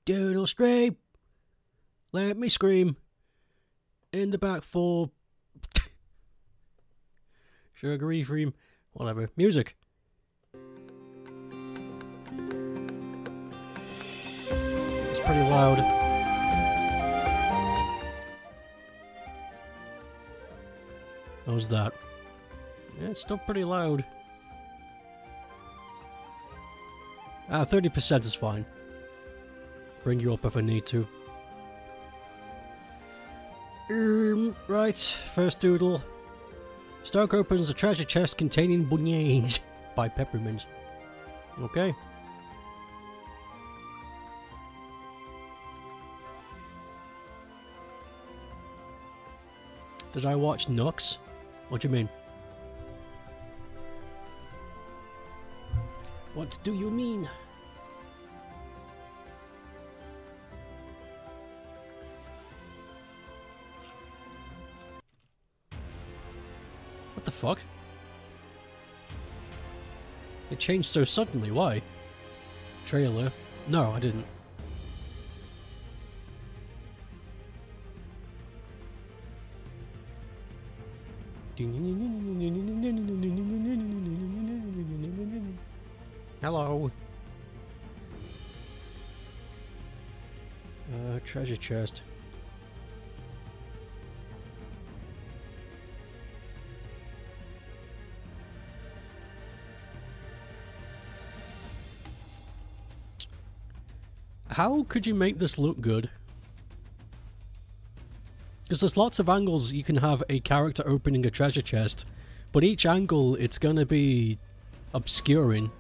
Doodle scream. Let me scream. In the back for sugary cream. Whatever. Music. It's pretty loud. How's that? Yeah, it's still pretty loud. 30% is fine. Bring you up if I need to. Right, first doodle. Stark opens a treasure chest containing beignets by Peppermint. Okay. Did I watch Nux? What do you mean? What do you mean? What the fuck? It changed so suddenly, why? Trailer? No, I didn't. Hello. Treasure chest. How could you make this look good? Because there's lots of angles you can have a character opening a treasure chest, but each angle it's gonna be obscuring.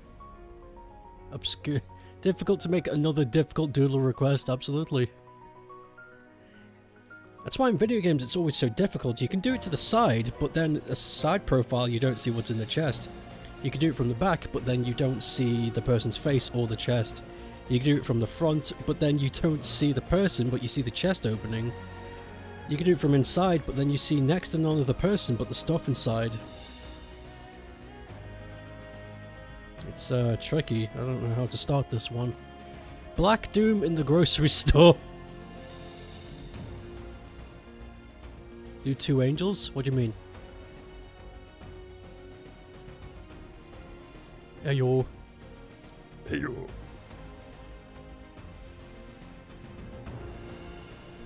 Difficult to make another difficult doodle request, absolutely. That's why in video games it's always so difficult. You can do it to the side, but then a side profile you don't see what's in the chest. You can do it from the back, but then you don't see the person's face or the chest. You can do it from the front, but then you don't see the person, but you see the chest opening. You can do it from inside, but then you see next to none of the person, but the stuff inside. It's tricky. I don't know how to start this one. Black Doom in the grocery store. Do two angels? What do you mean? Heyo. Heyo.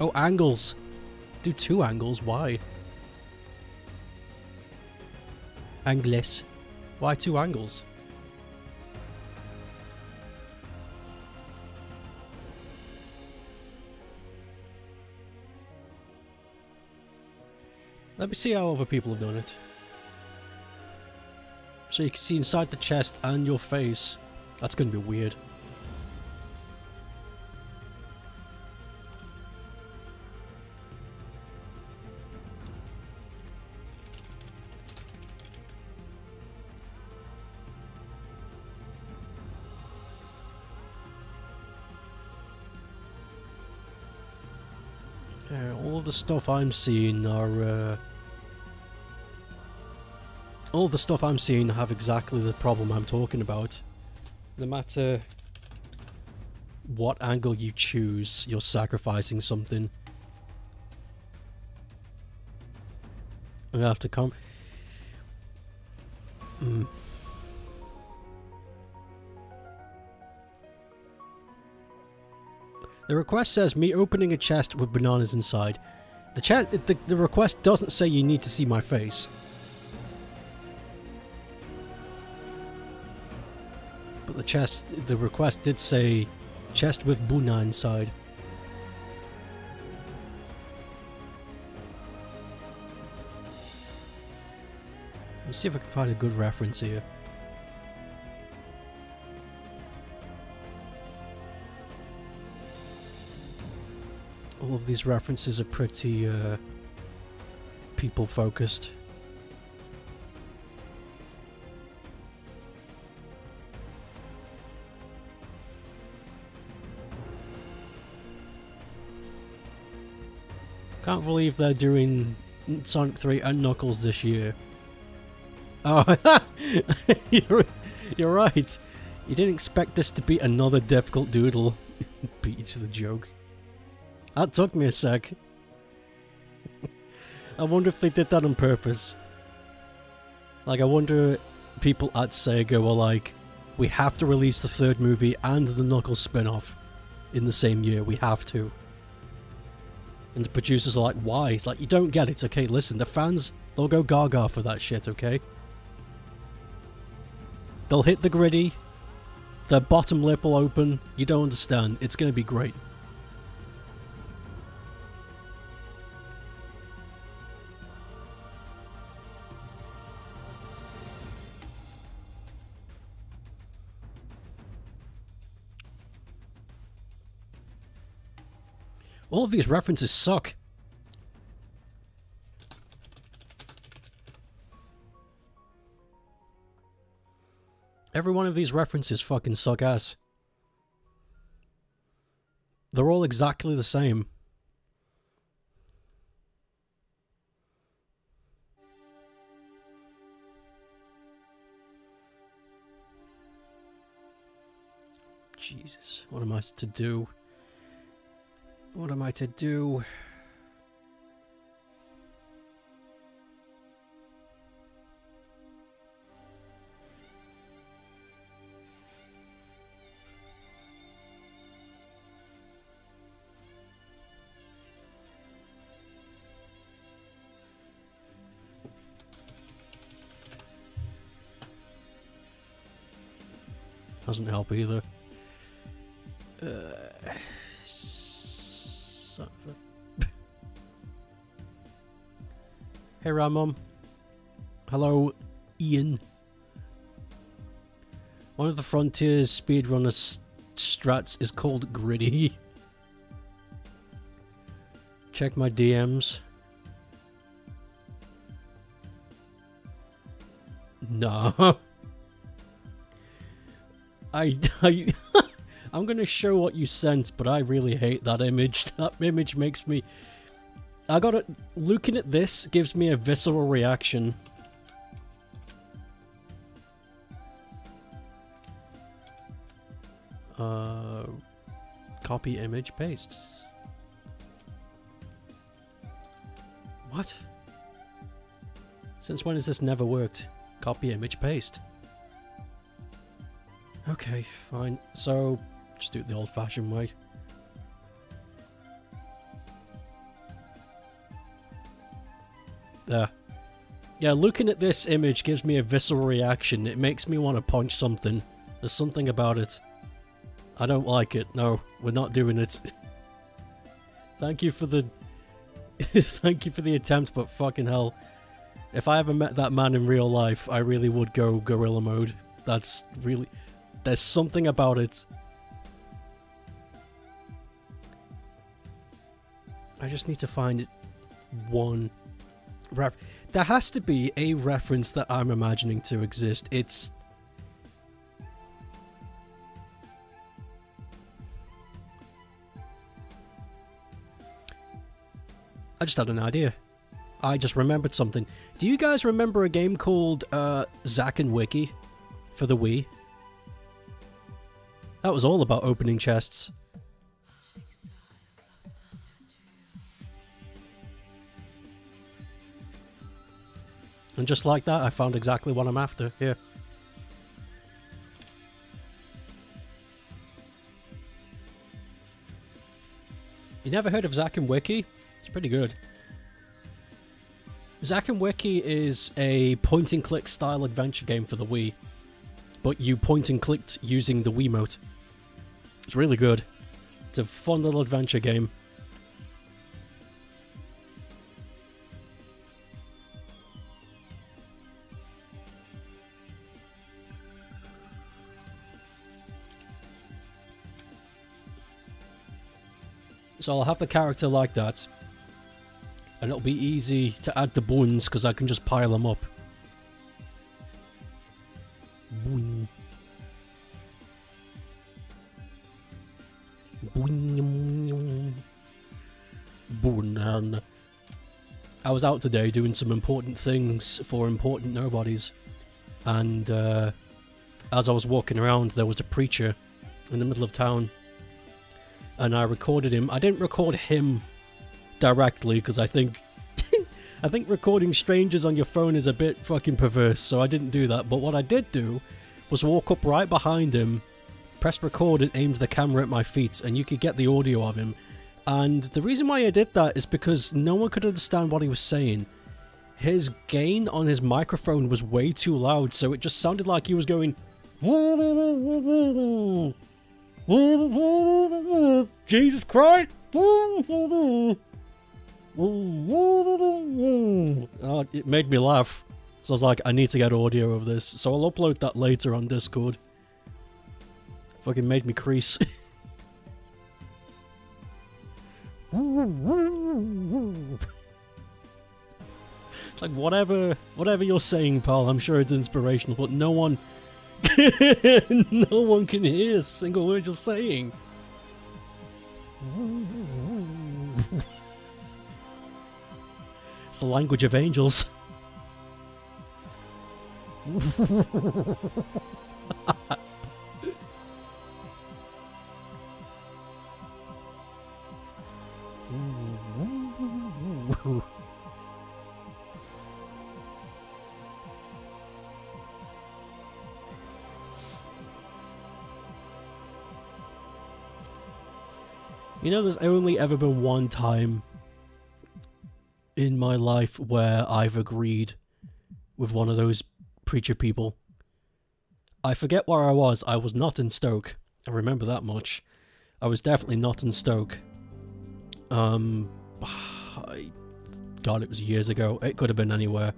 Oh, angles. Do two angles, why? Angles. Why two angles? Let me see how other people have done it. So you can see inside the chest and your face. That's gonna be weird. All of the stuff I'm seeing are all the stuff I'm seeing have exactly the problem I'm talking about. No matter what angle you choose, you're sacrificing something. I'm gonna have to come. The request says me opening a chest with bananas inside. The request doesn't say you need to see my face. But the request did say chest with buna inside. Let's see if I can find a good reference here. All of these references are pretty people focused. Can't believe they're doing Sonic 3 and Knuckles this year. Oh, you're right. You didn't expect this to be another difficult doodle. beat you to the joke. That took me a sec. I wonder if they did that on purpose. Like, I wonder people at Sega were like, we have to release the third movie and the Knuckles spin-off in the same year. We have to. And the producers are like, why? It's like, you don't get it. Okay, listen, the fans, they'll go gaga for that shit, okay? They'll hit the gritty. Their bottom lip will open. You don't understand. It's going to be great. All of these references suck. Every one of these references fucking suck ass. They're all exactly the same. Jesus, what am I to do? What am I to do? Doesn't help either. Hey Ramon. Hello, Ian. One of the Frontiers speedrunner strats is called Gritty. Check my DMs. No. I'm gonna show what you sent, but I really hate that image. That image makes me... looking at this gives me a visceral reaction. Copy image, paste. What? Since when has this never worked? Copy image, paste. Okay, fine. So, just do it the old-fashioned way. There. Yeah, looking at this image gives me a visceral reaction. It makes me want to punch something. There's something about it. I don't like it. No, we're not doing it. Thank you for the... Thank you for the attempt, but fucking hell. If I ever met that man in real life, I really would go gorilla mode. That's really... There's something about it. I just need to find one... There has to be a reference that I'm imagining to exist. It's... I just had an idea. I just remembered something. Do you guys remember a game called Zack and Wiki for the Wii? That was all about opening chests. And just like that, I found exactly what I'm after. Here. You never heard of Zack and Wiki? It's pretty good. Zack and Wiki is a point-and-click style adventure game for the Wii. But you point-and-clicked using the Wiimote. It's really good. It's a fun little adventure game. So I'll have the character like that. And it'll be easy to add the buns because I can just pile them up. Boing. Boing. Boing. I was out today doing some important things for important nobodies. And as I was walking around, there was a preacher in the middle of town. and I recorded him. I didn't record him directly because I think I think recording strangers on your phone is a bit fucking perverse, so I didn't do that. But what I did do was walk up right behind him, press record and aimed the camera at my feet, and you could get the audio of him. And the reason why I did that is because no one could understand what he was saying. His gain on his microphone was way too loud, so it just sounded like he was going... Jesus Christ! It made me laugh. So I was like, I need to get audio of this. So I'll upload that later on Discord. Fucking made me crease. It's like, whatever you're saying, pal, I'm sure it's inspirational, but no one... no one can hear a single word you're saying. It's the language of angels. You know, there's only ever been one time in my life where I've agreed with one of those preacher people. I forget where I was. I was not in Stoke. I remember that much. I was definitely not in Stoke. God, it was years ago. It could have been anywhere.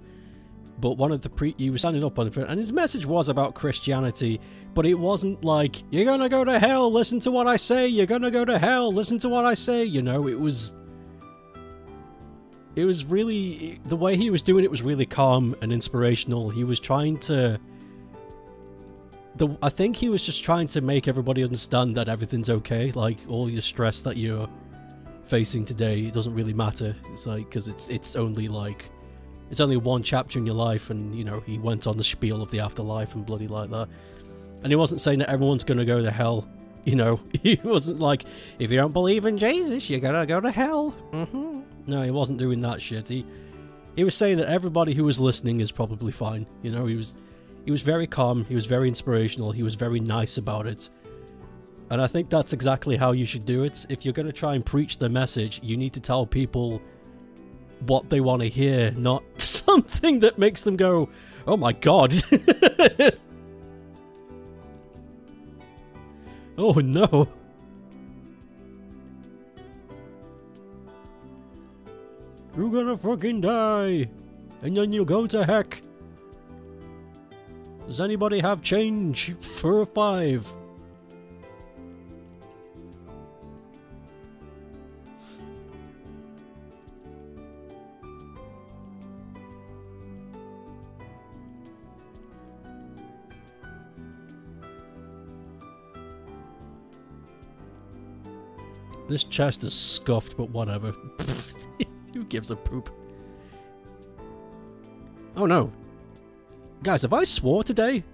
But one of the he was standing up on the and his message was about Christianity, but it wasn't like, you're gonna go to hell, listen to what I say, you're gonna go to hell, listen to what I say, you know, it was really, the way he was doing it was really calm and inspirational. He was trying to, I think he was just trying to make everybody understand that everything's okay, like, all your stress that you're facing today, it doesn't really matter. It's like, because it's only like, it's only one chapter in your life, and, you know, he went on the spiel of the afterlife and bloody like that. And he wasn't saying that everyone's going to go to hell, you know. He wasn't like, if you don't believe in Jesus, you're going to go to hell. No, he wasn't doing that shit. He was saying that everybody who was listening is probably fine. You know, he was very calm, he was very inspirational, he was very nice about it. And I think that's exactly how you should do it. If you're going to try and preach the message, you need to tell people what they want to hear, not something that makes them go, oh my god. Oh no. You're gonna fucking die, and then you'll go to heck. Does anybody have change for a 5? This chest is scuffed, but whatever. Who gives a poop? Oh no. Guys, have I swore today?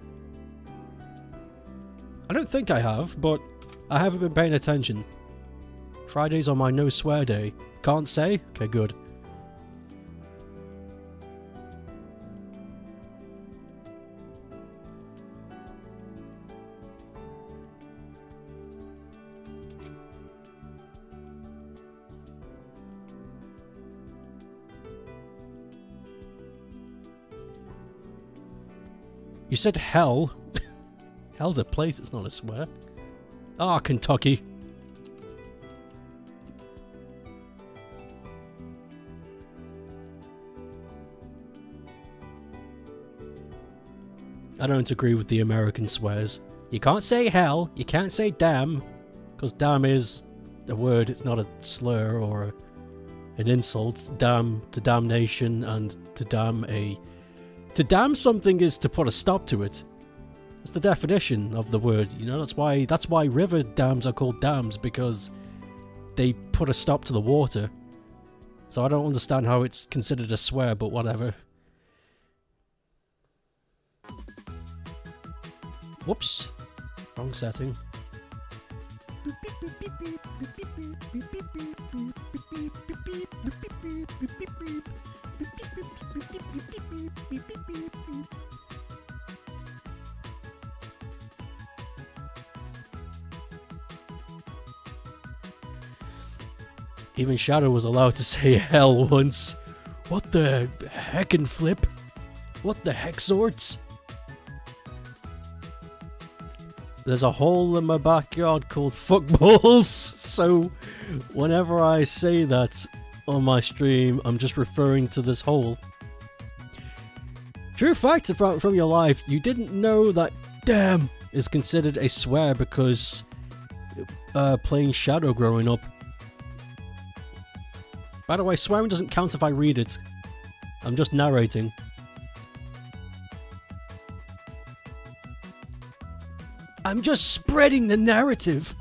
I don't think I have, but I haven't been paying attention. Friday's on my no swear day. Can't say? Okay, good. You said hell. Hell's a place, it's not a swear. Ah, Kentucky. I don't agree with the American swears. You can't say hell, you can't say damn, because damn is a word, it's not a slur or an insult. Damn to damnation, and to damn a... To damn something is to put a stop to it. That's the definition of the word, you know, that's why river dams are called dams, because they put a stop to the water. So I don't understand how it's considered a swear, but whatever. Whoops. Wrong setting. Boop, beep, boop. Even Shadow was allowed to say hell once. What the heckin' flip? What the heck sorts? There's a hole in my backyard called fuckballs, so whenever I say that on my stream, I'm just referring to this hole. True fact from your life, you didn't know that damn is considered a swear because playing Shadow growing up. By the way, swearing doesn't count if I read it. I'm just narrating. I'm just spreading the narrative.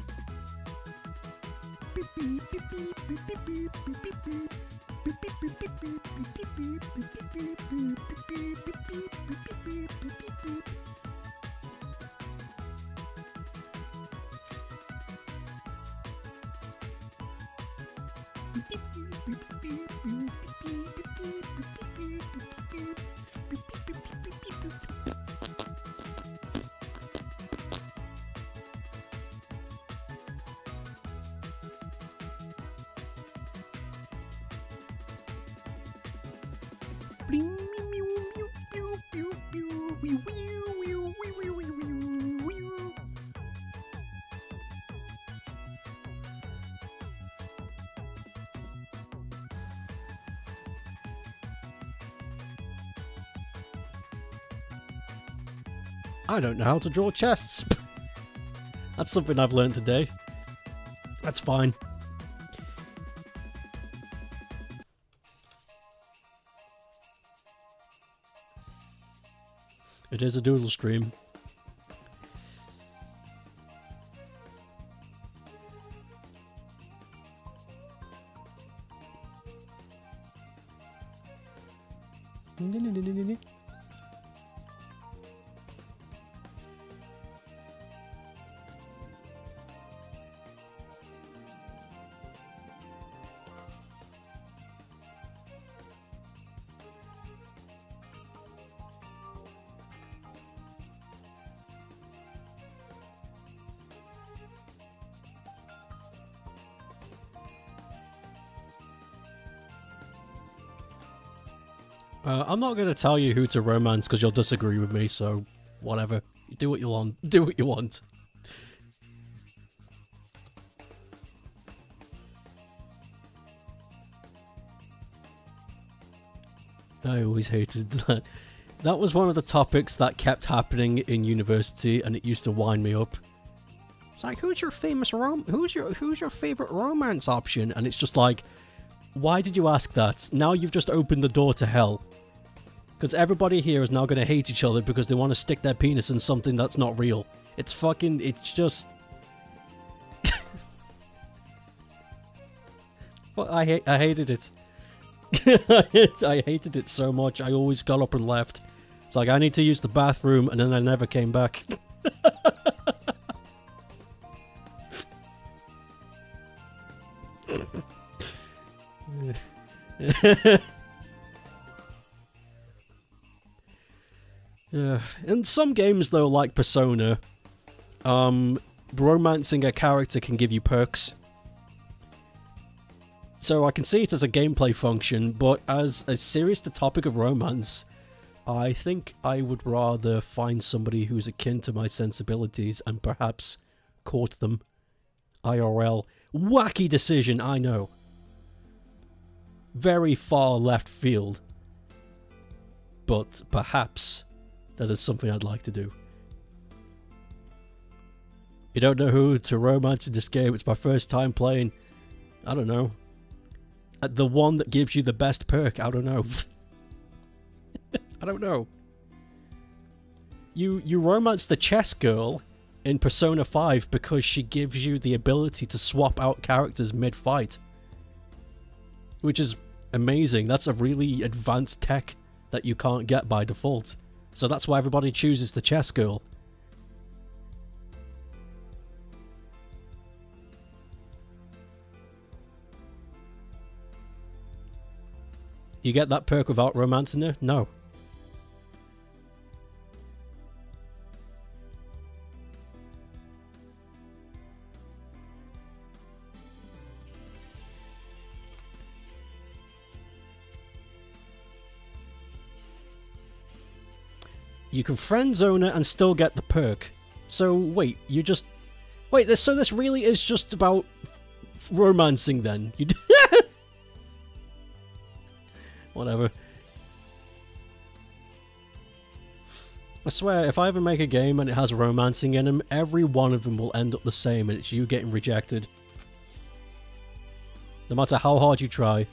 I don't know how to draw chests. That's something I've learned today. That's fine. It is a Doodle stream. I'm not going to tell you who to romance because you'll disagree with me, so whatever. Do what you want. Do what you want. I always hated that. That was one of the topics that kept happening in university, and it used to wind me up. It's like, who's your favorite romance option? And it's just like, why did you ask that? Now you've just opened the door to hell. Because everybody here is now going to hate each other because they want to stick their penis in something that's not real. It's fucking... It's just... But I hated it. I hated it so much. I always got up and left. It's like, I need to use the bathroom, and then I never came back. Yeah. In some games, though, like Persona, romancing a character can give you perks. So I can see it as a gameplay function, but as a serious the topic of romance, I think I would rather find somebody who's akin to my sensibilities and perhaps court them IRL. Wacky decision, I know. Very far left field. But perhaps that is something I'd like to do. You don't know who to romance in this game. It's my first time playing. I don't know. The one that gives you the best perk. I don't know. I don't know. You romance the chess girl in Persona 5 because she gives you the ability to swap out characters mid-fight. Which is amazing. That's a really advanced tech that you can't get by default. So that's why everybody chooses the chess girl. You get that perk without romance in there? No. You can friend zone it and still get the perk. So wait, you just wait. So this really is just about romancing then? You whatever. I swear, if I ever make a game and it has romancing in them, every one of them will end up the same, and it's you getting rejected. No matter how hard you try.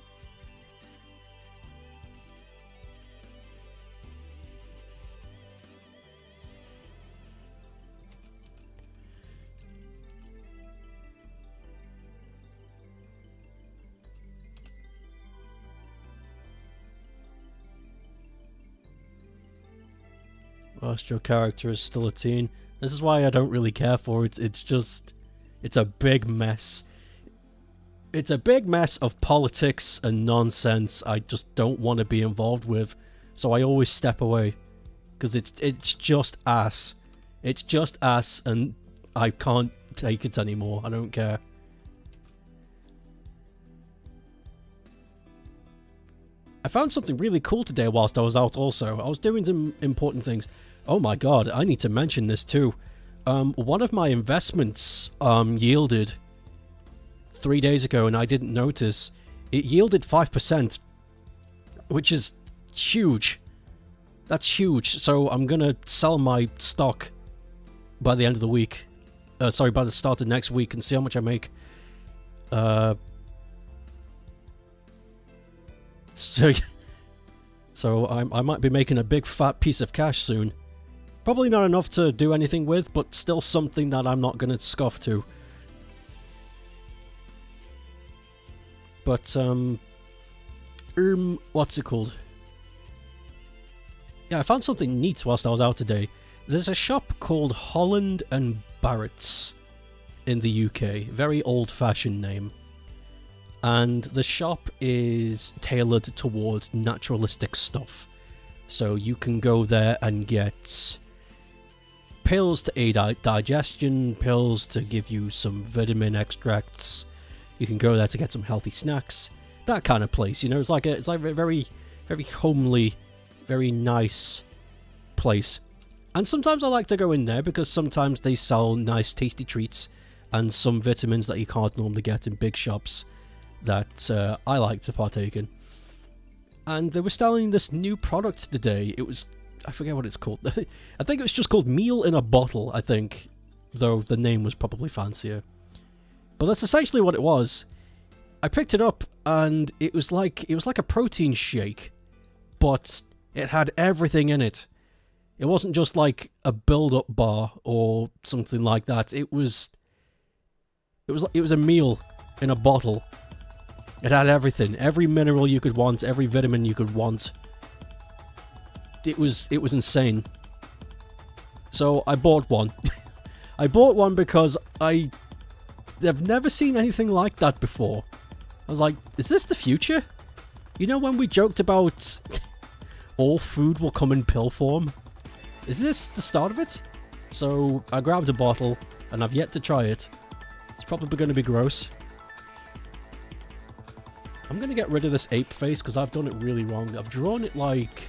Whilst your character is still a teen. This is why I don't really care for it. It's just... it's a big mess. It's a big mess of politics and nonsense I just don't want to be involved with. So I always step away. Because it's just ass. It's just ass and I can't take it anymore. I don't care. I found something really cool today whilst I was out also. I was doing some important things. Oh my god, I need to mention this too. One of my investments yielded 3 days ago and I didn't notice. It yielded 5%, which is huge. That's huge. So I'm gonna sell my stock by the end of the week. Sorry, by the start of next week and see how much I make. So I might be making a big fat piece of cash soon. Probably not enough to do anything with, but still something that I'm not going to scoff to. But, what's it called? Yeah, I found something neat whilst I was out today. There's a shop called Holland and Barrett's in the UK. Very old-fashioned name. And the shop is tailored towards naturalistic stuff. So you can go there and get pills to aid digestion, pills to give you some vitamin extracts. You can go there to get some healthy snacks. That kind of place, you know, it's like a very, very homely, very nice place. And sometimes I like to go in there because sometimes they sell nice tasty treats and some vitamins that you can't normally get in big shops that I like to partake in. And they were selling this new product today. It was, I forget what it's called. I think it was just called Meal in a Bottle, I think. Though the name was probably fancier. But that's essentially what it was. I picked it up and it was like a protein shake. But it had everything in it. It wasn't just like a build-up bar or something like that. It was a meal in a bottle. It had everything. Every mineral you could want, every vitamin you could want. It was insane. So I bought one. I bought one because I've never seen anything like that before. I was like, is this the future? You know when we joked about all food will come in pill form? Is this the start of it? So I grabbed a bottle and I've yet to try it. It's probably going to be gross. I'm going to get rid of this ape face because I've done it really wrong. I've drawn it like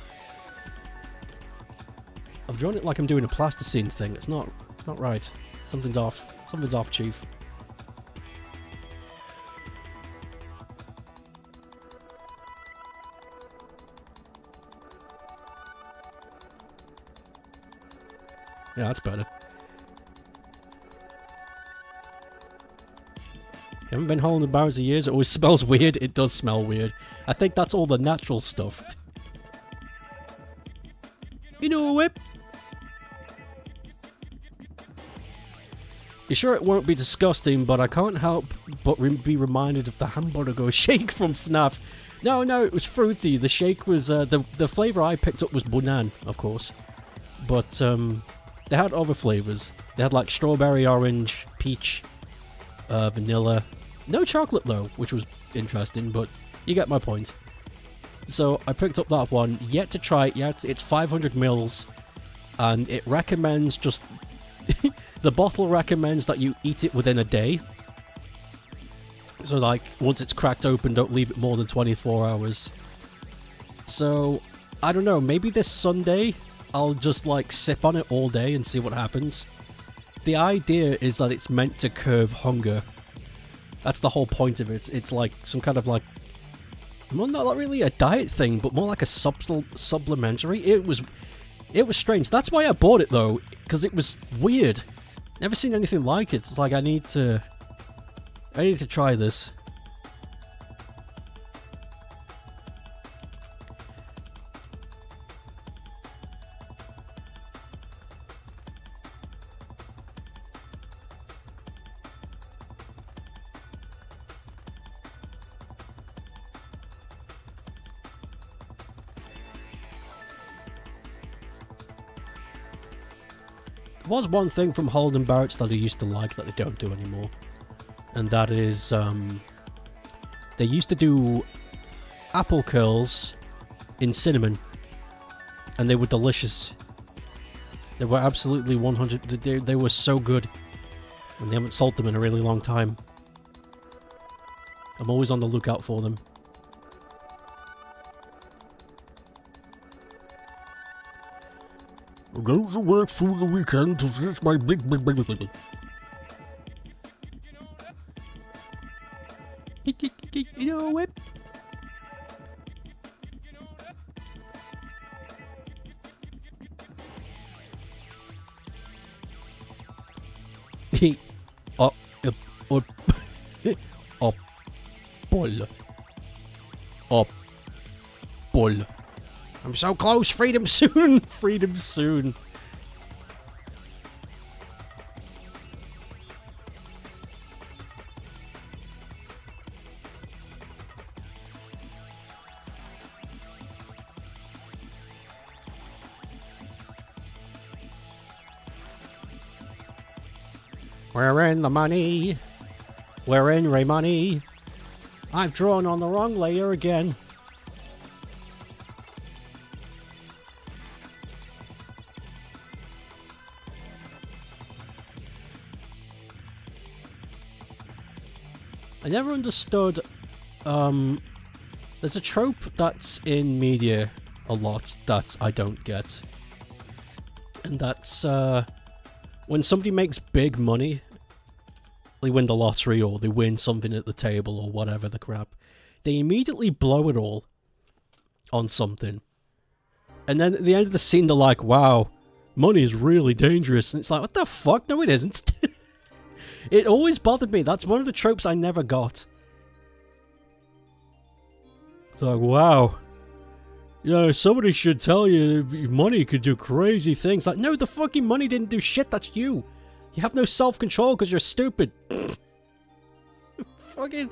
I'm doing a plasticine thing. It's not right. Something's off. Something's off, Chief. Yeah, that's better. You haven't been Holland and Barrett's in years. It always smells weird. It does smell weird. I think that's all the natural stuff. You know, Whip. You sure it won't be disgusting, but I can't help but be reminded of the hamburger shake from FNAF. No, it was fruity. The shake was, the flavour I picked up was banana, of course. But, they had other flavours. They had like strawberry, orange, peach, vanilla. No chocolate though, which was interesting, but you get my point. So I picked up that one, yet to try it yet. It's 500 mils, and it recommends just... the bottle recommends that you eat it within a day. So like, once it's cracked open, don't leave it more than 24 hours. So, I don't know, maybe this Sunday, I'll just like sip on it all day and see what happens. The idea is that it's meant to curb hunger. That's the whole point of it. It's like some kind of like, well, not really a diet thing, but more like a supplementary. It was strange. That's why I bought it though, because it was weird. Never seen anything like it. It's like I need to try this. There was one thing from Holden Barrett's that I used to like that they don't do anymore. And that is, they used to do apple curls in cinnamon. And they were delicious. They were absolutely 100... They were so good. And they haven't sold them in a really long time. I'm always on the lookout for them. I'm going to work through the weekend to finish my big. You know what? Bull. I'm so close. Freedom soon. Freedom soon. We're in the money. We're in Ray money. I've drawn on the wrong layer again. I never understood, there's a trope that's in media a lot that I don't get. And that's, when somebody makes big money, they win the lottery or they win something at the table or whatever the crap, they immediately blow it all on something. And then at the end of the scene, they're like, wow, money is really dangerous. And it's like, what the fuck? No, it isn't. It always bothered me. That's one of the tropes I never got. It's like, wow. You know, somebody should tell you money could do crazy things. Like, no, the fucking money didn't do shit. That's you. You have no self-control because you're stupid. Fucking...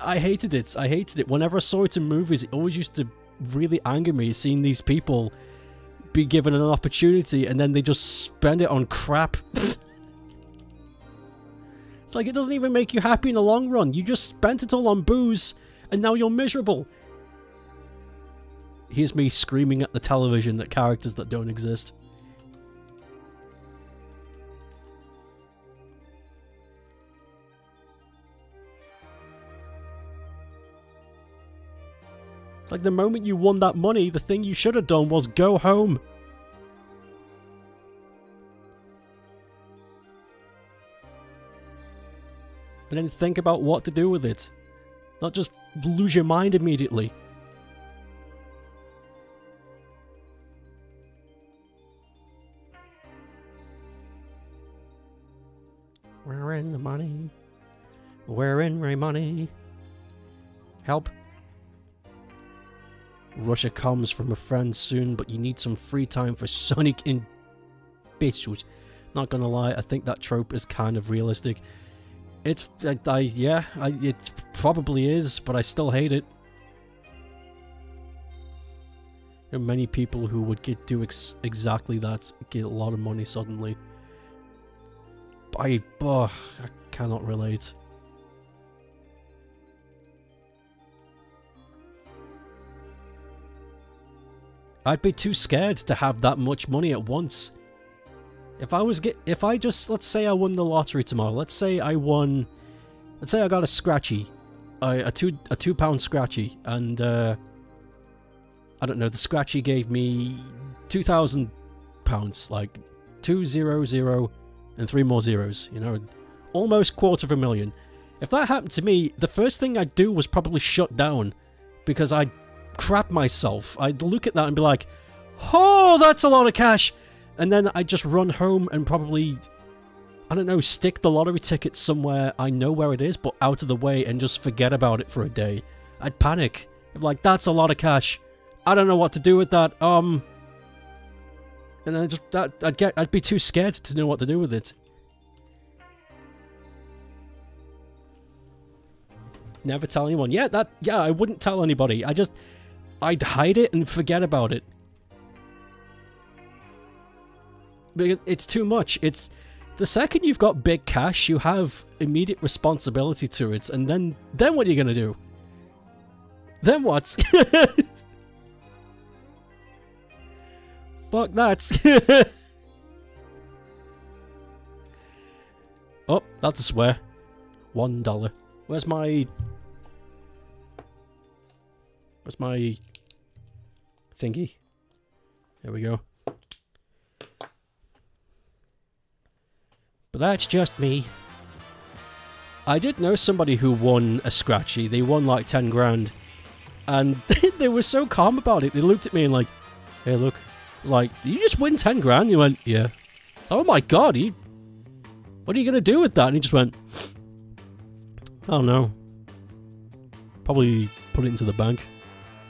I hated it. I hated it. Whenever I saw it in movies, it always used to really anger me seeing these people be given an opportunity and then they just spend it on crap. It's like, it doesn't even make you happy in the long run. You just spent it all on booze, and now you're miserable. Here's me screaming at the television at characters that don't exist. It's like the moment you won that money, the thing you should have done was go home. And then think about what to do with it. Not just lose your mind immediately. We're in the money. We're in Ray money. Help. Russia comes from a friend soon, but you need some free time for Sonic in bitches. Not gonna lie, I think that trope is kind of realistic. It's, it probably is, but I still hate it. There are many people who would do exactly that, get a lot of money suddenly. But I cannot relate. I'd be too scared to have that much money at once. If I just, let's say I won the lottery tomorrow. Let's say I got a scratchy, a £2 scratchy, and I don't know, the scratchy gave me £2,000, like 200 and 3 more zeros, you know, almost $250,000. If that happened to me, the first thing I'd do was probably shut down, because I'd crap myself. I'd look at that and be like, oh, that's a lot of cash, and then I'd just run home and probably, I don't know, stick the lottery ticket somewhere I know where it is, but out of the way, and just forget about it for a day. I'd panic. I'd be like, that's a lot of cash. I don't know what to do with that. And then I'd be too scared to know what to do with it. Never tell anyone. Yeah, I wouldn't tell anybody. I'd hide it and forget about it. It's too much. It's the second you've got big cash, you have immediate responsibility to it, and then what are you gonna do? Then what? Fuck that. Oh, that's a swear. $1. Where's my thingy? There we go. But that's just me. I did know somebody who won a scratchy. They won like 10 grand. And they were so calm about it. They looked at me and like, hey, look. Like, did you just win 10 grand? You went, yeah. Oh my god, what are you gonna do with that? And he just went, I don't know. Probably put it into the bank.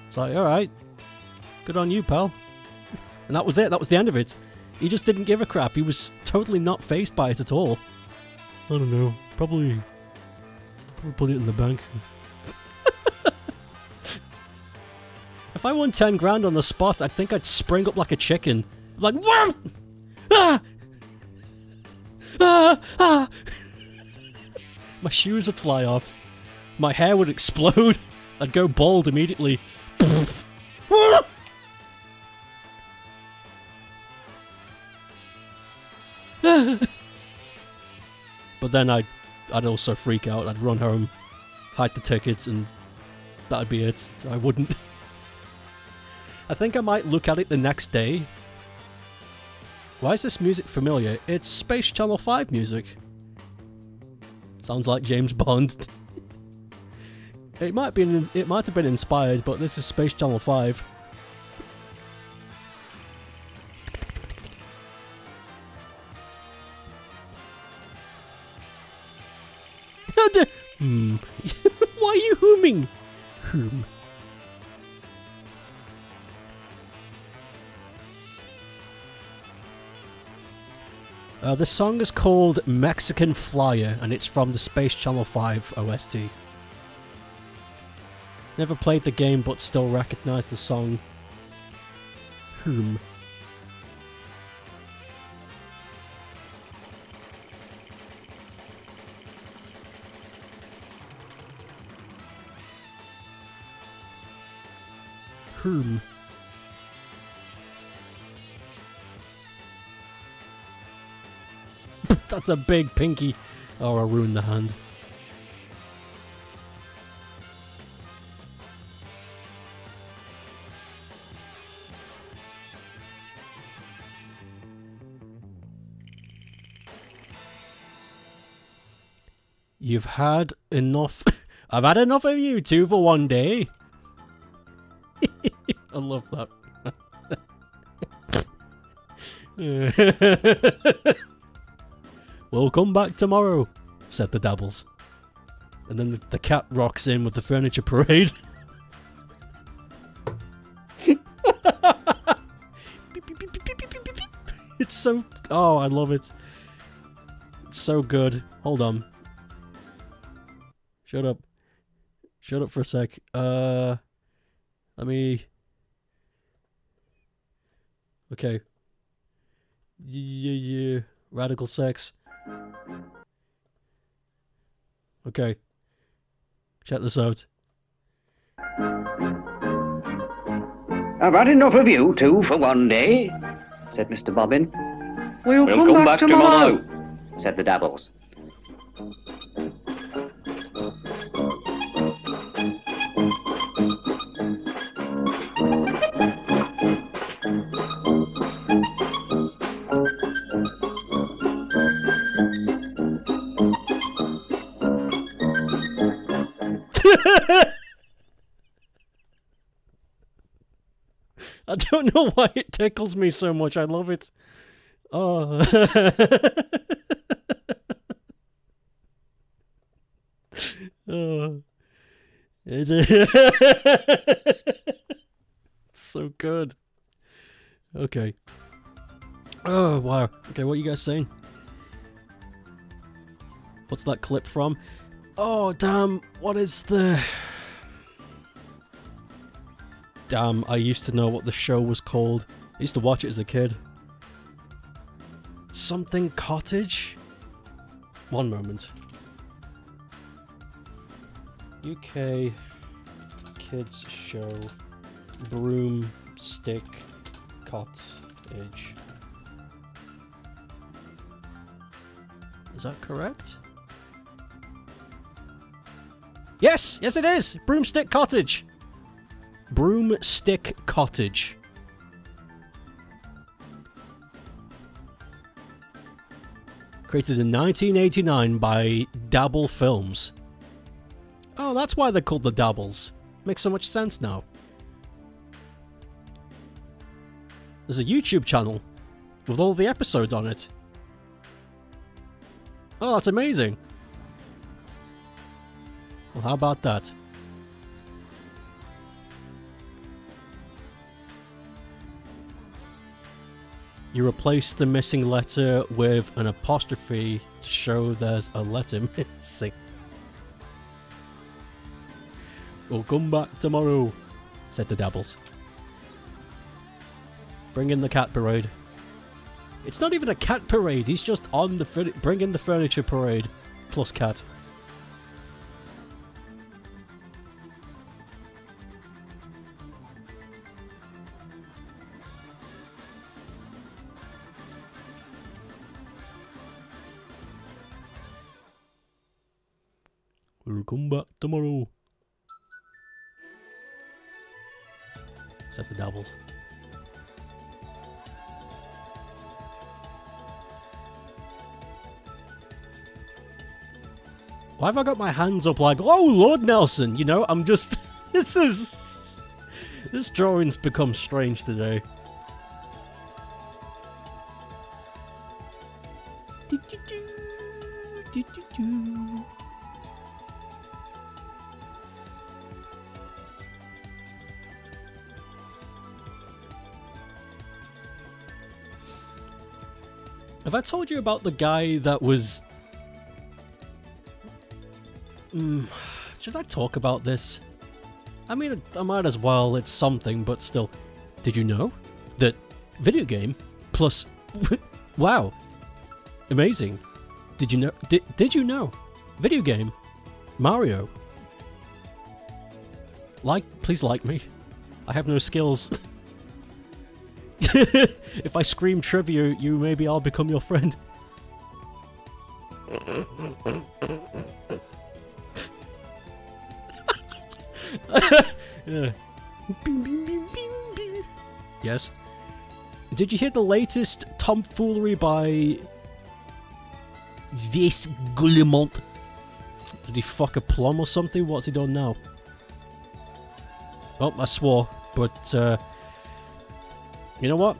It's like, alright. Good on you, pal. And that was it. That was the end of it. He just didn't give a crap. He was totally not fazed by it at all. I don't know. Probably put it in the bank. If I won 10 grand on the spot, I think I'd spring up like a chicken. Like, whoa! Ah! Ah! Ah! My shoes would fly off. My hair would explode. I'd go bald immediately. But then I'd also freak out. I'd run home, hide the tickets, and that'd be it. I wouldn't. I think I might look at it the next day. Why is this music familiar? It's Space Channel 5 music. Sounds like James Bond. It might have been inspired, but this is Space Channel 5. Why are you humming? Whom? This song is called Mexican Flyer, and it's from the Space Channel 5 OST. Never played the game, but still recognize the song. Whom? Whom? That's a big pinky. Oh, I ruined the hand. You've had enough. I've had enough of you two for one day. I love that. We'll come back tomorrow, said the Dabbles. And then the cat rocks in with the furniture parade. It's so... Oh, I love it. It's so good. Hold on. Shut up. Shut up for a sec. Let me... Okay. Yeah. Radical sex. Okay. Check this out. I've had enough of you two for one day, said Mr. Bobbin. We'll come back tomorrow, said the Dabbles. I don't know why it tickles me so much. I love it. Oh. Oh. So good. Okay. Oh, wow. Okay, what are you guys saying? What's that clip from? Oh, damn. What is the... Damn, I used to know what the show was called. I used to watch it as a kid. Something Cottage? One moment. UK kids show Broomstick Cottage. Is that correct? Yes! Yes it is! Broomstick Cottage! Broomstick Cottage. Created in 1989 by Dabble Films. Oh, that's why they're called the Dabbles. Makes so much sense now. There's a YouTube channel with all the episodes on it. Oh, that's amazing. Well, how about that? You replace the missing letter with an apostrophe to show there's a letter missing. We'll come back tomorrow, said the Dabbles. Bring in the cat parade. It's not even a cat parade, he's just on the bring in the furniture parade plus cat. We'll come back tomorrow, said the Dabbles. Why have I got my hands up like, oh Lord Nelson, you know, I'm just, this drawing's become strange today. Have I told you about the guy that was... should I talk about this? I mean, I might as well, it's something, but still. Did you know that video game plus... wow. Amazing. Did you know... Did you know? Video game. Mario. Please like me. I have no skills. If I scream trivia, maybe I'll become your friend. Yeah. Yes. Did you hear the latest tomfoolery by Vis Gullimont? Did he fuck a plum or something? What's he done now? Oh, I swore, but you know what?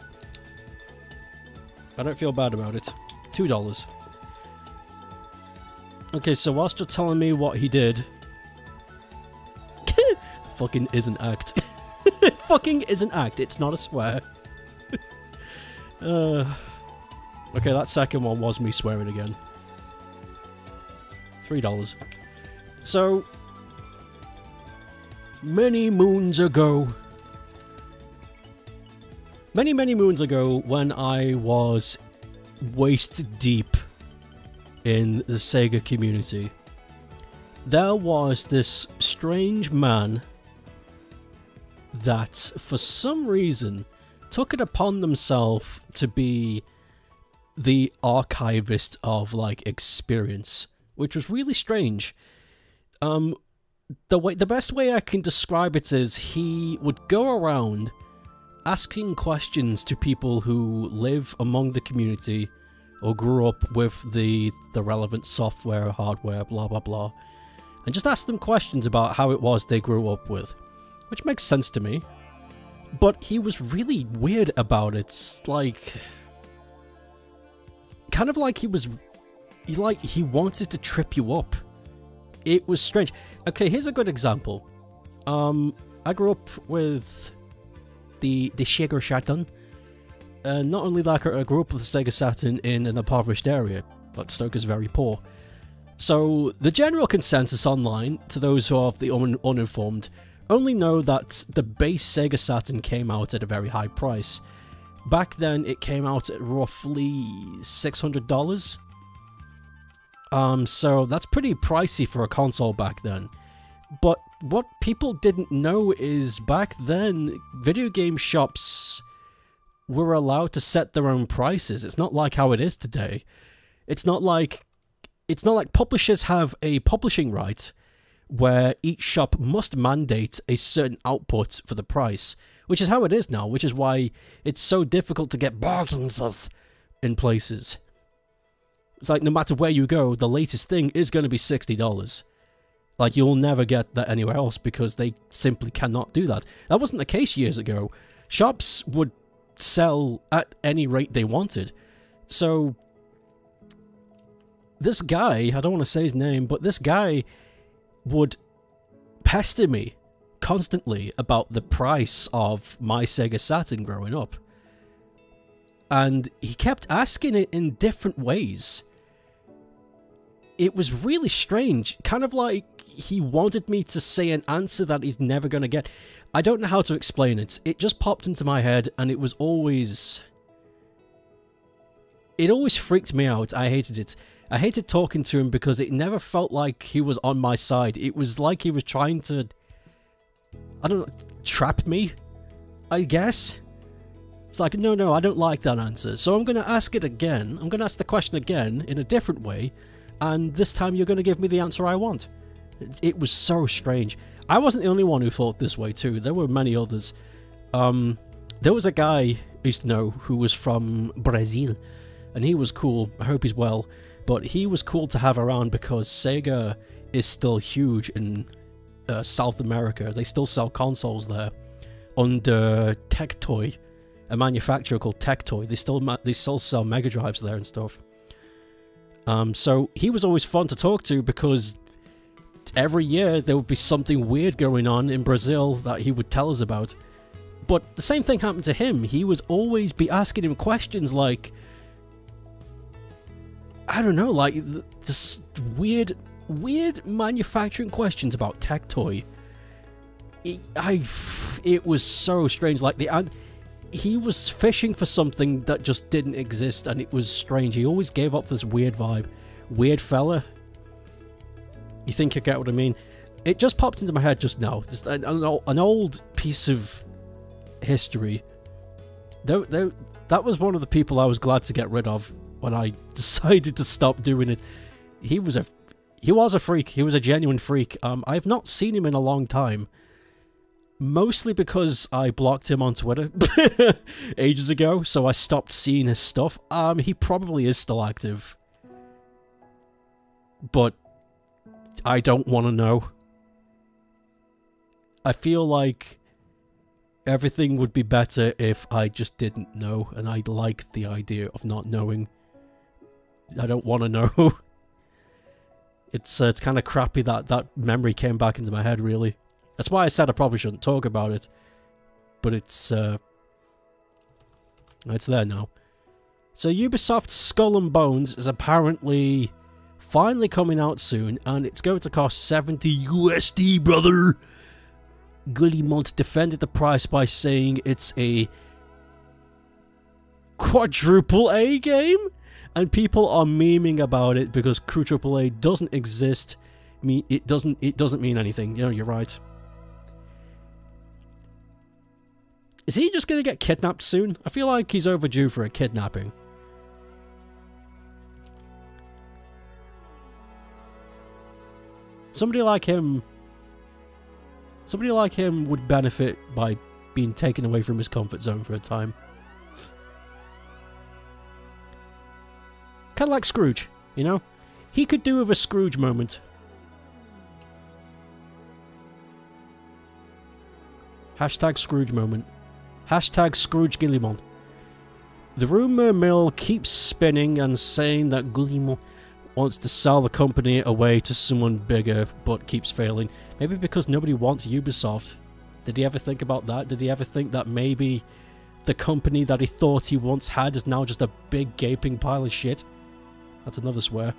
I don't feel bad about it. $2. Okay, so whilst you're telling me what he did... fucking is an act. Fucking is an act, it's not a swear. Okay, that second one was me swearing again. $3. So... many moons ago... Many moons ago, when I was waist deep in the Sega community, there was this strange man that, for some reason, took it upon themselves to be the archivist of, like, experience, which was really strange. The best way I can describe it is he would go around asking questions to people who live among the community or grew up with the relevant software, hardware, blah blah blah, and just ask them questions about how it was they grew up with, which makes sense to me. But he was really weird about it, like, kind of like he wanted to trip you up. It was strange. Okay, here's a good example. I grew up with the Sega Saturn. Not only that, I grew up with the Sega Saturn in an impoverished area, but Stoke is very poor. So the general consensus online, to those who are the uninformed, only know that the base Sega Saturn came out at a very high price. Back then, it came out at roughly $600. So that's pretty pricey for a console back then. But what people didn't know is back then, video game shops were allowed to set their own prices. It's not like how it is today. It's not like publishers have a publishing right where each shop must mandate a certain output for the price, which is how it is now, which is why it's so difficult to get bargains in places. It's like no matter where you go, the latest thing is going to be $60. Like, you'll never get that anywhere else because they simply cannot do that. That wasn't the case years ago. Shops would sell at any rate they wanted. So, this guy, I don't want to say his name, but this guy would pester me constantly about the price of my Sega Saturn growing up. And he kept asking it in different ways. It was really strange, kind of like he wanted me to say an answer that he's never going to get. I don't know how to explain it. It just popped into my head, and it was always... It always freaked me out. I hated it. I hated talking to him because it never felt like he was on my side. It was like he was trying to... I don't know, trap me, I guess? It's like, no, I don't like that answer. So I'm going to ask it again. I'm going to ask the question again in a different way. And this time you're going to give me the answer I want. It was so strange. I wasn't the only one who thought this way too. There were many others. There was a guy I used to know who was from Brazil. And he was cool. I hope he's well. But he was cool to have around because Sega is still huge in South America. They still sell consoles there under Tectoy, a manufacturer called Tectoy. They still sell Mega Drives there and stuff. So he was always fun to talk to because every year there would be something weird going on in Brazil that he would tell us about. But the same thing happened to him. He would always be asking him questions like, I don't know, like just weird manufacturing questions about Tectoy. It was so strange. Like he was fishing for something that just didn't exist, and it was strange. He always gave up this weird vibe. Weird fella. You think you get what I mean? It just popped into my head just now. Just an old piece of history. That was one of the people I was glad to get rid of when I decided to stop doing it. He was a freak. He was a genuine freak. I have not seen him in a long time. Mostly because I blocked him on Twitter ages ago, so I stopped seeing his stuff. He probably is still active. But I don't want to know. I feel like everything would be better if I just didn't know, and I like the idea of not knowing. I don't want to know. It's kind of crappy that memory came back into my head, really. That's why I said I probably shouldn't talk about it. But it's there now. So Ubisoft's Skull and Bones is apparently finally coming out soon, and it's going to cost 70 USD, brother! Guillemot defended the price by saying it's a quadruple A game, and people are memeing about it because quadruple A doesn't exist. It doesn't mean anything. You know, you're right. Is he just going to get kidnapped soon? I feel like he's overdue for a kidnapping. Somebody like him would benefit by being taken away from his comfort zone for a time. Kind of like Scrooge, you know? He could do with a Scrooge moment. Hashtag Scrooge moment. Hashtag Scrooge Guillemot. The rumour mill keeps spinning and saying that Guillemot wants to sell the company away to someone bigger, but keeps failing. Maybe because nobody wants Ubisoft. Did he ever think about that? Did he ever think that maybe the company that he thought he once had is now just a big gaping pile of shit? That's another swear.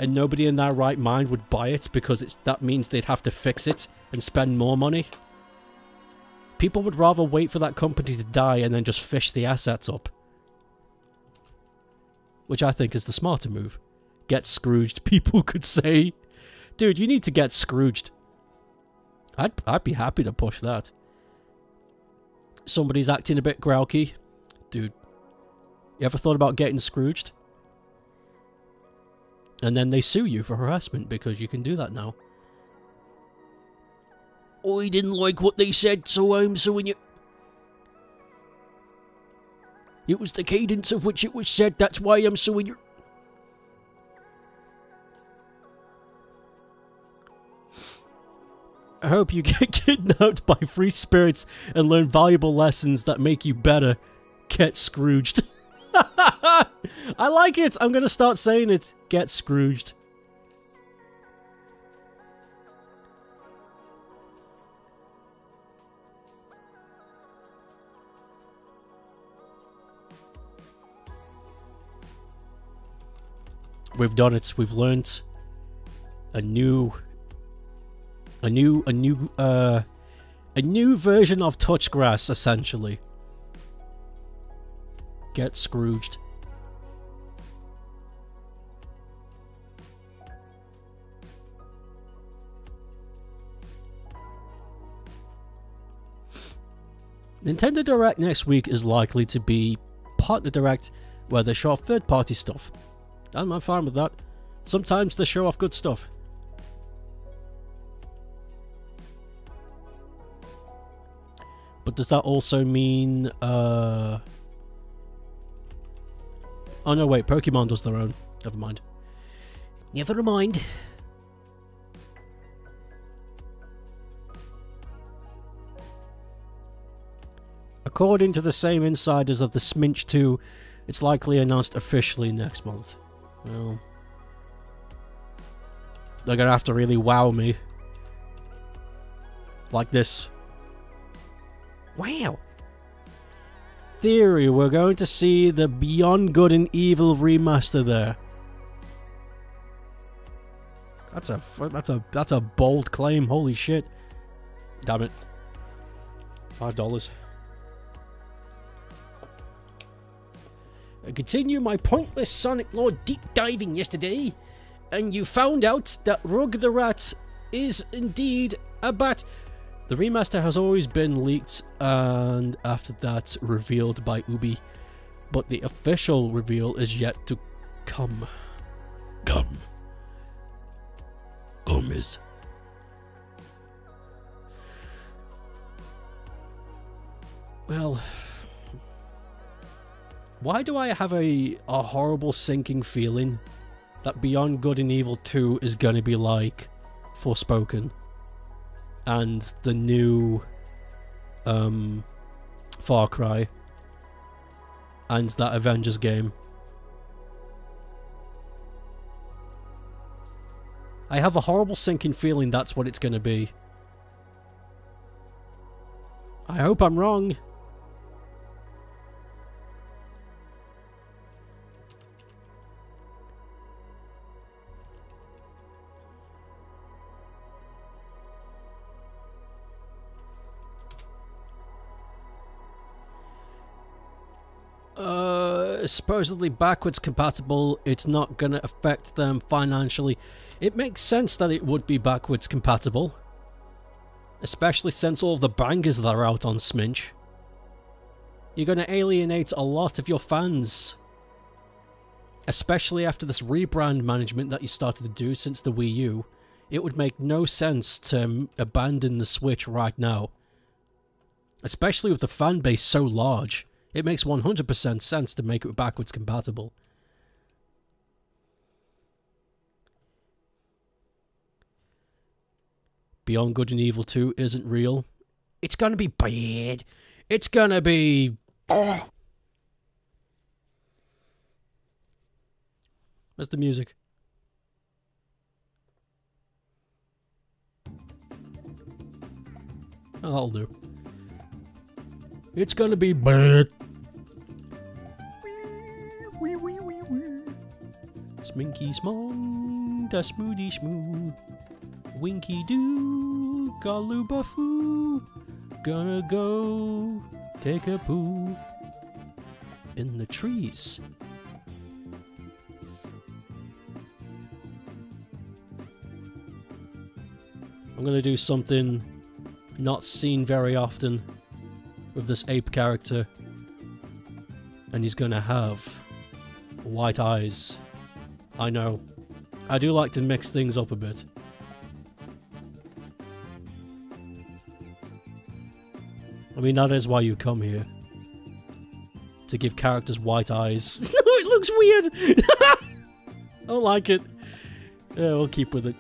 And nobody in their right mind would buy it because that means they'd have to fix it and spend more money. People would rather wait for that company to die and then just fish the assets up. Which I think is the smarter move. Get Scrooged, people could say. Dude, you need to get Scrooged. I'd be happy to push that. Somebody's acting a bit grouchy. Dude, you ever thought about getting Scrooged? And then they sue you for harassment because you can do that now. I didn't like what they said, so I'm suing you. It was the cadence of which it was said, that's why I'm suing you. I hope you get kidnapped by free spirits and learn valuable lessons that make you better. Get Scrooged. I like it. I'm going to start saying it. Get Scrooged. We've done it. We've learnt a new version of Touchgrass, essentially. Get Scrooged. Nintendo Direct next week is likely to be Partner Direct, where they show off third-party stuff. I'm fine with that. Sometimes they show off good stuff. But does that also mean, oh no, wait, Pokemon does their own. Never mind. Never mind. According to the same insiders of the Sminch 2, it's likely announced officially next month. Well, they're gonna have to really wow me. Like this. Wow! Theory, we're going to see the Beyond Good and Evil remaster there. That's a bold claim. Holy shit! Damn it! $5. I continue my pointless Sonic Lore deep diving yesterday, and you found out that Rug the Rat is indeed a bat. The remaster has always been leaked and after that revealed by Ubi, but the official reveal is yet to come. Gomez. Well, why do I have a horrible sinking feeling that Beyond Good and Evil 2 is going to be like Forspoken and the new Far Cry and that Avengers game? I have a horrible sinking feeling that's what it's going to be. I hope I'm wrong. Supposedly backwards compatible, it's not gonna affect them financially. It makes sense that it would be backwards compatible. Especially since all the bangers that are out on Sminch. You're going to alienate a lot of your fans. Especially after this rebrand management that you started to do since the Wii U. It would make no sense to abandon the Switch right now. Especially with the fan base so large. It makes 100% sense to make it backwards compatible. Beyond Good and Evil 2 isn't real. It's gonna be bad. It's gonna be... Where's the music? Oh, that'll do. It's gonna be bad. Sminky smong, da smoothy smooth. Winky doo, galuba foo. Gonna go take a poo in the trees. I'm gonna do something not seen very often with this ape character, and he's gonna have white eyes. I know. I do like to mix things up a bit. I mean, that is why you come here. To give characters white eyes. No, it looks weird! I don't like it. Yeah, we'll keep with it.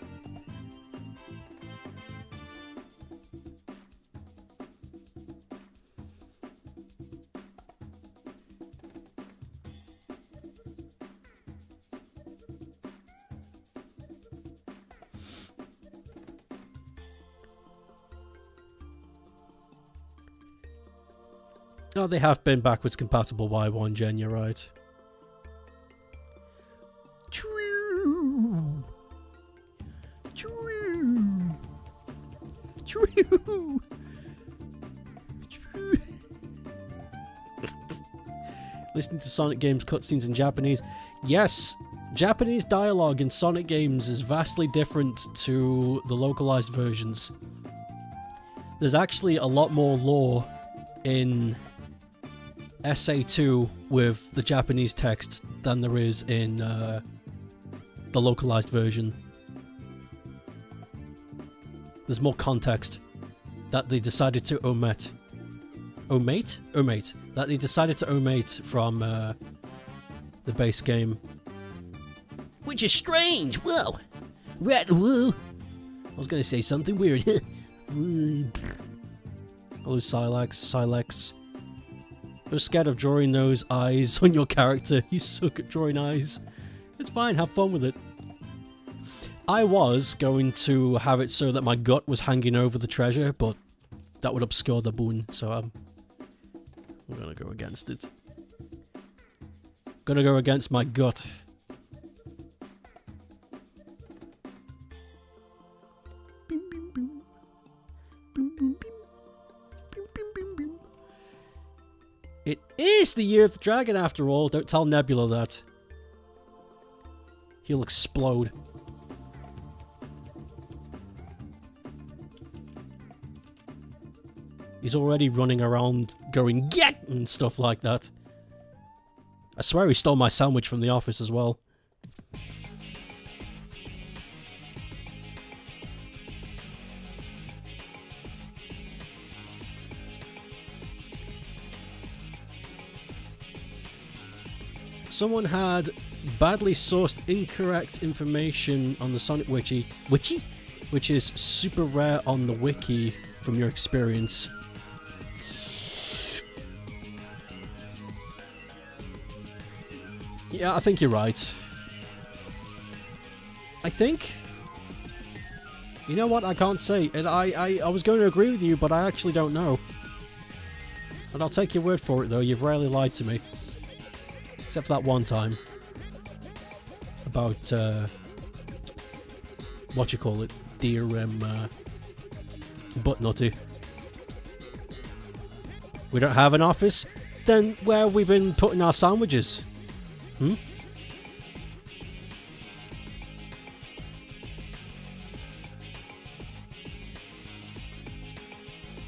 Oh, they have been backwards compatible by one gen, you're right. True. True. True. True. Listening to Sonic games cutscenes in Japanese. Yes, Japanese dialogue in Sonic games is vastly different to the localized versions. There's actually a lot more lore in SA2 with the Japanese text than there is in the localized version. There's more context that they decided to omit. Omit? That they decided to omit from the base game. Which is strange! Whoa! Whoa! I was gonna say something weird. Hello, Silex. I was scared of drawing those eyes on your character. You suck at drawing eyes. It's fine, have fun with it. I was going to have it so that my gut was hanging over the treasure, but that would obscure the boon, so I'm gonna go against it. Gonna go against my gut. It is the year of the dragon after all. Don't tell Nebula that. He'll explode. He's already running around going get and stuff like that. I swear he stole my sandwich from the office as well. Someone had badly sourced incorrect information on the Sonic Wiki, which is super rare on the wiki from your experience. Yeah, I think you're right. I think. You know what? I can't say. And I was going to agree with you, but I actually don't know. And I'll take your word for it, though. You've rarely lied to me. Except for that one time. About, what you call it? Dear, butt nutty. We don't have an office? Then where have we been putting our sandwiches? Hmm?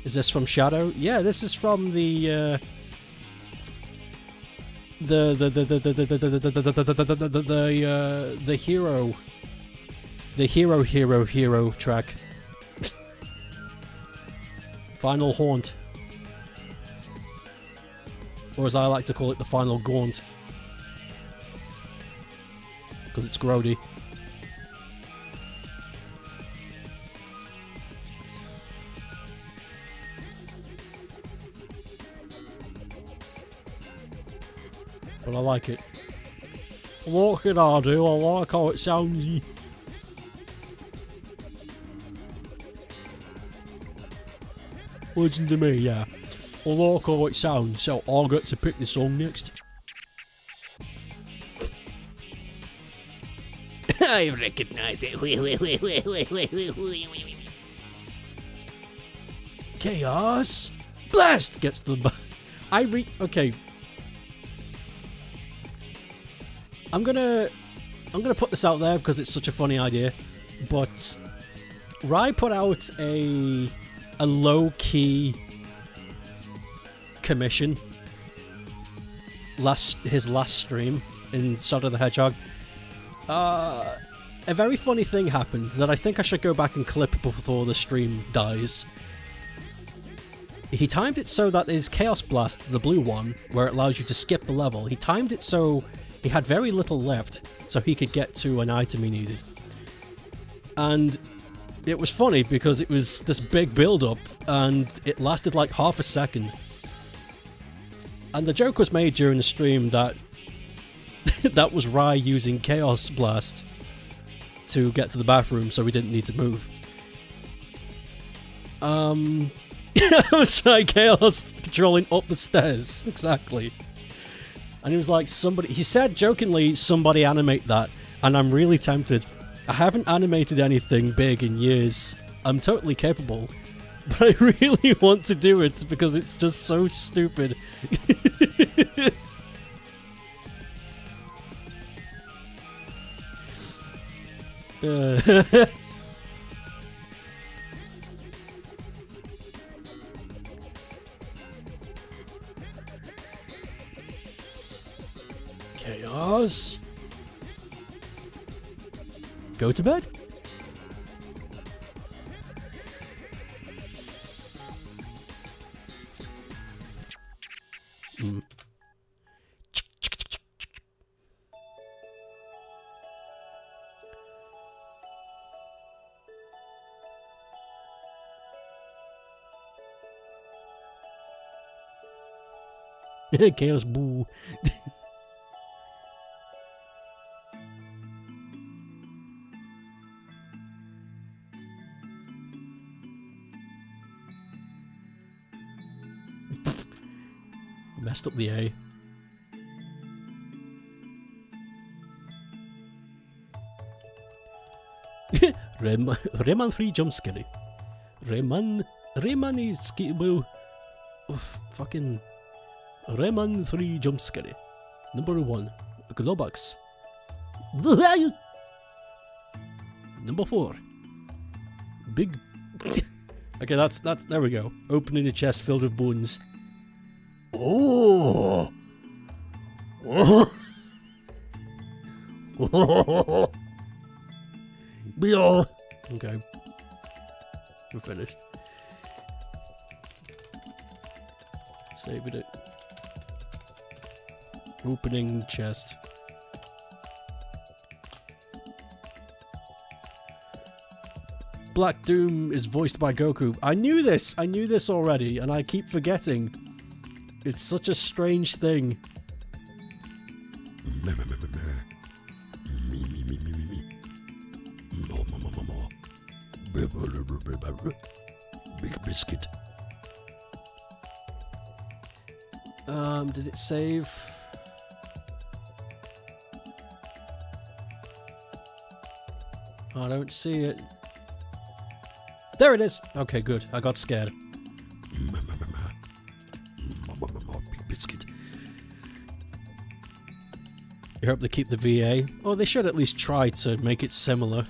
Is this from Shadow? Yeah, this is from the hero track. Final Haunt. Or as I like to call it, the Final Gaunt. Because it's grody. But I like it. What can I do? I like how it sounds. Listen to me, yeah. I like how it sounds, so I'll get to pick the song next. I recognize it. Chaos Blast gets the. Okay. I'm gonna put this out there because it's such a funny idea, but Rai put out a low-key commission his last stream in Sonic the Hedgehog. A very funny thing happened that I think I should go back and clip before the stream dies. He timed it so that his Chaos Blast, the blue one, where it allows you to skip the level, he timed it so he had very little left, so he could get to an item he needed. And it was funny because it was this big build-up, and it lasted like half a second. And the joke was made during the stream that that was Rai using Chaos Blast to get to the bathroom, so we didn't need to move. It was like Chaos controlling up the stairs, exactly. And he was like, he said jokingly, somebody animate that, and I'm really tempted. I haven't animated anything big in years. I'm totally capable, but I really want to do it because it's just so stupid. Chaos. Go to bed. Chaos boo. Messed up the A. Rayman 3 jump scary. Rayman is skibble. Fucking Rayman 3 jump scary. Number 1, Globox. Number 4, Big. Okay, that's there we go. Opening a chest filled with bones. Oh. Okay. We're finished. Saving it. Opening chest. Black Doom is voiced by Goku. I knew this already, and I keep forgetting. It's such a strange thing. Big biscuit. Did it save? I don't see it. There it is! Okay, good. I got scared. Big biscuit. I hope they keep the VA. Oh, they should at least try to make it similar.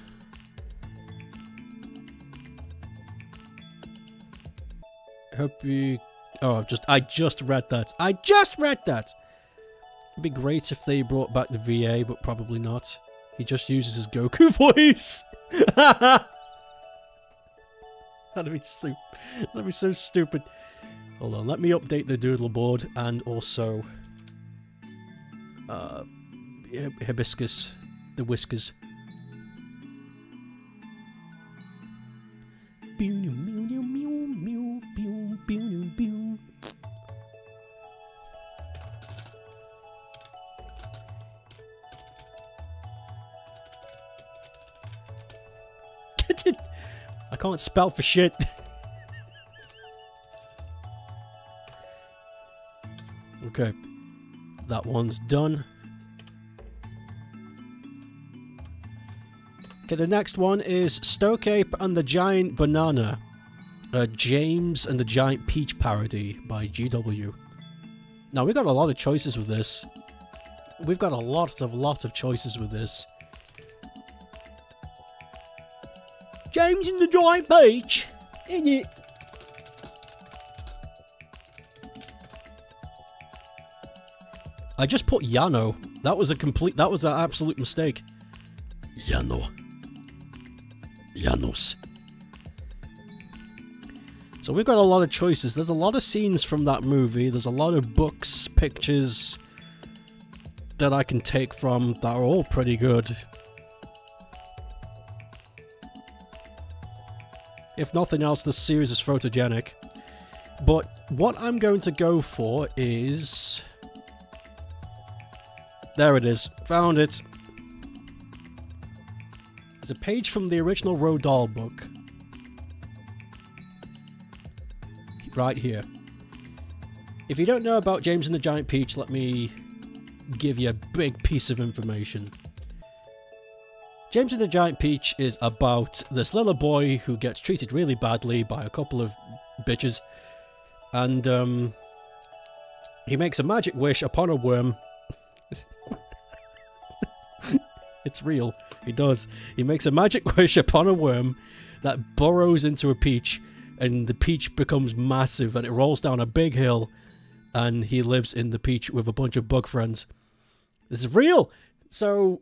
Happy... Oh, I just read that. I just read that! It'd be great if they brought back the VA, but probably not. He just uses his Goku voice! That'd be so stupid. Hold on, let me update the Doodle board and also... Hibiscus. The Whiskers. I can't spell for shit. Okay. That one's done. Okay, the next one is Stokeape and the Giant Banana. James and the Giant Peach parody by GW. Now, we've got a lot of choices with this. We've got a lot of choices with this. James and the Giant Peach, in it. I just put Yano. That was an absolute mistake. Yano. Janos. So we've got a lot of choices. There's a lot of scenes from that movie. There's a lot of books, pictures that I can take from that are all pretty good. If nothing else, this series is photogenic. But what I'm going to go for is... There it is. Found it. There's a page from the original Roald Dahl book. Right here. If you don't know about James and the Giant Peach, let me give you a big piece of information. James and the Giant Peach is about this little boy who gets treated really badly by a couple of bitches. And, he makes a magic wish upon a worm. It's real. He does. He makes a magic wish upon a worm that burrows into a peach, and the peach becomes massive, and it rolls down a big hill, and he lives in the peach with a bunch of bug friends. This is real! So,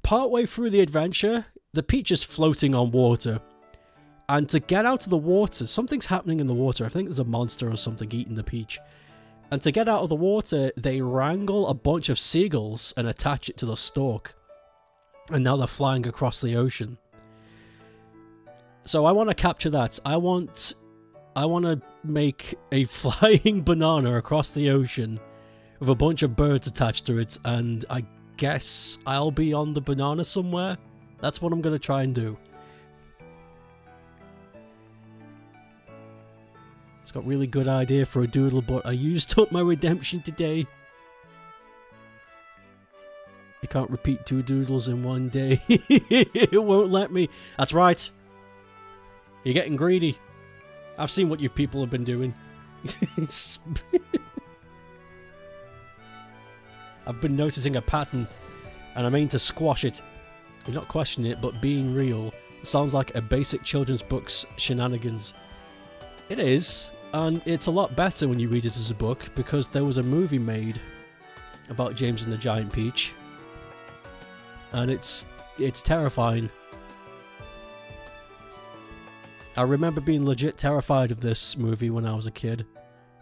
partway through the adventure, the peach is floating on water, and to get out of the water, something's happening in the water. I think there's a monster or something eating the peach. And to get out of the water, they wrangle a bunch of seagulls and attach it to the stalk. And now they're flying across the ocean. So I want to capture that. I want to make a flying banana across the ocean with a bunch of birds attached to it, and I guess I'll be on the banana somewhere. That's what I'm going to try and do. It's got a really good idea for a doodle, but I used up my redemption today. You can't repeat 2 doodles in one day. It won't let me. That's right. You're getting greedy. I've seen what you people have been doing. I've been noticing a pattern, and I mean to squash it. You're not questioning it, but being real. It sounds like a basic children's book's shenanigans. It is, and it's a lot better when you read it as a book, because there was a movie made about James and the Giant Peach. And it's terrifying. I remember being legit terrified of this movie when I was a kid.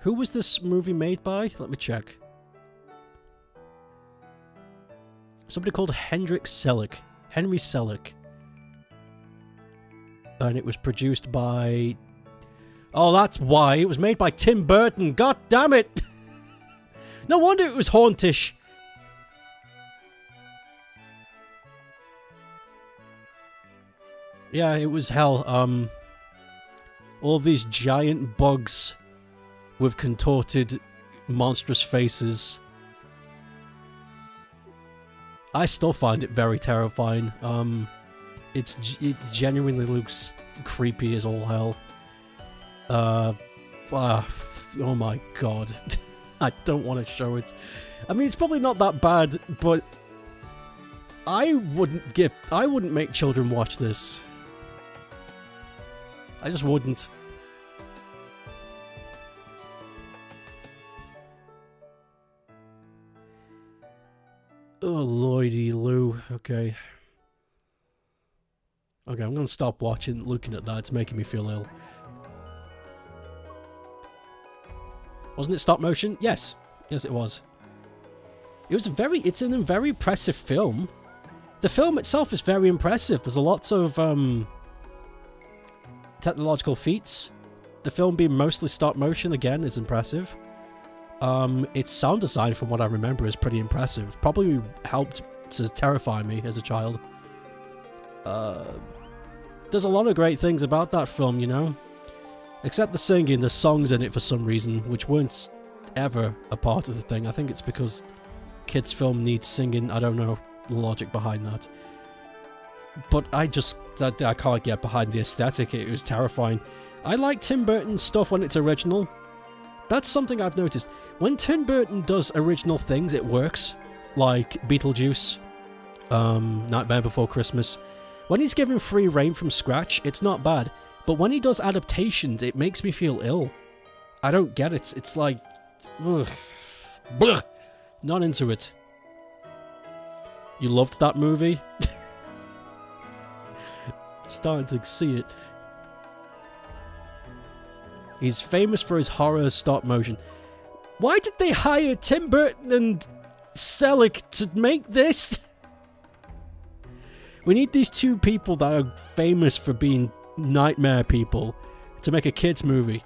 Who was this movie made by? Let me check. Somebody called Henry Selick. And it was produced by... Oh, that's why. It was made by Tim Burton. God damn it! No wonder it was hauntish. Yeah, it was hell. All of these giant bugs with contorted, monstrous faces. I still find it very terrifying. It genuinely looks creepy as all hell. Oh my god. I don't want to show it. I mean, it's probably not that bad, but I wouldn't make children watch this. I just wouldn't. Okay. Okay, I'm gonna stop watching, looking at that. It's making me feel ill. Wasn't it stop motion? Yes. Yes, it was. It's a very impressive film. The film itself is very impressive. There's a lot of technological feats. The film being mostly stop motion, again, is impressive. Its sound design, from what I remember, is pretty impressive. Probably helped to terrify me as a child. There's a lot of great things about that film, you know? Except the singing, there's songs in it for some reason, which weren't ever a part of the thing. I think it's because kids' film needs singing. I don't know the logic behind that. But I can't get behind the aesthetic. It was terrifying. I like Tim Burton's stuff when it's original. That's something I've noticed. When Tim Burton does original things, it works. Like Beetlejuice, Nightmare Before Christmas. When he's given free rein from scratch, it's not bad. But when he does adaptations, it makes me feel ill. I don't get it. It's like... ugh. Blech. Not into it. You loved that movie? Starting to see it. He's famous for his horror stop motion. Why did they hire Tim Burton and Selick to make this? We need these two people that are famous for being nightmare people to make a kids movie.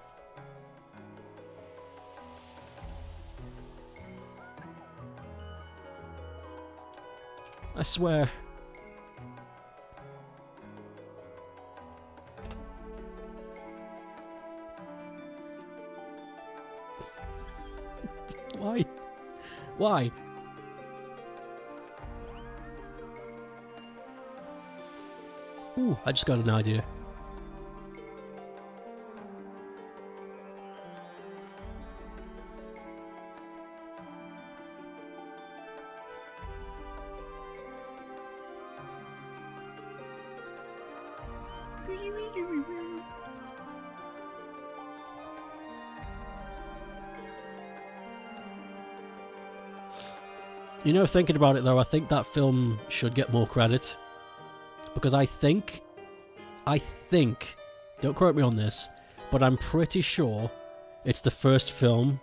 I swear. Why? Why? Ooh, I just got an idea. You know, thinking about it though, I think that film should get more credit. Because I think, don't quote me on this, but I'm pretty sure it's the first film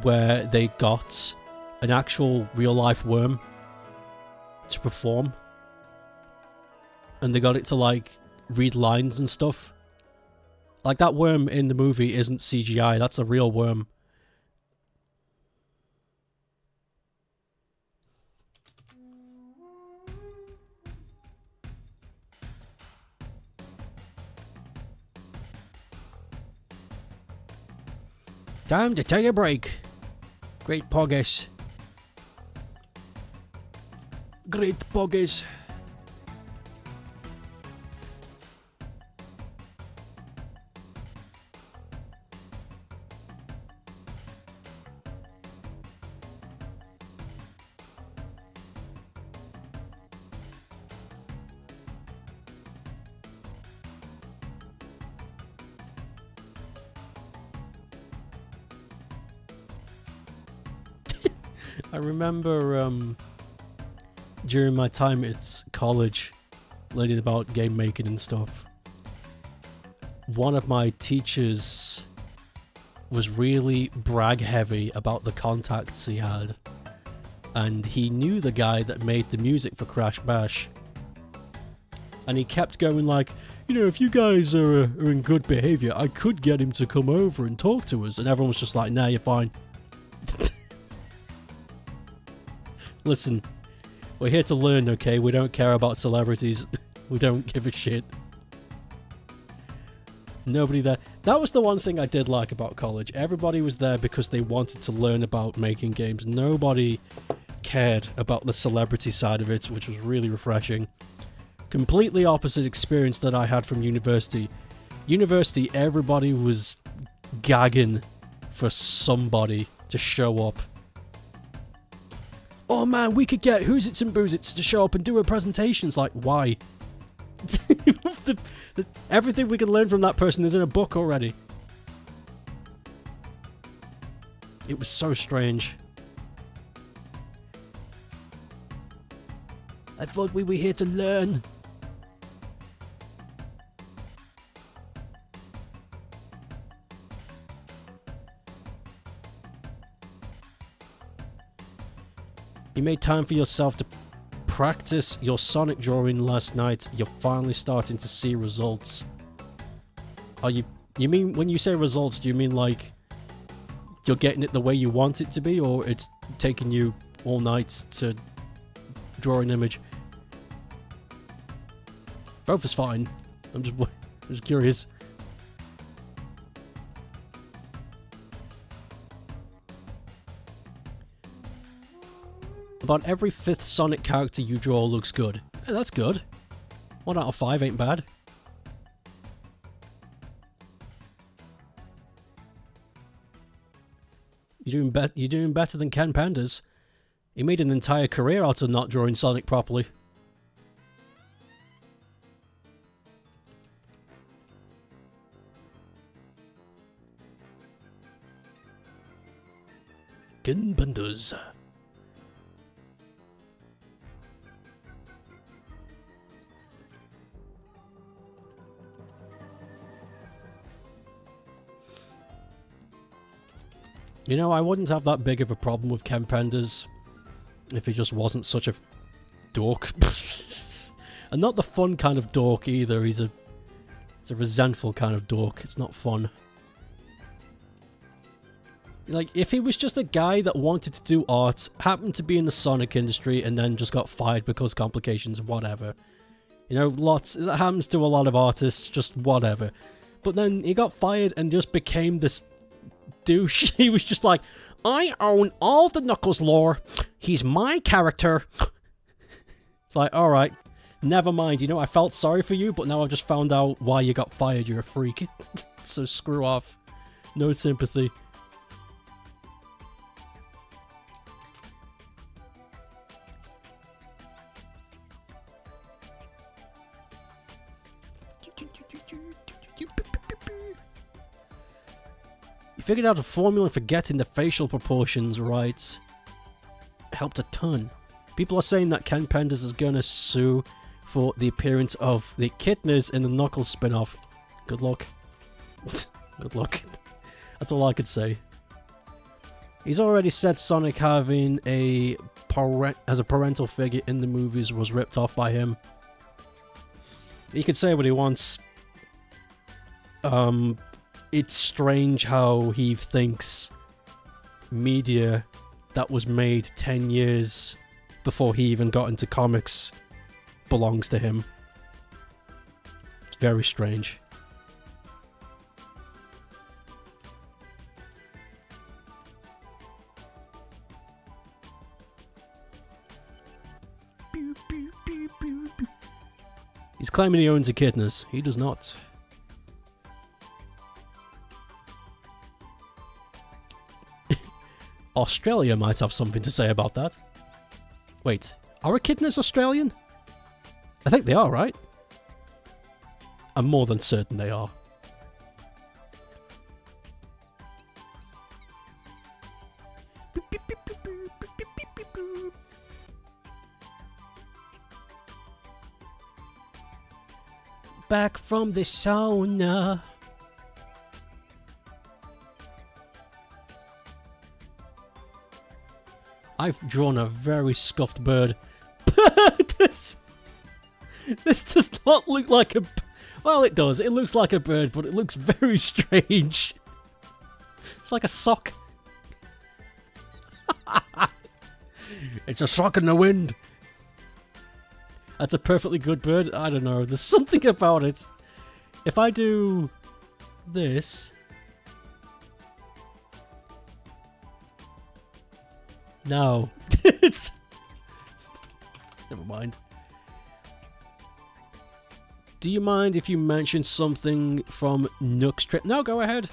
where they got an actual real-life worm to perform. And they got it to, like, read lines and stuff. Like, that worm in the movie isn't CGI, that's a real worm. Time to take a break. Great progress. Great progress. I remember during my time at college learning about game making and stuff, one of my teachers was really brag heavy about the contacts he had, and he knew the guy that made the music for Crash Bash, and he kept going like, you know, if you guys are in good behavior, I could get him to come over and talk to us, and everyone was just like, nah, you're fine. Listen, we're here to learn, okay? We don't care about celebrities. We don't give a shit. Nobody there. That was the one thing I did like about college. Everybody was there because they wanted to learn about making games. Nobody cared about the celebrity side of it, which was really refreshing. Completely opposite experience that I had from university. University, everybody was gagging for somebody to show up. Oh man, we could get Who's Its and Booze Its to show up and do a presentation. It's like, why? Everything we can learn from that person is in a book already. It was so strange. I thought we were here to learn. You made time for yourself to practice your Sonic drawing last night. You're finally starting to see results. Are you mean, when you say results, do you mean like you're getting it the way you want it to be, or it's taking you all night to draw an image? Both is fine. I'm just curious. About every 5th Sonic character you draw looks good. Hey, that's good. 1 out of 5 ain't bad. You're doing better than Ken Pandas. He made an entire career out of not drawing Sonic properly. Ken Pandas. You know, I wouldn't have that big of a problem with Ken Pandas if he just wasn't such a dork. And not the fun kind of dork either. He's a resentful kind of dork. It's not fun. Like, if he was just a guy that wanted to do art, happened to be in the Sonic industry, and then just got fired because complications, whatever. You know, that happens to a lot of artists, just whatever. But then he got fired and just became this douche. He was just like, I own all the Knuckles lore. He's my character. It's like, alright, never mind. You know, I felt sorry for you, but now I've just found out why you got fired. You're a freak. So screw off. No sympathy. Figured out a formula for getting the facial proportions right. Helped a ton. People are saying that Ken Pandas is gonna sue for the appearance of the Echidnas in the Knuckles spin-off. Good luck. Good luck. That's all I could say. He's already said Sonic having as a parental figure in the movies was ripped off by him. He could say what he wants. It's strange how he thinks media that was made 10 years before he even got into comics belongs to him. It's very strange. He's claiming he owns Echidnas. He does not. Australia might have something to say about that. Wait, are Echidnas Australian? I think they are, right? I'm more than certain they are. Back from the sauna. I've drawn a very scuffed bird. this does not look like a... Well, it does. It looks like a bird, but it looks very strange. It's like a sock. It's a sock in the wind. That's a perfectly good bird. I don't know. There's something about it. If I do this... No. It's... Never mind. Do you mind if you mention something from Nook's trip? No, go ahead.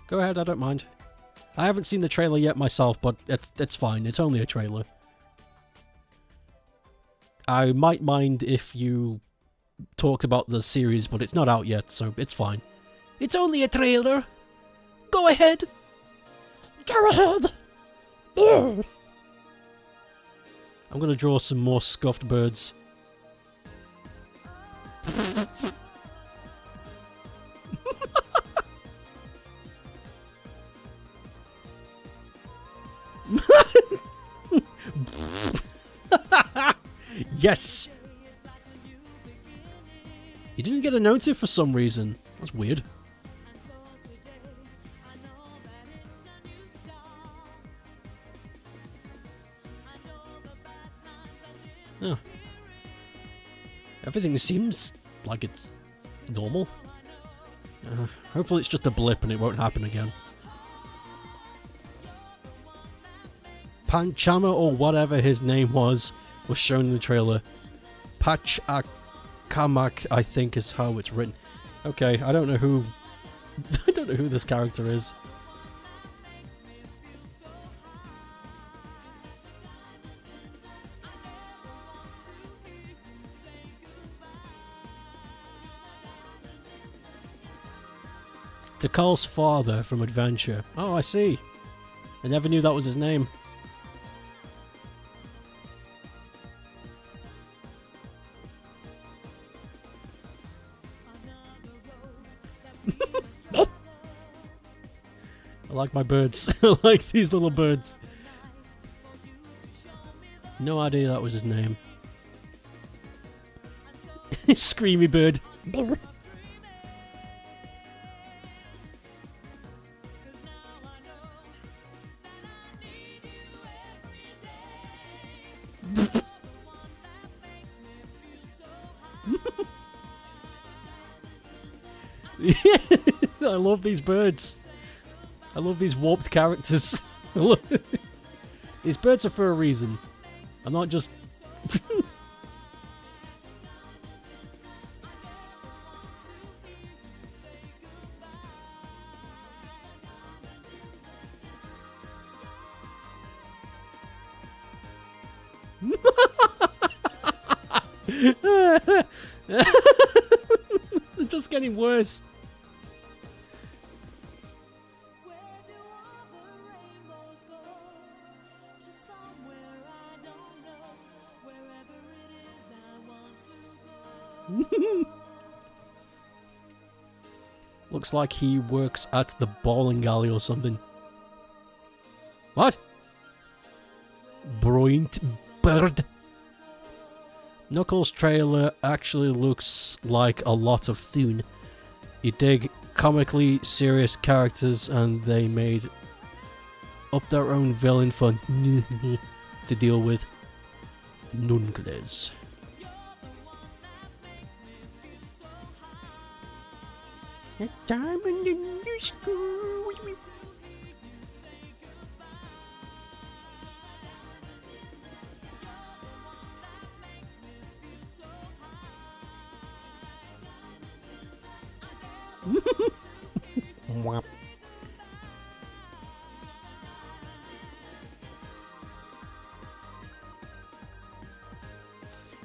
Go ahead, I don't mind. I haven't seen the trailer yet myself, but it's fine. It's only a trailer. I might mind if you talked about the series, but it's not out yet, so it's fine. It's only a trailer. Go ahead. Go ahead. I'm gonna draw some more scuffed birds. Yes! You didn't get a notice for some reason. That's weird. Oh. Everything seems like it's normal. Hopefully it's just a blip and it won't happen again. Panchama, or whatever his name was shown in the trailer. Pachakamak, I think is how it's written. Okay, I don't know who I don't know who this character is. Takal's father from Adventure. Oh, I see. I never knew that was his name. I like my birds. I like these little birds. No idea that was his name. Screamy bird. I love these birds. I love these warped characters. These birds are for a reason. I'm not just... They're just getting worse. Looks like he works at the bowling alley or something. What? Brilliant bird. Knuckles' trailer actually looks like a lot of fun. You dig comically serious characters and they made up their own villain for to deal with. Nunculus. A diamond in the school.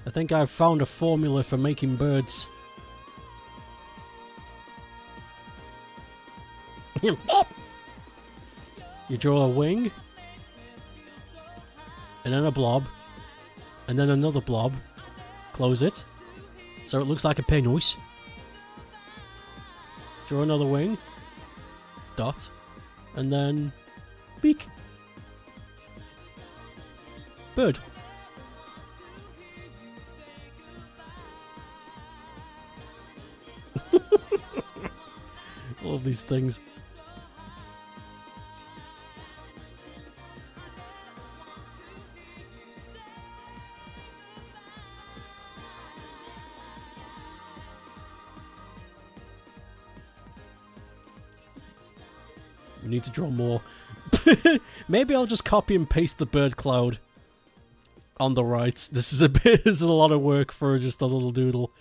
I think I've found a formula for making birds. You draw a wing, and then a blob, and then another blob. Close it, so it looks like a penis. Draw another wing, dot, and then beak. Bird. All of these things. We need to draw more. Maybe I'll just copy and paste the bird cloud on the right. This is this is a lot of work for just a little doodle.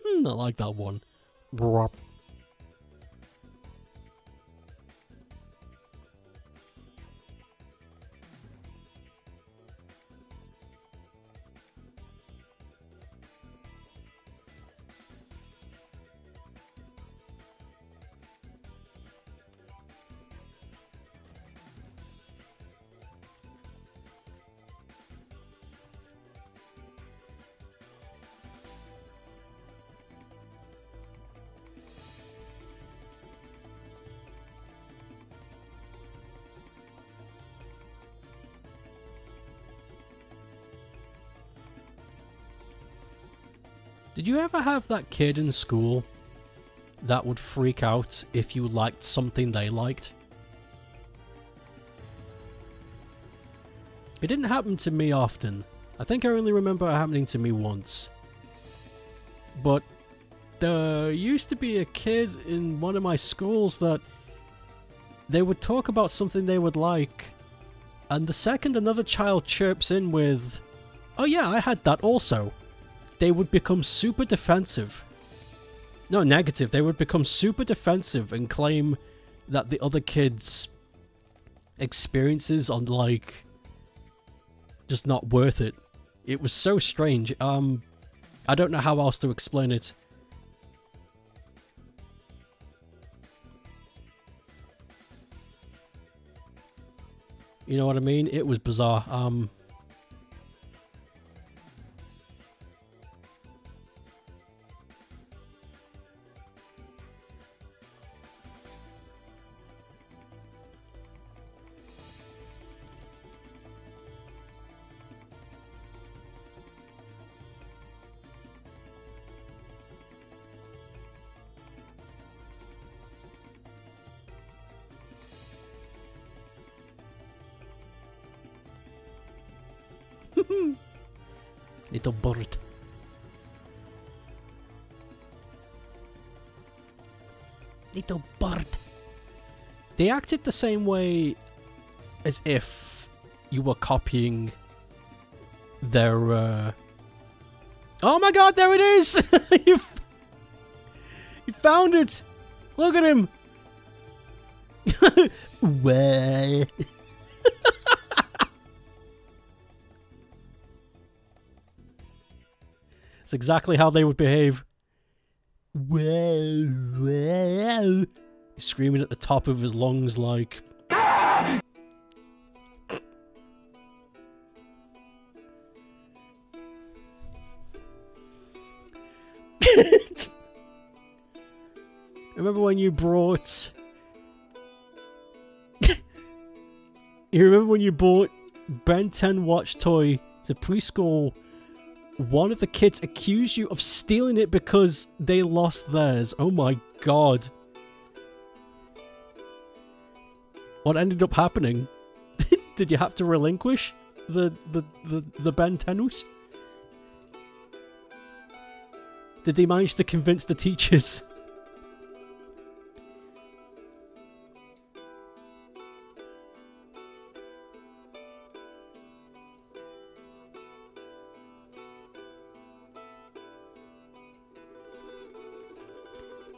I like that one. Did you ever have that kid in school that would freak out if you liked something they liked? It didn't happen to me often. I think I only remember it happening to me once. But there used to be a kid in one of my schools that they would talk about something they would like, and the second another child chirps in with, "Oh yeah, I had that also," they would become super defensive. No, negative. They would become super defensive and claim that the other kid's experiences are, like, just not worth it. It was so strange. I don't know how else to explain it. You know what I mean? It was bizarre. Little bird. Little bird. They acted the same way as if you were copying their, Oh my god, there it is! You found it! Look at him! Well... It's exactly how they would behave. Well, well. He's screaming at the top of his lungs like... Remember when you brought... You remember when you bought Ben 10 watch toy to preschool? One of the kids accused you of stealing it because they lost theirs. Oh my god. What ended up happening? Did you have to relinquish the Ben 10s? Did they manage to convince the teachers?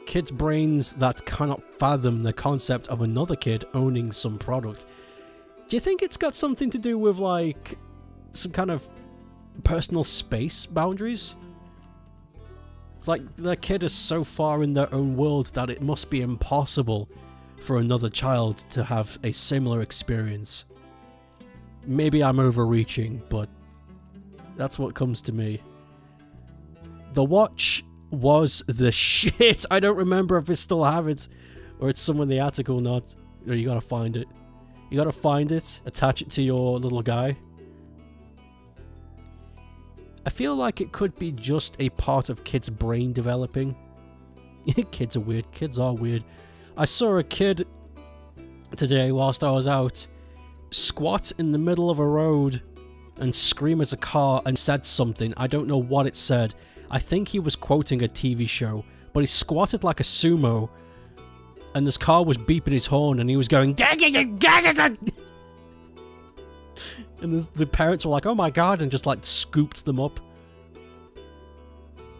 Kids' brains that cannot fathom the concept of another kid owning some product. Do you think it's got something to do with, like, some kind of personal space boundaries? It's like the kid is so far in their own world that it must be impossible for another child to have a similar experience. Maybe I'm overreaching, but that's what comes to me. The watch was the shit. I don't remember if I still have it or it's somewhere in the attic or not. Or you gotta find it. You gotta find it, attach it to your little guy. I feel like it could be just a part of kids' brain developing. Kids are weird. Kids are weird. I saw a kid today whilst I was out squat in the middle of a road and scream at a car and said something. I don't know what it said. I think he was quoting a TV show, but he squatted like a sumo, and this car was beeping his horn, and he was going gag gag gag gag. And the parents were like, "Oh my god," and just like scooped them up.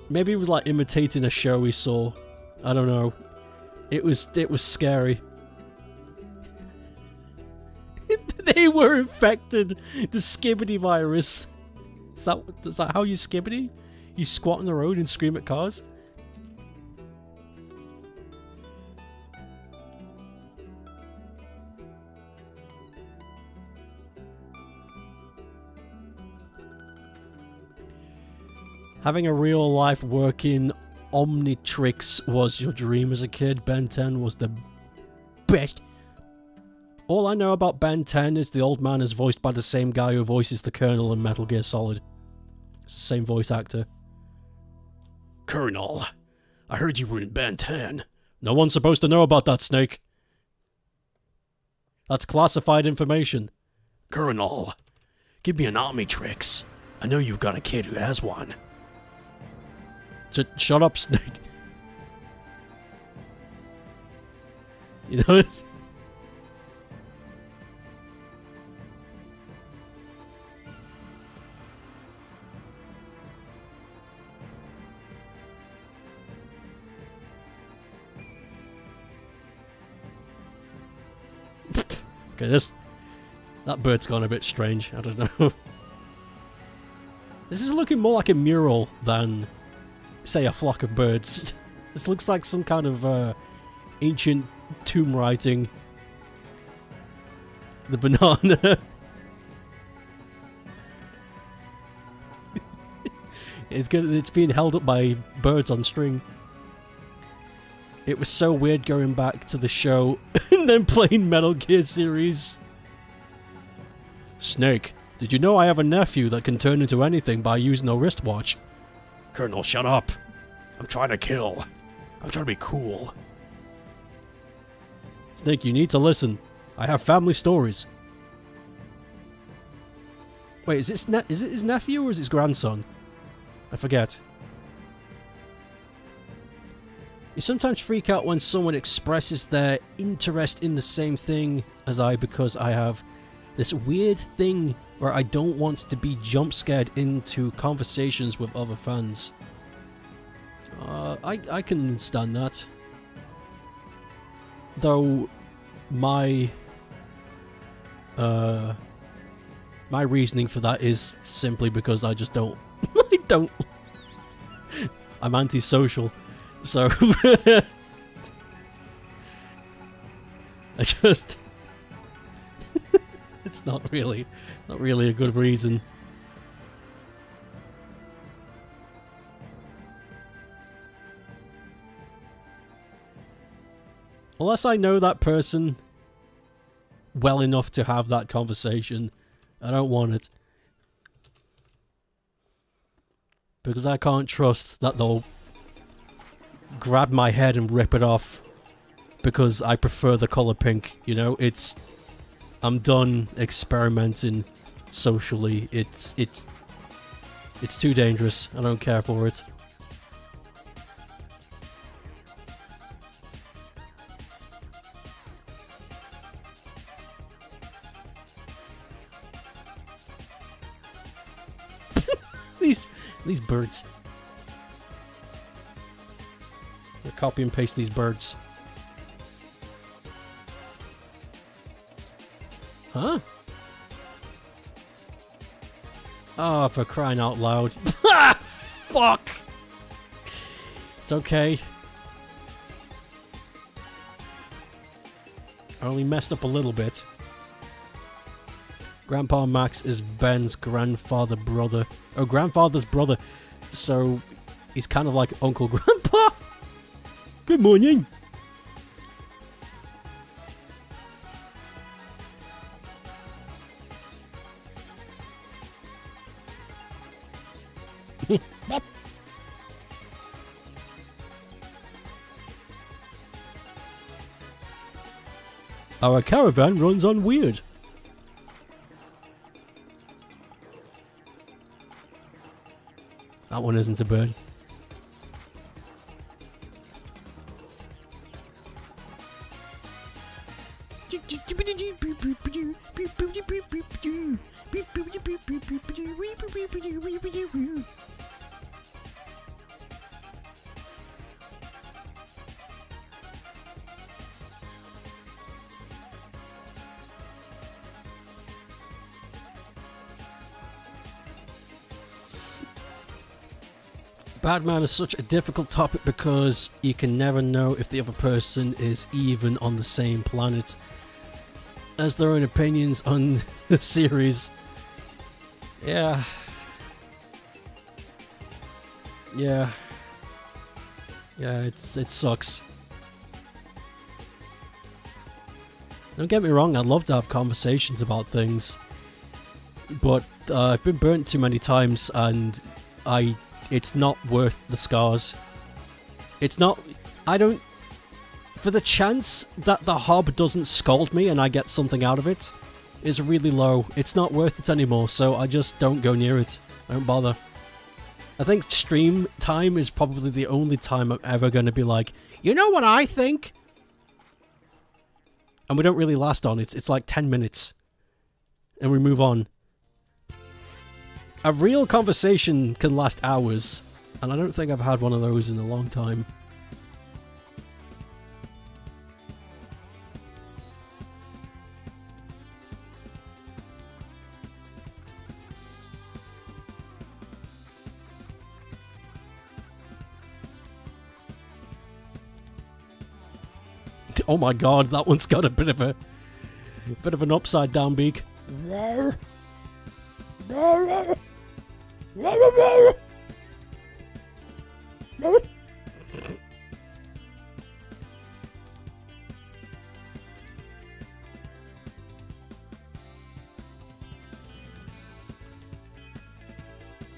Maybe he was like imitating a show he saw. I don't know. It was scary. They were infected. The skibbity virus. Is that how you skibbity? You squat on the road and scream at cars? Having a real life working Omnitrix was your dream as a kid. Ben 10 was the best. All I know about Ben 10 is the old man is voiced by the same guy who voices the Colonel in Metal Gear Solid. It's the same voice actor. Colonel, I heard you were in Band 10. No one's supposed to know about that, Snake. That's classified information. Colonel, give me an Omnitrix. I know you've got a kid who has one. Shut up, Snake. You know it? Okay, that bird's gone a bit strange. I don't know. This is looking more like a mural than, say, a flock of birds. This looks like some kind of ancient tomb writing. The banana. It's being held up by birds on string. It was so weird going back to the show and then playing Metal Gear series. Snake, did you know I have a nephew that can turn into anything by using a wristwatch? Colonel, shut up. I'm trying to kill. I'm trying to be cool. Snake, you need to listen. I have family stories. Wait, is it his nephew or is it his grandson? I forget. You sometimes freak out when someone expresses their interest in the same thing as I because I have this weird thing where I don't want to be jump scared into conversations with other fans. I can understand that. Though my my reasoning for that is simply because I just don't I'm antisocial. So I just it's not really a good reason. Unless I know that person well enough to have that conversation, I don't want it. Because I can't trust that they'll grab my head and rip it off because I prefer the color pink, you know? I'm done experimenting socially. It's too dangerous. I don't care for it. These birds. I copy and paste these birds. Huh? Oh, for crying out loud. Fuck! It's okay. I only messed up a little bit. Grandpa Max is Ben's grandfather's brother. Oh, grandfather's brother. So, he's kind of like Uncle Grandpa. Good morning. Our caravan runs on weird. That one isn't a bird. Batman is such a difficult topic because you can never know if the other person is even on the same planet. As their own opinions on the series. Yeah. Yeah. Yeah, it sucks. Don't get me wrong, I'd love to have conversations about things. But I've been burnt too many times and I it's not worth the scars. It's not... I don't... For the chance that the hob doesn't scold me and I get something out of it is really low. It's not worth it anymore, so I just don't go near it. I don't bother. I think stream time is probably the only time I'm ever going to be like, you know what I think? And we don't really last on it. It's like 10 minutes. And we move on. A real conversation can last hours. And I don't think I've had one of those in a long time. Oh my god, that one's got a bit of an upside down beak.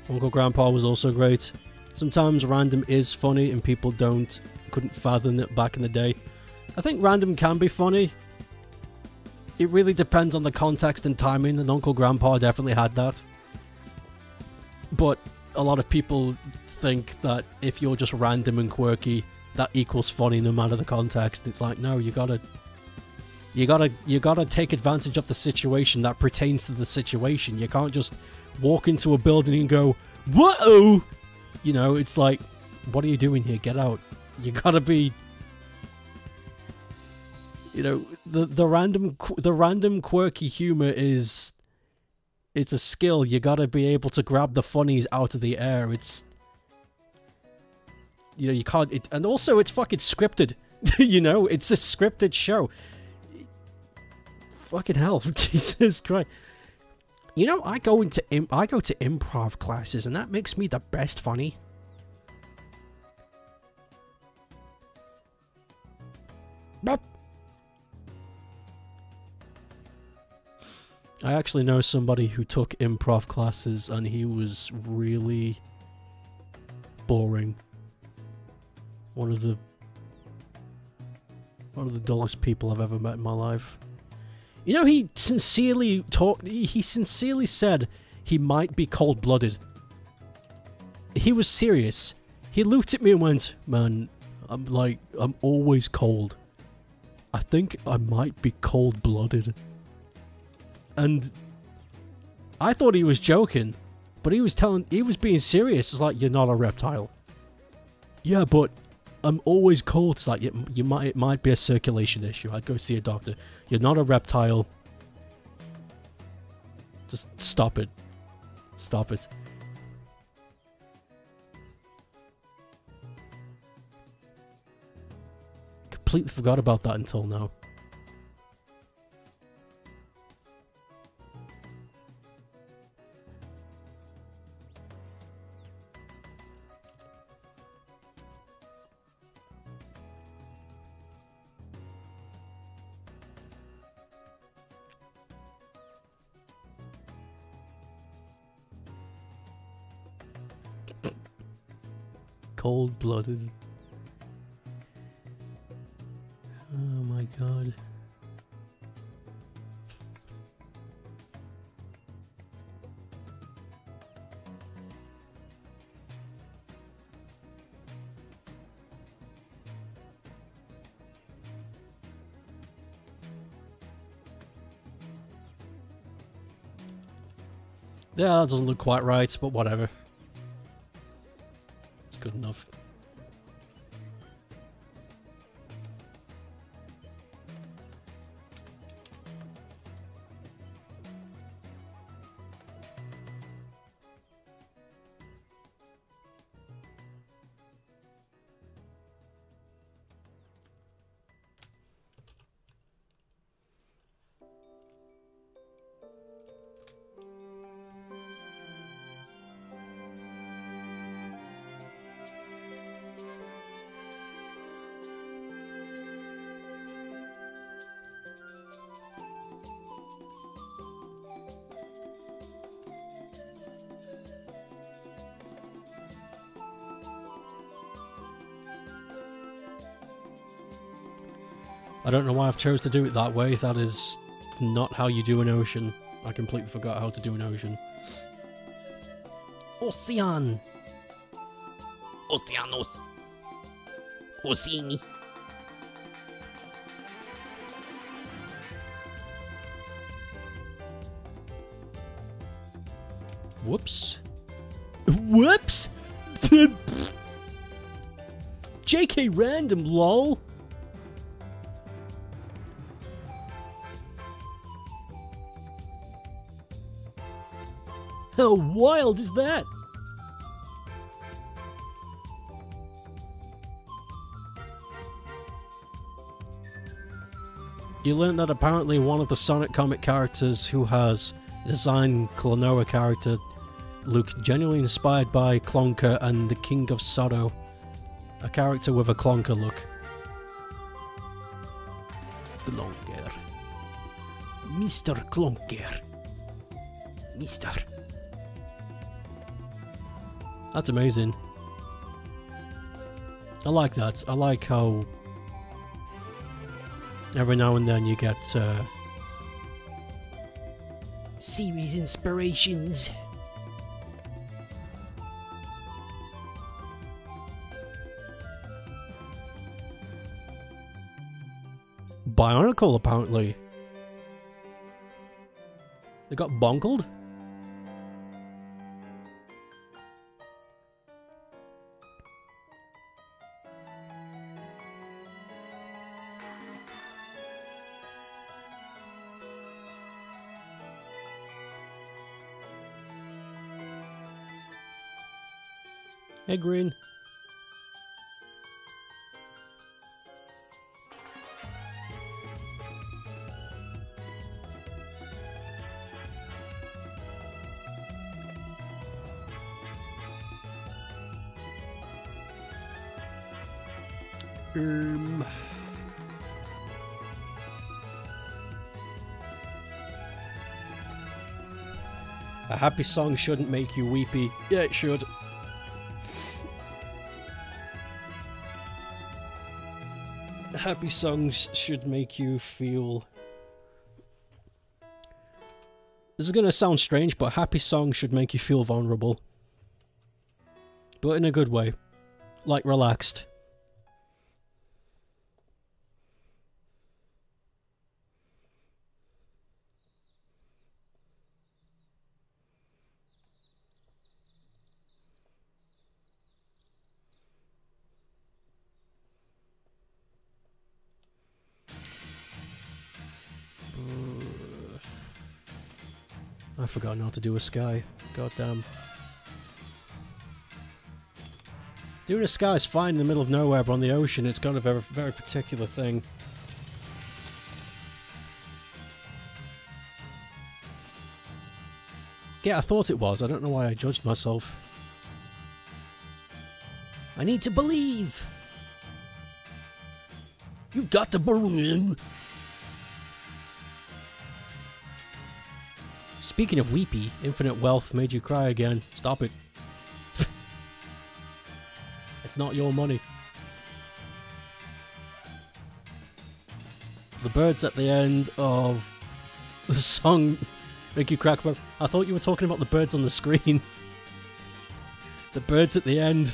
Uncle Grandpa was also great. Sometimes random is funny and people couldn't fathom it back in the day. I think random can be funny. It really depends on the context and timing, and Uncle Grandpa definitely had that. But a lot of people think that if you're just random and quirky, that equals funny no matter the context. It's like, no, you gotta take advantage of the situation that pertains to the situation. You can't just walk into a building and go, whoa! You know, it's like, what are you doing here? Get out. You gotta be... You know, the random quirky humor is... It's a skill. You gotta be able to grab the funnies out of the air. It's... You know, you can't... and also, it's fucking scripted. You know, it's a scripted show. Fucking hell. Jesus Christ. You know, I go to improv classes, and that makes me the best funny. But I actually know somebody who took improv classes, and he was really boring. One of the dullest people I've ever met in my life. You know, he sincerely said he might be cold-blooded. He was serious. He looked at me and went, man, I'm always cold. I think I might be cold-blooded. And I thought he was joking, but he was being serious. It's like, you're not a reptile. Yeah, but I'm always cold. It's like, it might be a circulation issue. I'd go see a doctor. You're not a reptile. Just stop it. Stop it. Completely forgot about that until now. Cold-blooded. Oh my god. Yeah, that doesn't look quite right, but whatever. It's good enough. I don't know why I've chose to do it that way. That is not how you do an ocean. I completely forgot how to do an ocean. Ocean! Oceanos. Oceani. Whoops. Whoops! JK Random, lol! How wild is that? You learn that apparently one of the Sonic comic characters who has designed Klonoa character looked genuinely inspired by Clonker and the King of Sorrow, a character with a Clonker look. Clonker. Mr. Clonker. Mr. That's amazing. I like that. I like how every now and then you get Series inspirations. Bionicle, apparently. They got bonkled? Hey, Green. A happy song shouldn't make you weepy. Yeah, it should. Happy songs should make you feel... This is gonna sound strange, but happy songs should make you feel vulnerable. But in a good way. Like relaxed. I've forgotten how to do a sky. Goddamn. Doing a sky is fine in the middle of nowhere, but on the ocean it's got a very, very particular thing. Yeah, I thought it was. I don't know why I judged myself. I need to believe! You've got to believe. Speaking of weepy, infinite wealth made you cry again. Stop it. It's not your money. The birds at the end of the song make you crack up. I thought you were talking about the birds on the screen. The birds at the end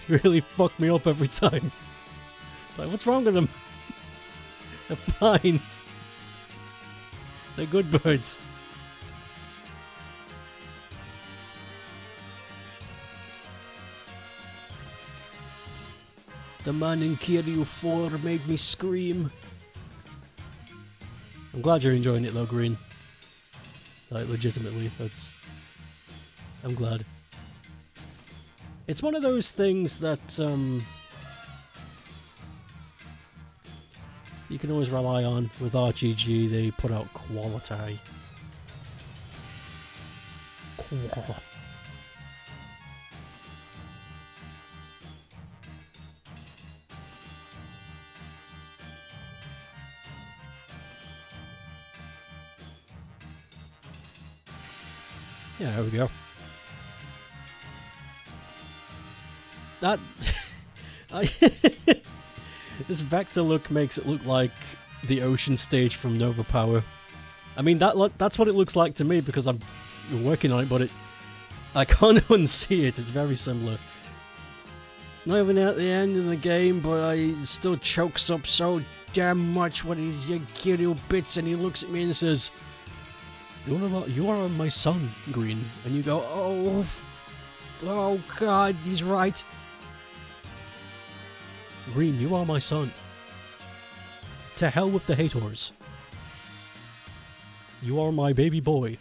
really fuck me up every time. It's like, what's wrong with them? They're fine. They're good birds. The man in Kiryu 4 made me scream. I'm glad you're enjoying it though, Green. Like, legitimately, that's... I'm glad. It's one of those things that, you can always rely on. With RGG, they put out quality. Yeah, there we go. That... This vector look makes it look like the ocean stage from Nova Power. I mean, that's what it looks like to me because I'm working on it, but I can't unsee it. It's very similar. Not even at the end of the game, but I still chokes up so damn much when you kill your bits, and he looks at me and says, "You are my son, Green," and you go, "Oh God, he's right. Green, you are my son. To hell with the haters. You are my baby boy.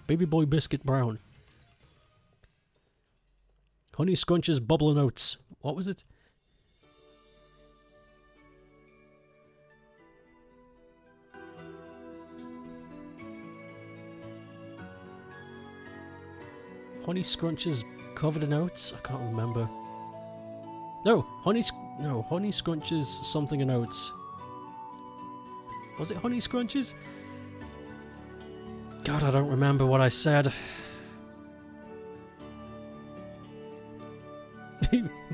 Baby boy Biscuit Brown. Honey Scrunch's Bubbling Oats." What was it? Honey Scrunch's Covered in Oats? I can't remember. No, Honey Scrunch's something in Oats. Was it Honey Scrunches? God, I don't remember what I said.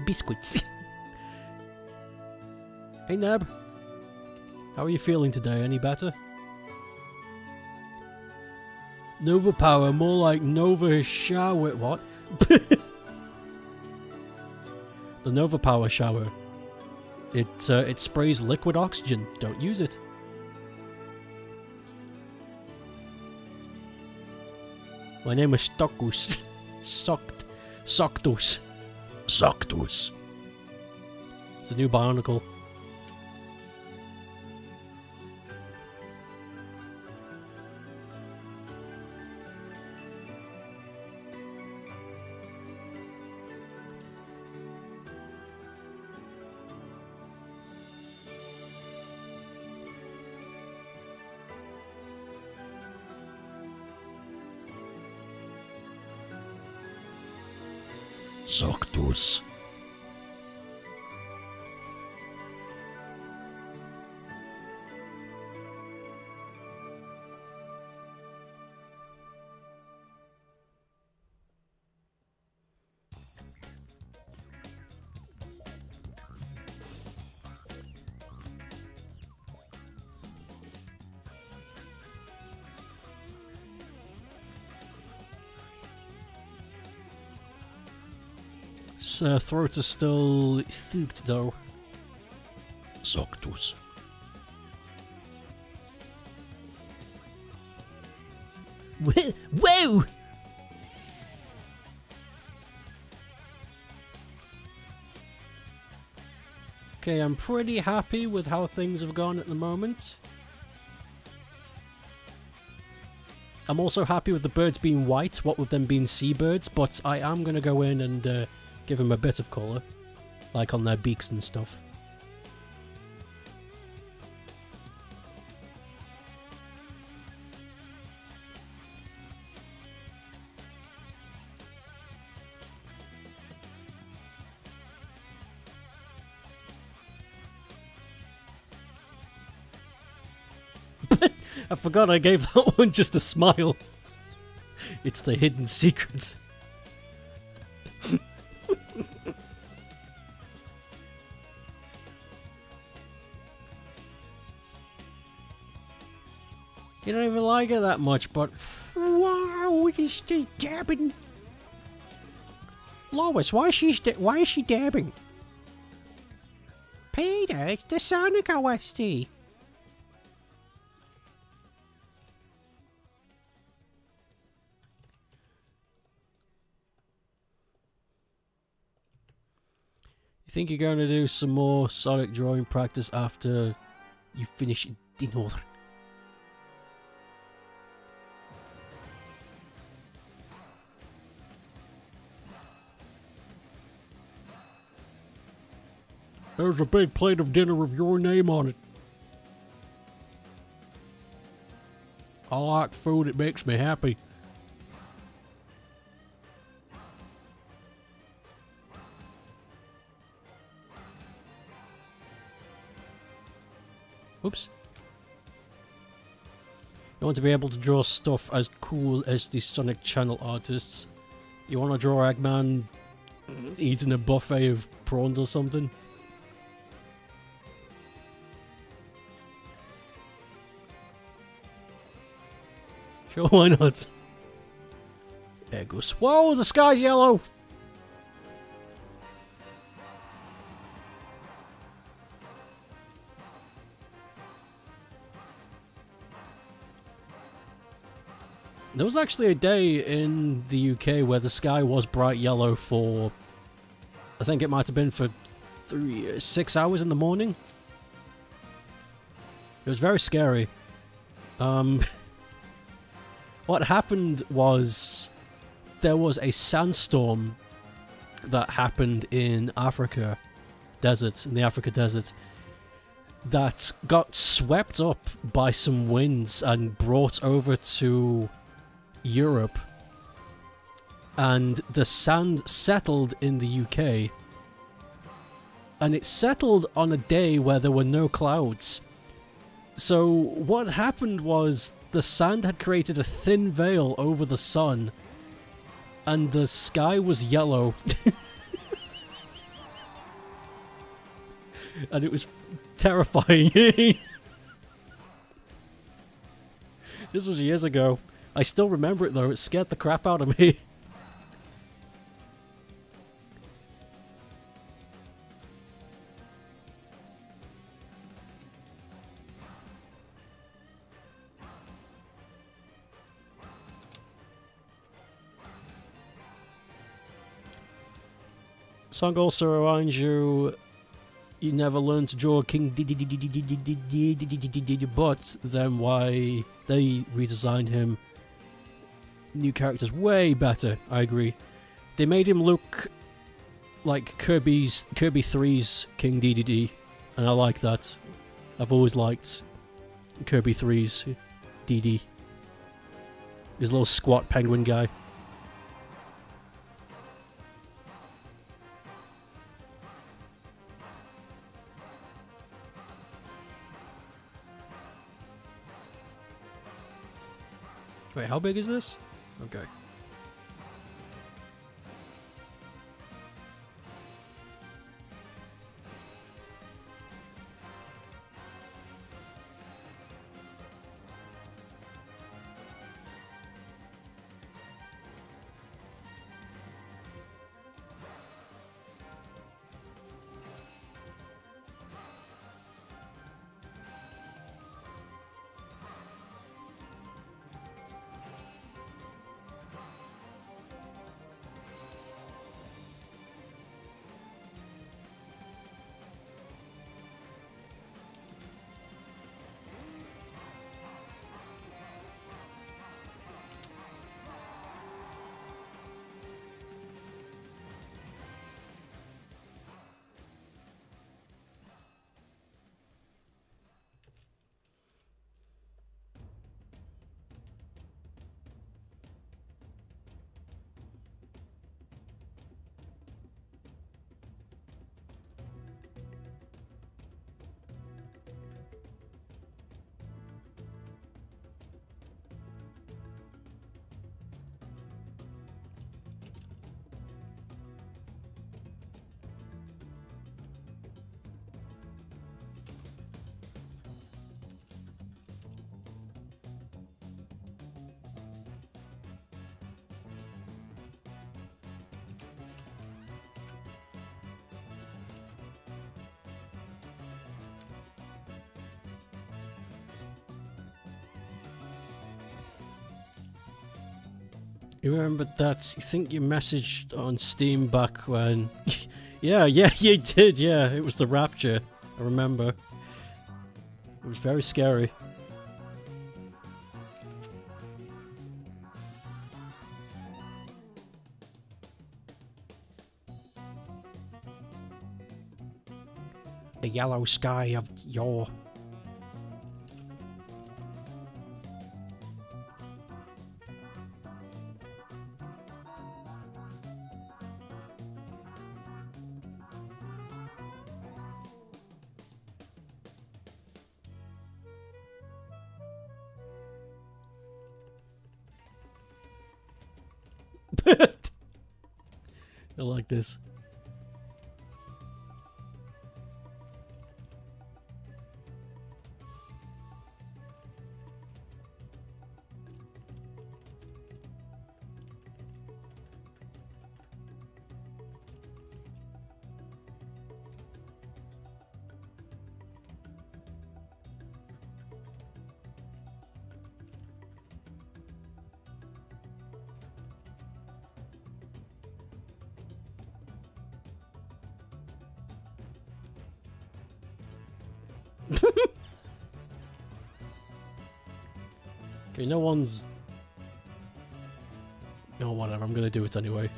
Biscuits. Hey Neb, how are you feeling today? Any better? Nova Power, more like Nova Shower. What? The Nova Power shower. It sprays liquid oxygen. Don't use it. My name is Stockus. Soctus. Soctus. It's a new Bionicle. Soctus. His throat is still fucked though. Soctus. Whoa! Okay, I'm pretty happy with how things have gone at the moment. I'm also happy with the birds being white, what with them being seabirds, but I am going to go in and give them a bit of colour, like on their beaks and stuff. I forgot I gave that one just a smile. It's the hidden secret. You don't even like it that much, but Wow, it is still dabbing. Lois, why is she dabbing? Peter, it's the Sonic OST. You think you're going to do some more Sonic drawing practice after you finish dinner? There's a big plate of dinner with your name on it. I like food, it makes me happy. Oops. You want to be able to draw stuff as cool as the Sonic Channel artists. You want to draw Eggman eating a buffet of prawns or something? Sure, why not? There goes. Whoa, the sky's yellow! There was actually a day in the UK where the sky was bright yellow for, I think it might have been for 6 hours in the morning. It was very scary. What happened was there was a sandstorm that happened in Africa desert, in the Africa desert, that got swept up by some winds and brought over to Europe, and the sand settled in the UK, and it settled on a day where there were no clouds. So what happened was the sand had created a thin veil over the sun, and the sky was yellow. And it was terrifying. This was years ago. I still remember it though, it scared the crap out of me. Song also reminds you, you never learned to draw King but then why they redesigned him. New characters way better, I agree. They made him look like Kirby 3's King DDD, and I like that. I've always liked Kirby 3's DD. His little squat penguin guy. Wait, how big is this? Okay. You remember that? You think you messaged on Steam back when... yeah, you did, yeah. It was the Rapture. I remember. It was very scary. The yellow sky of your... I like this. Okay, no one's... Oh, whatever, I'm gonna do it anyway.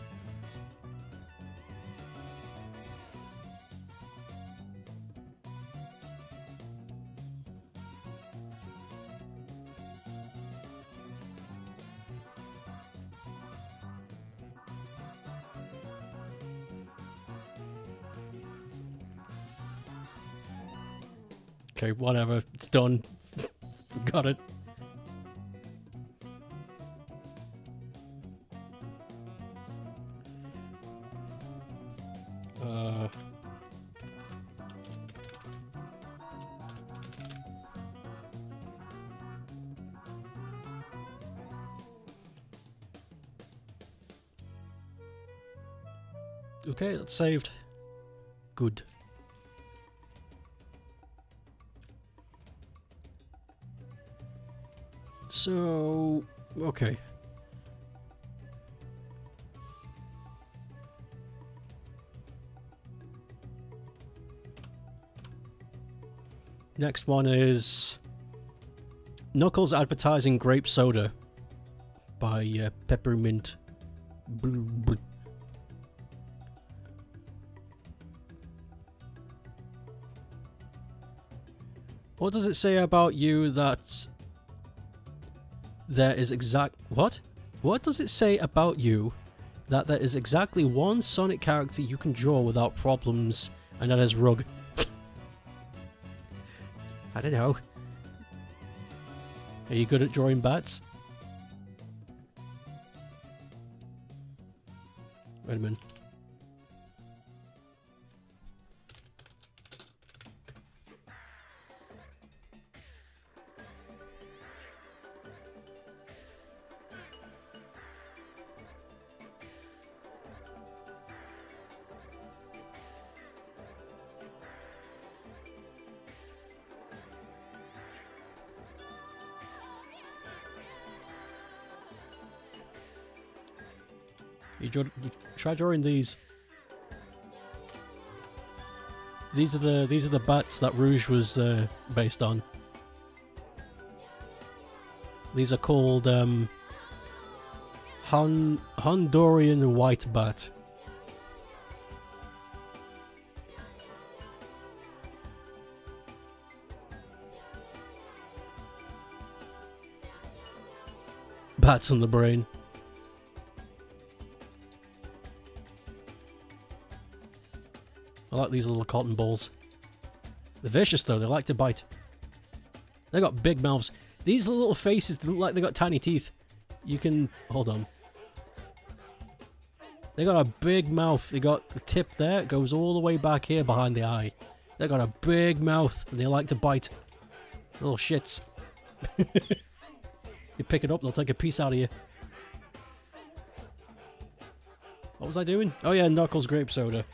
Okay, whatever, it's done. Got it. Okay, that's saved. Good. So, okay. Next one is Knuckles advertising grape soda by Peppermint Blue. What does it say about you that there is what? What does it say about you that there is exactly one Sonic character you can draw without problems, and that is Rug? I don't know. Are you good at drawing bats? Wait a minute. You try drawing these. These are the bats that Rouge was based on. These are called Honduran white bat. Bats on the brain. I like these little cotton balls. They're vicious though, they like to bite. They got big mouths. These little faces look like they got tiny teeth. You can... hold on. They got a big mouth. They got the tip there, it goes all the way back here behind the eye. They got a big mouth and they like to bite. Little shits. You pick it up, they'll take a piece out of you. What was I doing? Oh yeah, Knuckles grape soda.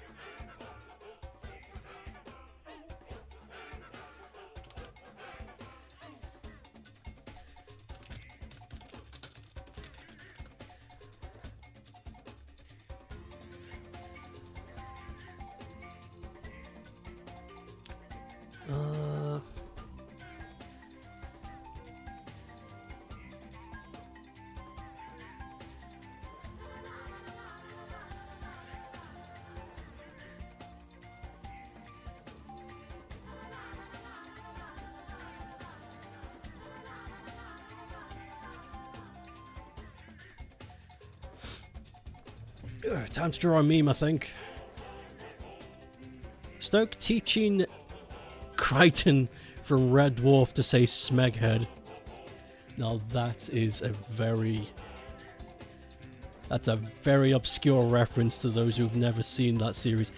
Time to draw a meme, I think. Stoke teaching Crichton from Red Dwarf to say Smeghead. Now that is a very... that's a very obscure reference to those who've never seen that series.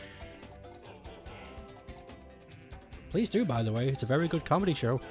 Please do, by the way. It's a very good comedy show.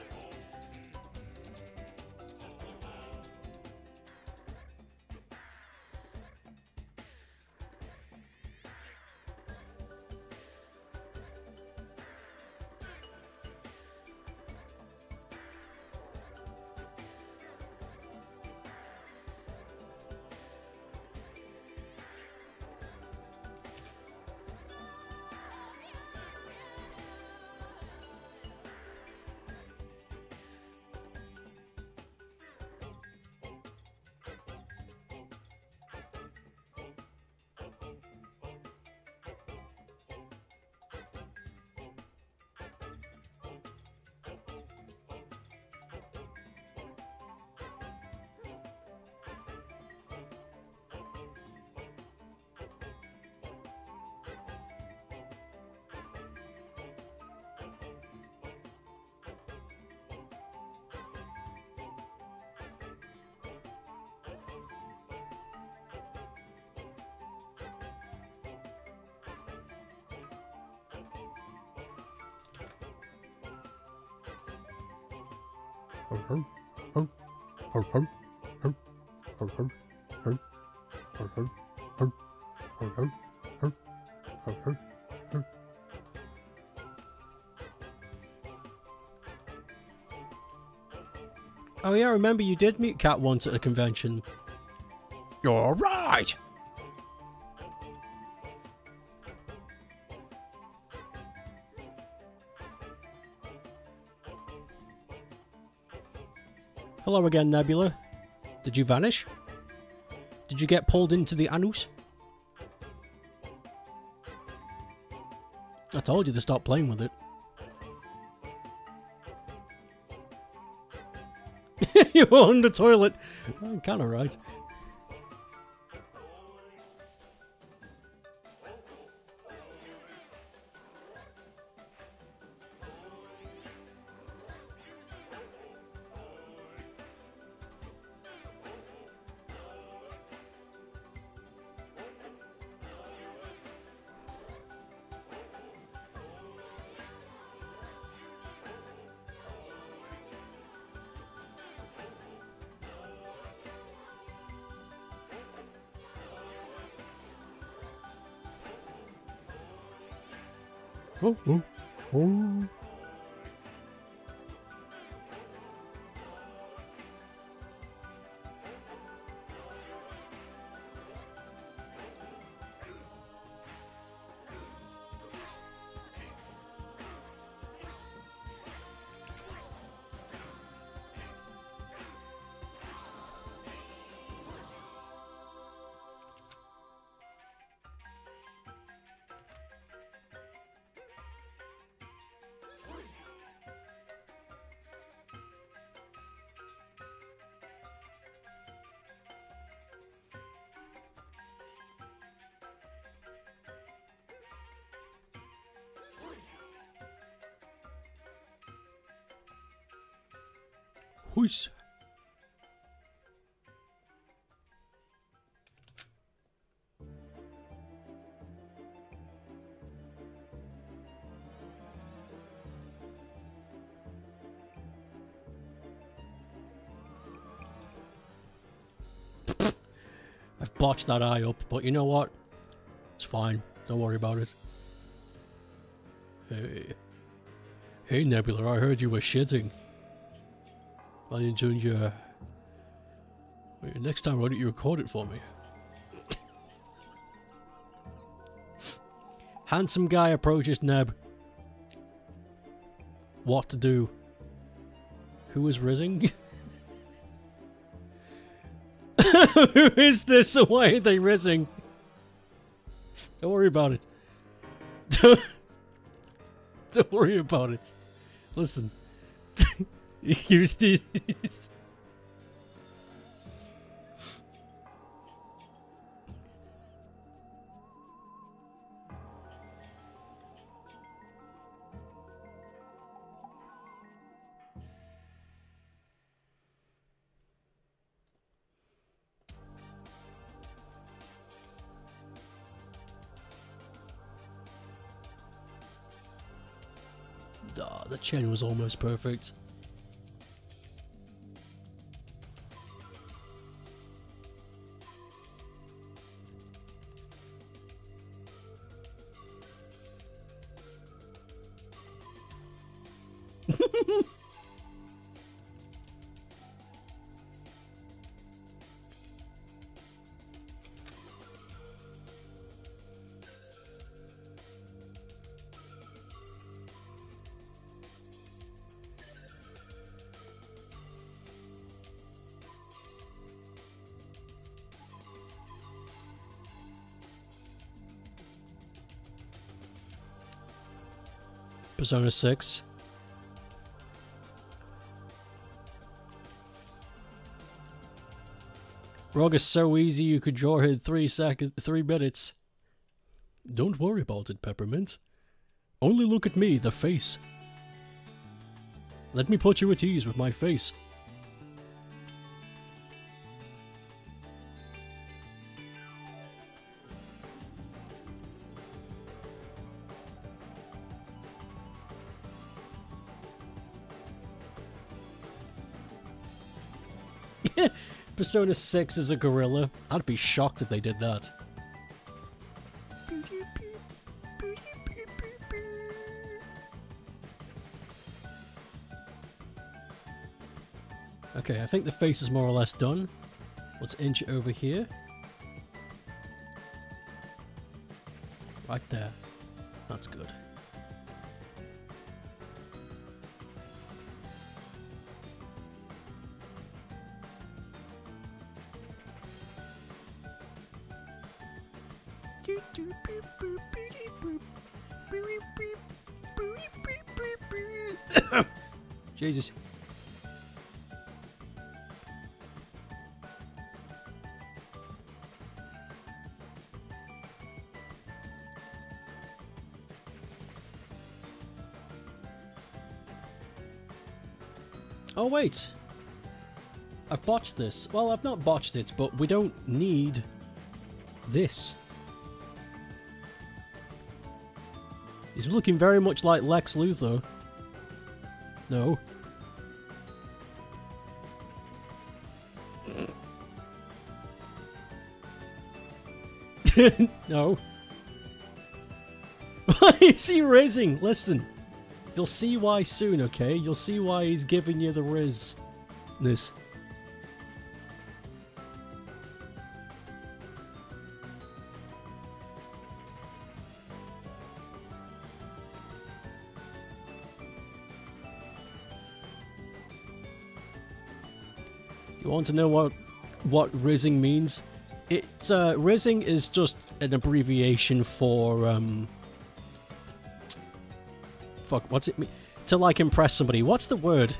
Oh yeah, I remember you did meet Cat once at a convention. You're right. Hello again, Nebula. Did you vanish? Did you get pulled into the anus? I told you to stop playing with it. You were on the toilet. I'm kinda right. Oh, oh, oh. Whoosh. I've botched that eye up, but you know what? It's fine. Don't worry about it. Hey Nebula, I heard you were shitting. I enjoyed your... Wait, next time, why don't you record it for me? Handsome guy approaches Neb. What to do? Who is rizzing? Who is this? Why are they rizzing? Don't worry about it. Don't worry about it. Listen. You the chain was almost perfect. Persona 6. Rogue is so easy you could draw in 3 minutes. Don't worry about it, Peppermint. Only look at me, the face. Let me put you at ease with my face. Persona 6 is a gorilla. I'd be shocked if they did that. Okay, I think the face is more or less done. Let's inch it over here. Right there. That's good. Jesus. Oh wait, I've botched this. Well, I've not botched it, but we don't need this. He's looking very much like Lex Luthor. No. No. Why is he raising? Listen. You'll see why soon, okay? You'll see why he's giving you the riz. This. You want to know what rizzing means? It's rizzing is just an abbreviation for fuck, what's it mean? To like impress somebody. What's the word?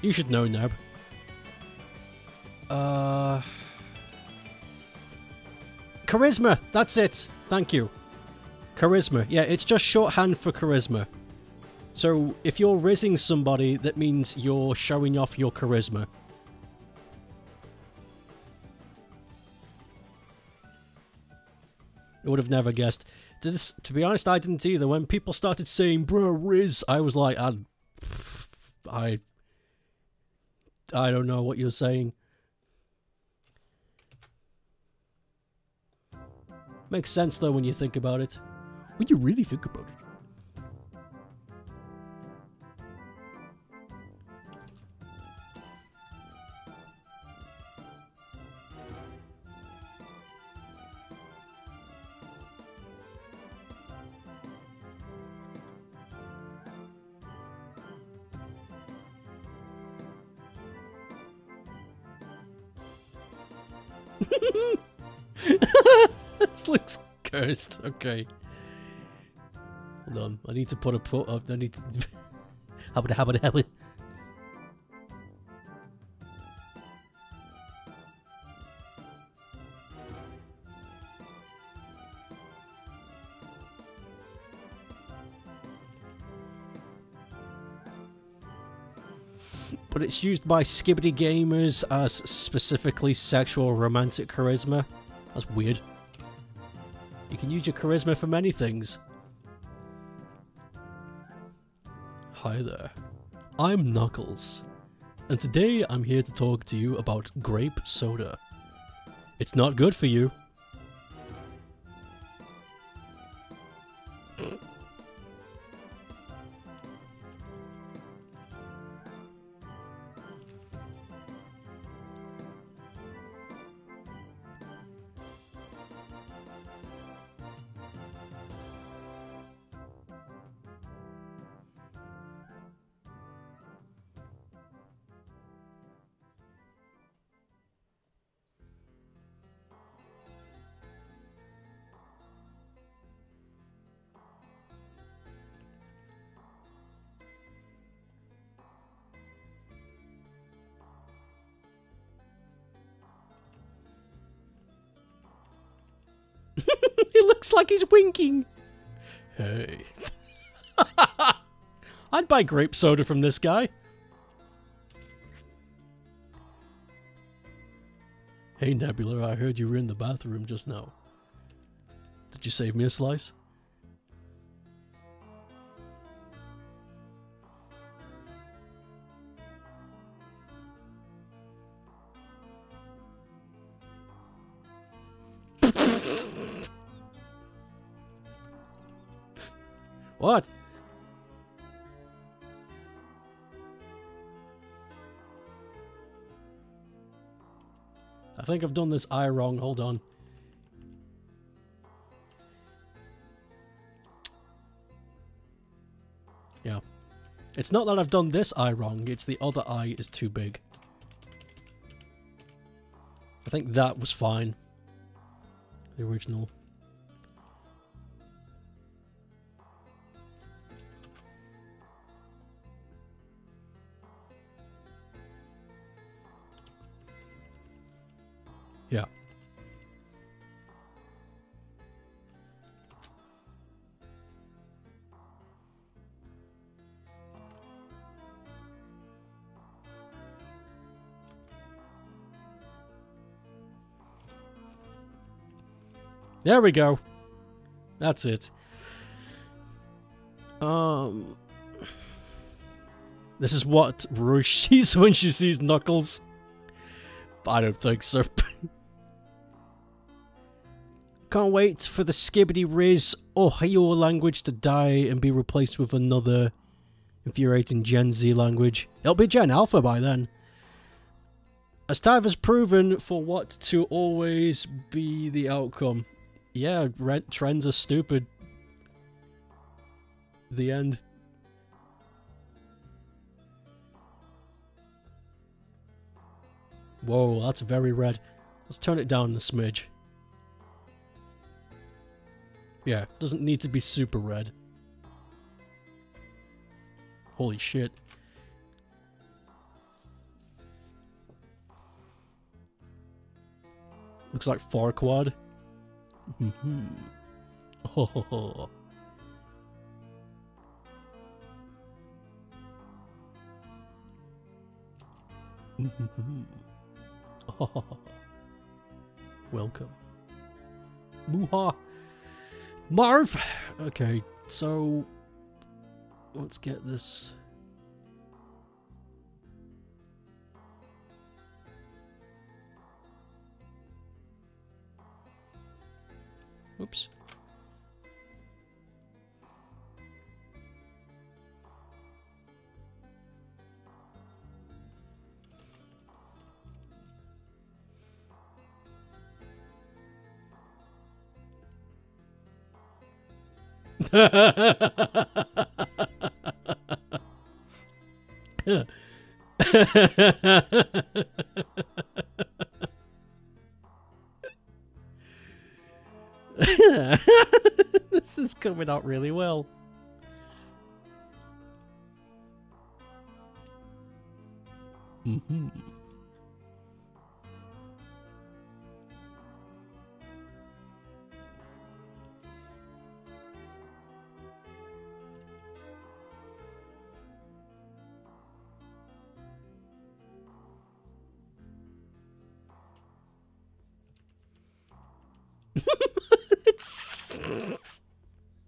You should know, Neb. Charisma. That's it. Thank you. Charisma. Yeah, it's just shorthand for charisma. So if you're rizzing somebody, that means you're showing off your charisma. I would have never guessed. To be honest, I didn't either. When people started saying "bruh, Riz," I was like, I don't know what you're saying. Makes sense though when you think about it. When you really think about it. This looks cursed. Okay. Hold on. I need to put a put up. I need to. Habit. But it's used by skibbity gamers as specifically sexual romantic charisma. That's weird. You can use your charisma for many things. Hi there. I'm Knuckles. And today I'm here to talk to you about grape soda. It's not good for you. It looks like he's winking. Hey. I'd buy grape soda from this guy. Hey Nebula, I heard you were in the bathroom just now. Did you save me a slice? What? I think I've done this eye wrong. Hold on. Yeah. It's not that I've done this eye wrong, it's the other eye is too big. I think that was fine. The original. Yeah. There we go. That's it. This is what Rouge sees when she sees Knuckles. I don't think so. Can't wait for the Skibbity Riz Ohio language to die and be replaced with another infuriating Gen Z language. It'll be Gen Alpha by then. As time has proven for what to always be the outcome. Yeah, trends are stupid. The end. Whoa, that's very red. Let's turn it down a smidge. Yeah, doesn't need to be super red. Holy shit. Looks like Farquaad. Ho ho ho. Welcome. Muha. Marv! Okay, so let's get this. Oops. This is coming out really well.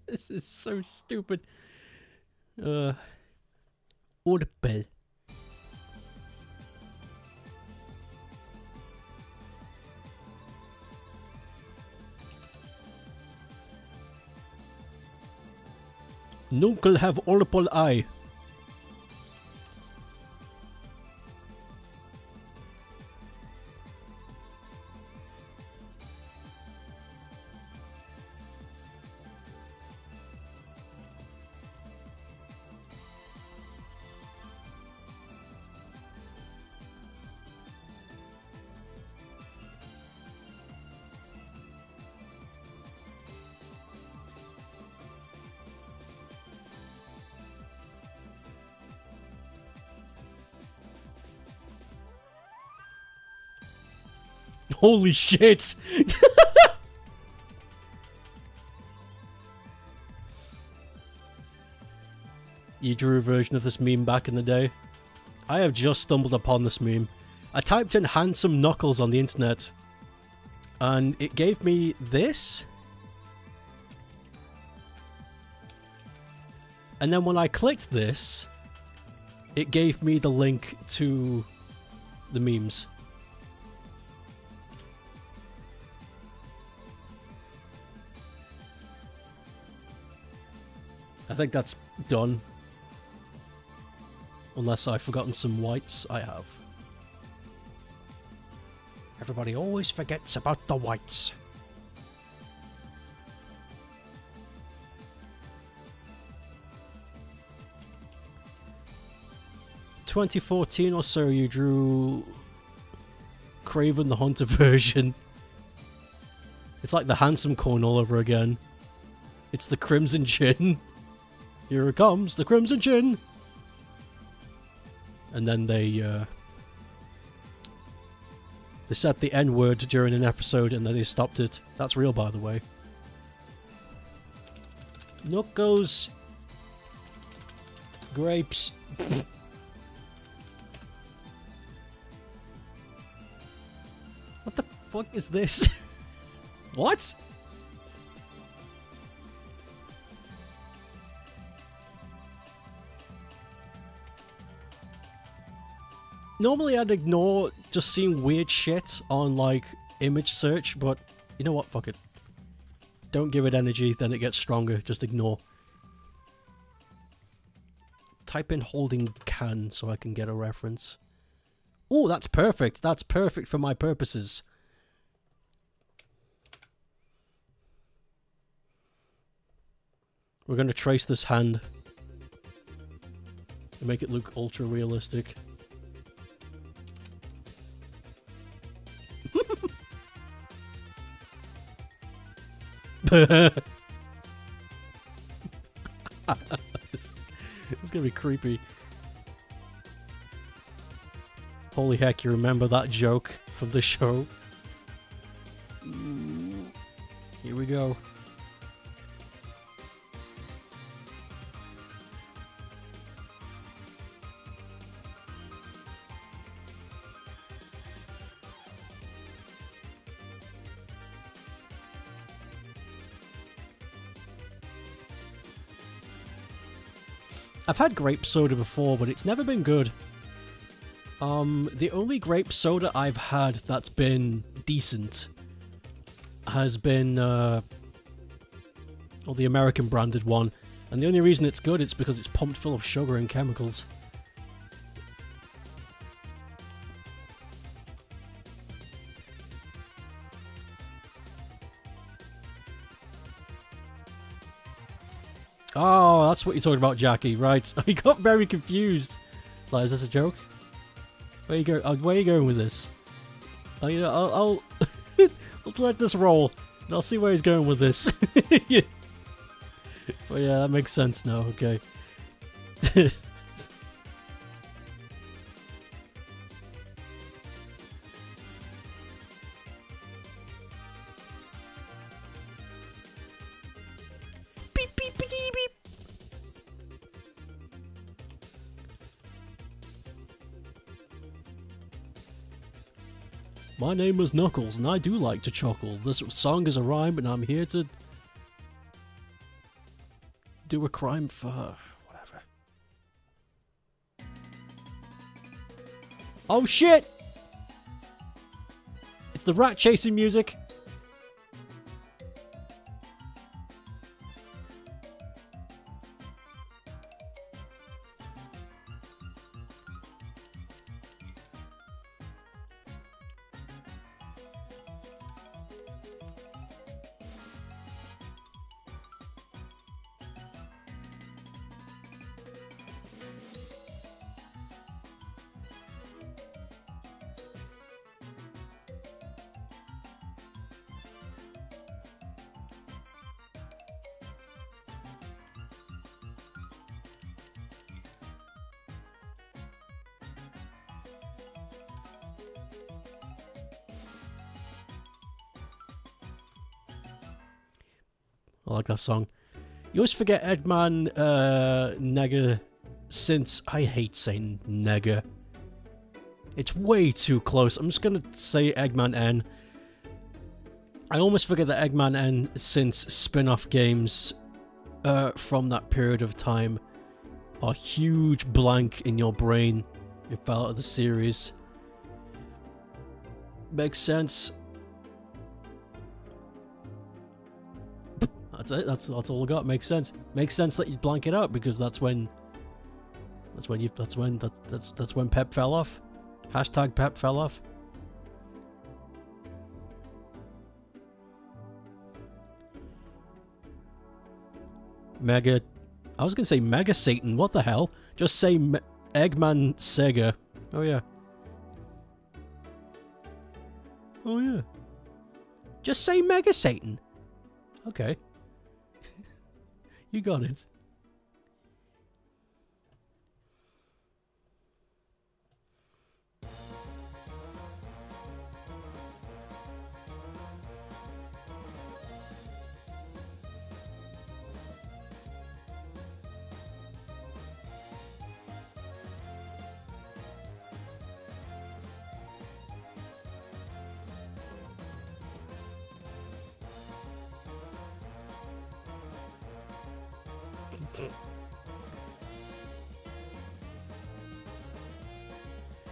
This is so stupid. Audible. Nuncle have audible eye. Holy shit! You drew a version of this meme back in the day? I have just stumbled upon this meme. I typed in handsome Knuckles on the internet, and it gave me this. And then when I clicked this, it gave me the link to the memes. I think that's done. Unless I've forgotten some whites. I have. Everybody always forgets about the whites. In 2014 or so, you drew Craven the Hunter version. It's like the Handsome Corn all over again. It's the Crimson Chin. Here it comes, the Crimson Chin. And then they said the N-word during an episode and then they stopped it. That's real, by the way. Knuckles. Grapes. What the fuck is this? What? Normally I'd ignore just seeing weird shit on, like, image search, but you know what? Fuck it. Don't give it energy, then it gets stronger. Just ignore. Type in holding can so I can get a reference. Oh, that's perfect. That's perfect for my purposes. We're going to trace this hand and make it look ultra realistic. It's gonna be creepy. Holy heck, you remember that joke from the show? Here we go. I've had grape soda before, but it's never been good. The only grape soda I've had that's been decent has been, well, the American branded one. And the only reason it's good is because it's pumped full of sugar and chemicals. Oh, that's what you're talking about, Jackie, right? I got very confused. Like, is this a joke? Where you go? Where are you going with this? You know, I'll I'll let this roll, and I'll see where he's going with this. Yeah. But yeah, that makes sense now. Okay. My name is Knuckles, and I do like to chuckle. This song is a rhyme, and I'm here to do a crime for her. Whatever. Oh shit! It's the rat chasing music. I like that song. You always forget Eggman Nega since... I hate saying Nega. It's way too close. I'm just gonna say Eggman N. I almost forget that Eggman N since spin-off games from that period of time are huge blank in your brain. It fell out of the series. Makes sense. That's it. That's all I got. Makes sense. Makes sense that you'd blank it out because that's when Pep fell off. Hashtag Pep fell off. Mega. I was gonna say Mega Satan. What the hell? Just say Eggman Sega. Oh yeah. Oh yeah. Just say Mega Satan. Okay. You got it.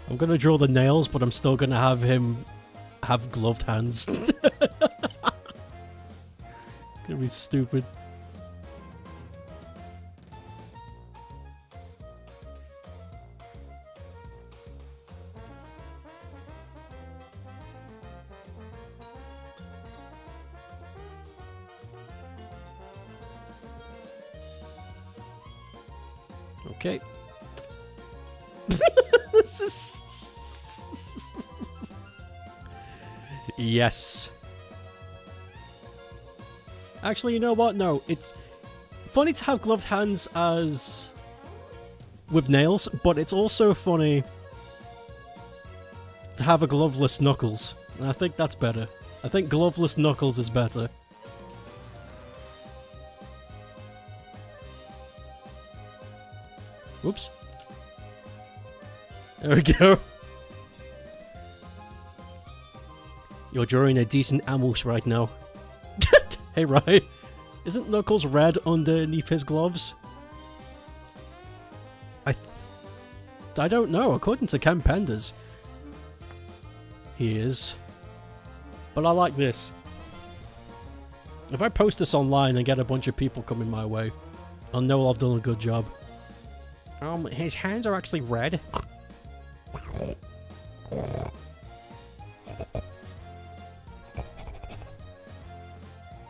I'm gonna draw the nails, but I'm still gonna have him have gloved hands. It's gonna be stupid. Okay. This is... Yes. Actually, you know what? No, it's funny to have gloved hands as... with nails, but it's also funny to have a gloveless Knuckles. And I think that's better. I think gloveless Knuckles is better. Whoops. There we go. You're drawing a decent Amos right now. Hey, right. Isn't Knuckles red underneath his gloves? I don't know. According to Ken Penders, he is. But I like this. If I post this online and get a bunch of people coming my way, I'll know I've done a good job. His hands are actually red.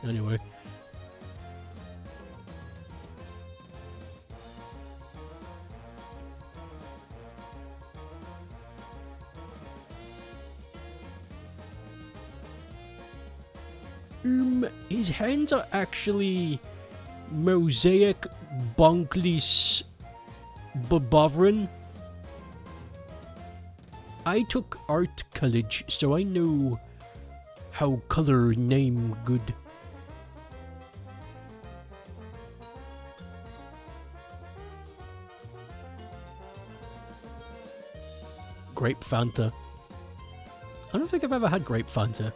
Anyway. His hands are actually mosaic Bonklis Bobovrin. I took art college, so I know how color name good. Grape Fanta. I don't think I've ever had grape Fanta.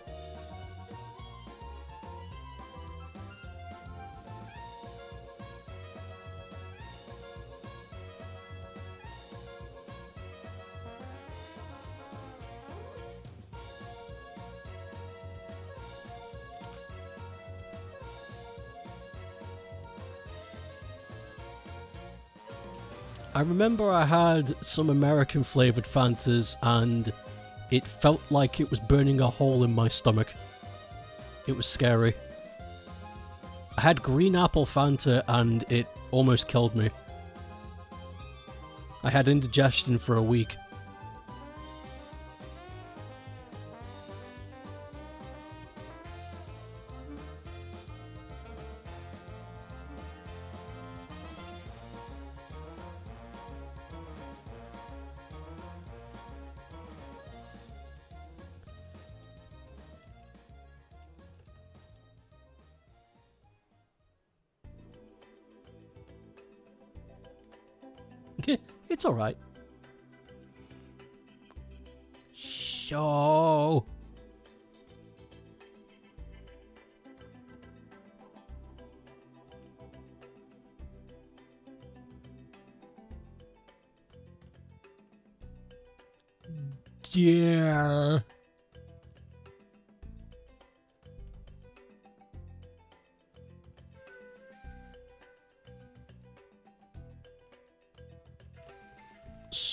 I remember I had some American flavoured Fantas and it felt like it was burning a hole in my stomach. It was scary. I had green apple Fanta and it almost killed me. I had indigestion for a week. It's alright. So... yeah.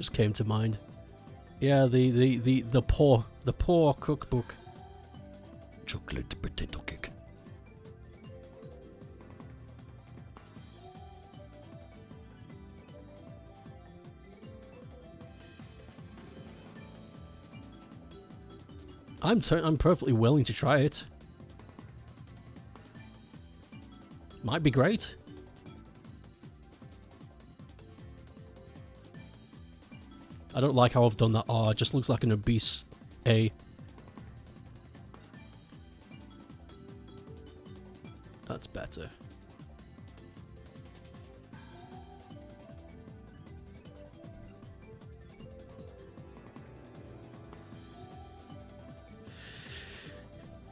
just came to mind. Yeah, the poor cookbook. Chocolate potato cake. I'm perfectly willing to try it. Might be great. I don't like how I've done that R. It just looks like an obese A. That's better.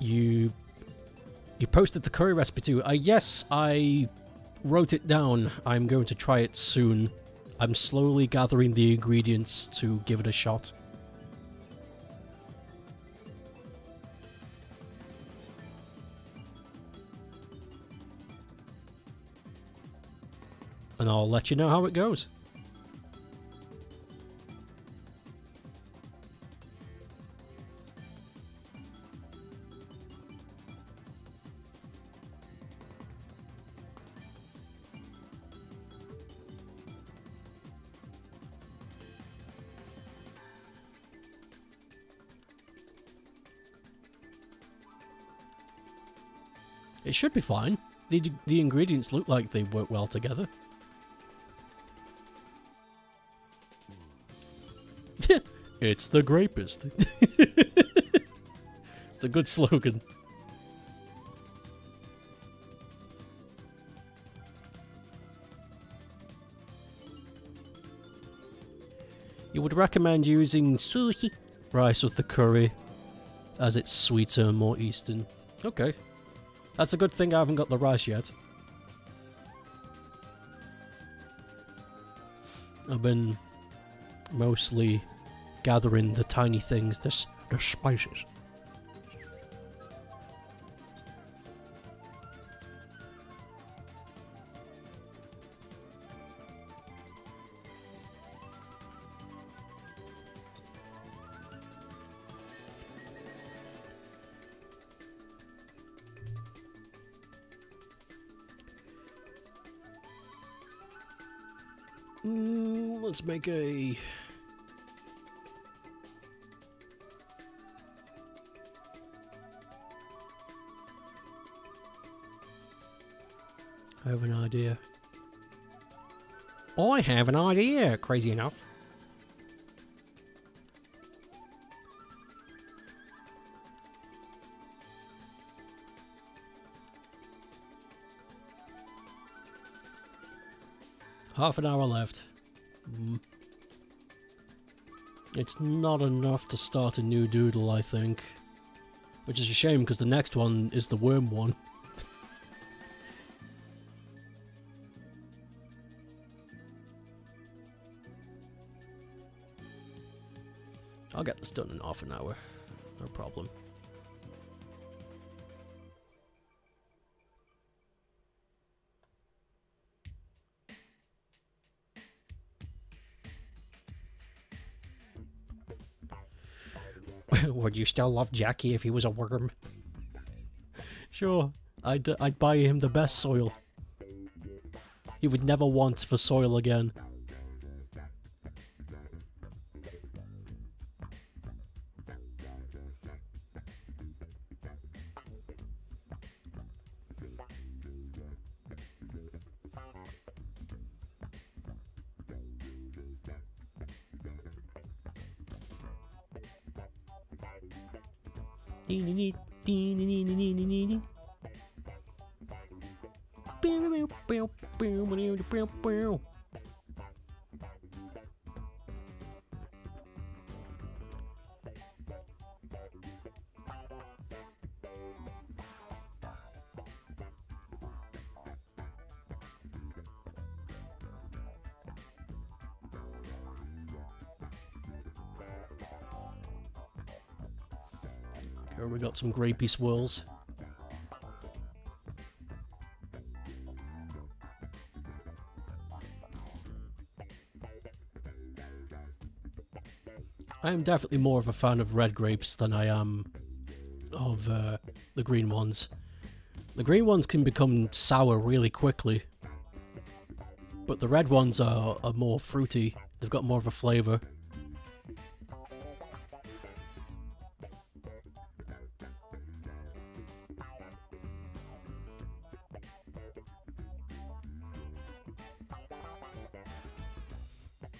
You posted the curry recipe too. Yes, I wrote it down. I'm going to try it soon. I'm slowly gathering the ingredients to give it a shot. And I'll let you know how it goes. It should be fine. The ingredients look like they work well together. It's the grapist. It's a good slogan. You would recommend using sushi rice with the curry, as it's sweeter, more Eastern. Okay. That's a good thing I haven't got the rice yet. I've been mostly gathering the tiny things, the spices. Let's make a... I have an idea. I have an idea, crazy enough. Half an hour left. It's not enough to start a new Doodle, I think. Which is a shame, because the next one is the worm one. I'll get this done in half an hour. No problem. Would you still love Jackie if he was a worm? Sure, I'd buy him the best soil. He would never want for soil again. Okay, we got some grapey swirls. I am definitely more of a fan of red grapes than I am of the green ones. The green ones can become sour really quickly, but the red ones are more fruity. They've got more of a flavour.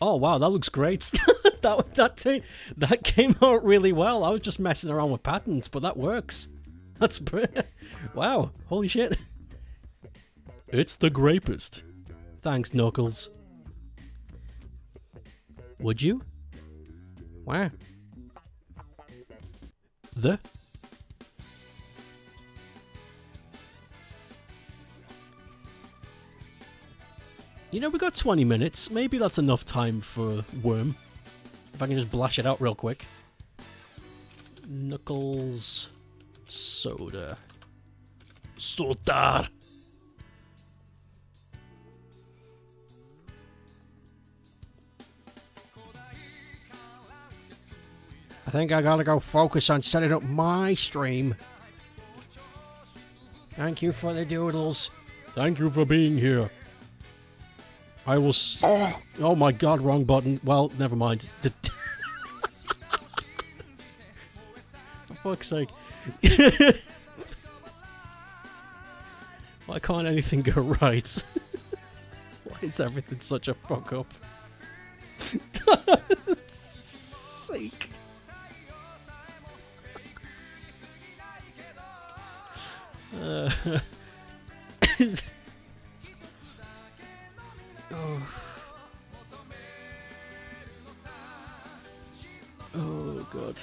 Oh wow, that looks great. that came out really well. I was just messing around with patterns, but that works. That's wow, holy shit. It's the grapest. Thanks, Knuckles. Would you? Where? The? You know, we got 20 minutes. Maybe that's enough time for Worm. If I can just blash it out real quick. Knuckles... soda. Soda! I think I gotta go focus on setting up my stream. Thank you for the doodles. Thank you for being here. I will oh my god, wrong button. Well, never mind. For fuck's sake. Why can't anything go right? Why is everything such a fuck up? Sake. Oh god.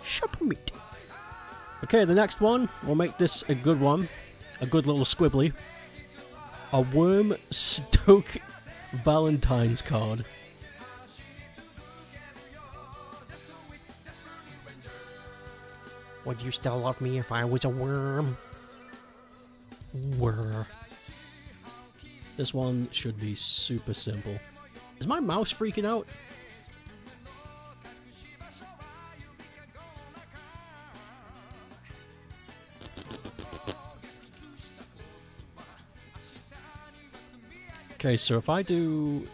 Shop meat. Okay, the next one, we'll make this a good one. A good little squibbly. A Worm Stoke Valentine's card. Would you still love me if I was a worm? Whir. This one should be super simple. Is my mouse freaking out? Okay, so if I do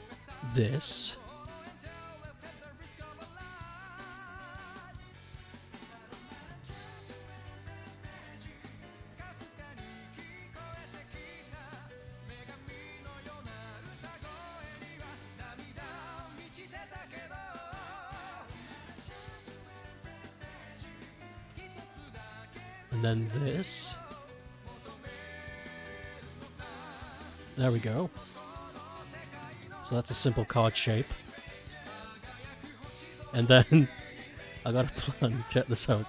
this... and then this. There we go. So that's a simple card shape. And then I got a plan. Check this out.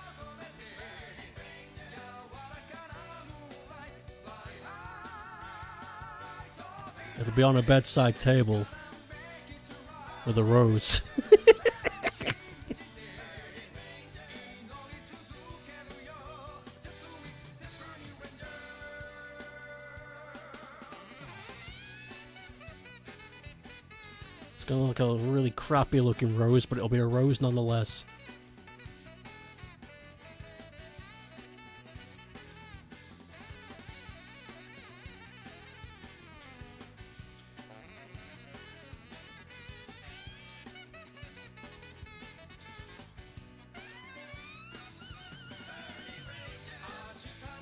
It'll be on a bedside table with a rose. It's gonna look like a really crappy looking rose, but it'll be a rose nonetheless.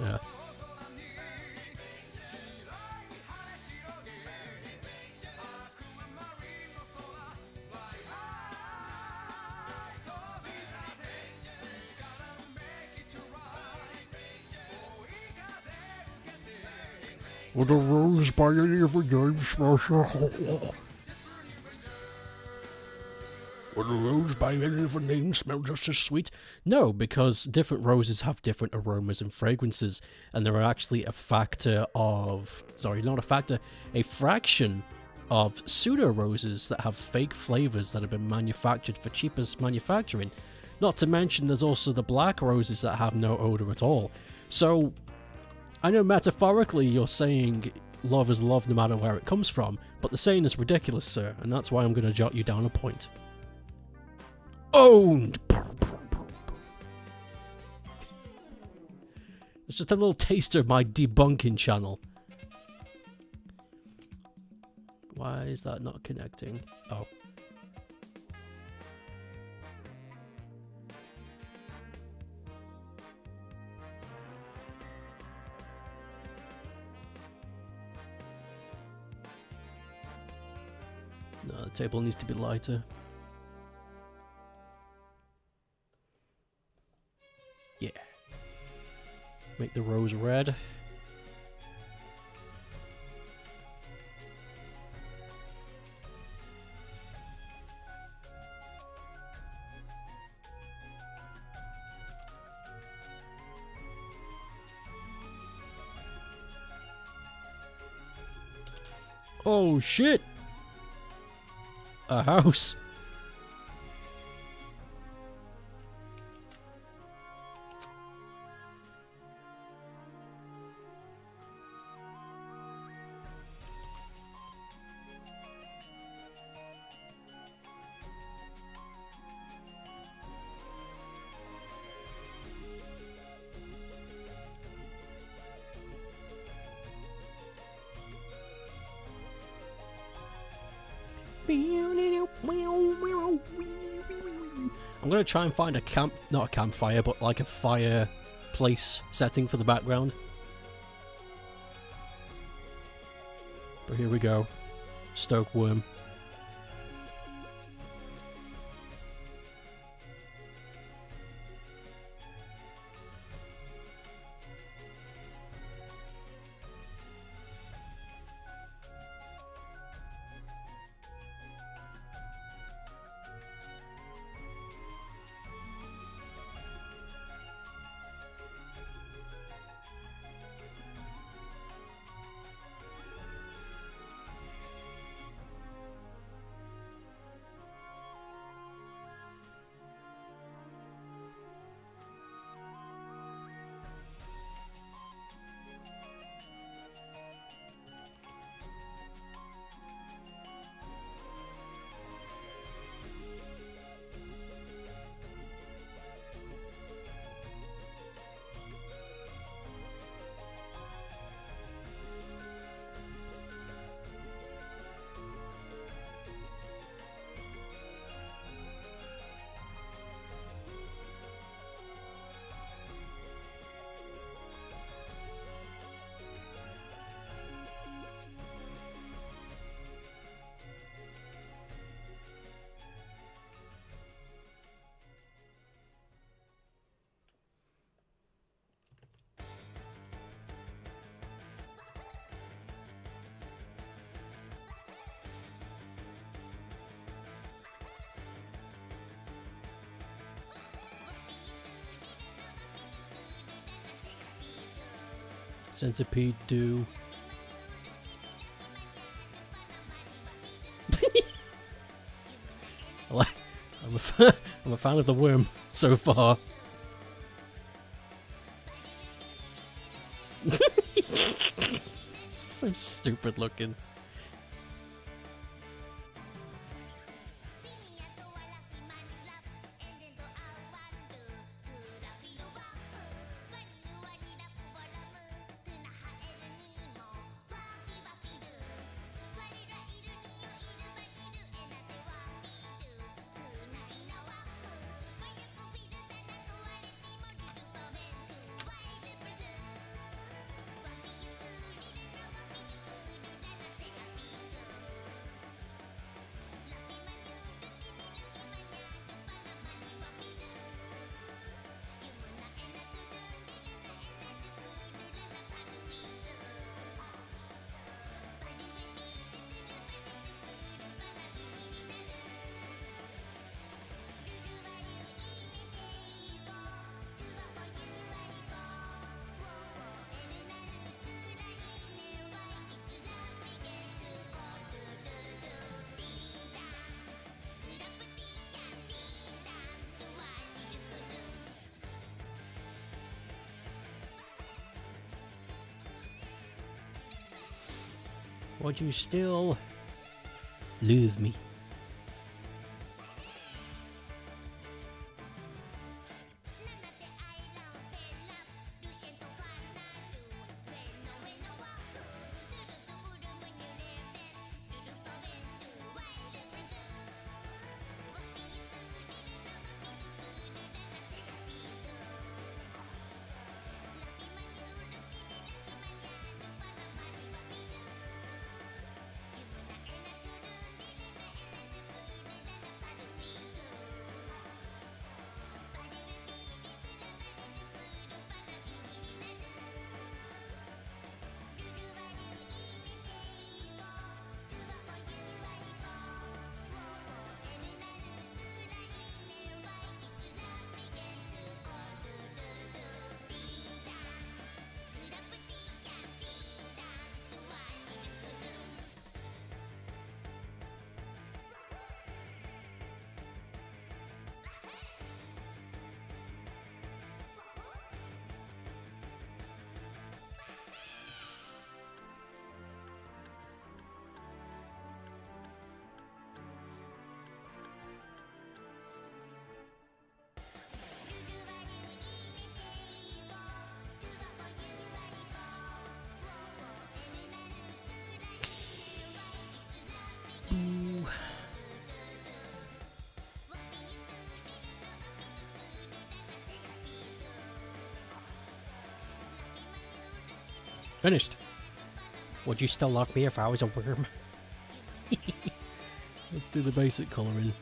Yeah. Would a rose by any of the names smell so? Would a rose by any of the names smell just as sweet? No, because different roses have different aromas and fragrances, and there are actually a factor of... Sorry, not a factor, a fraction of pseudo roses that have fake flavors that have been manufactured for cheapest manufacturing. Not to mention there's also the black roses that have no odor at all. So I know metaphorically you're saying love is love no matter where it comes from, but the saying is ridiculous, sir, and that's why I'm going to jot you down a point. Owned! It's just a little taster of my debunking channel. Why is that not connecting? Oh. No, the table needs to be lighter. Yeah. Make the rows red. Oh shit! A house. I'm gonna try and find a not a campfire, but like a fireplace setting for the background. But here we go. Stoke worm. Centipede do. I'm a fan of the worm so far. So stupid looking. Would you still love me? Finished. Would you still love me if I was a worm? Let's do the basic colouring.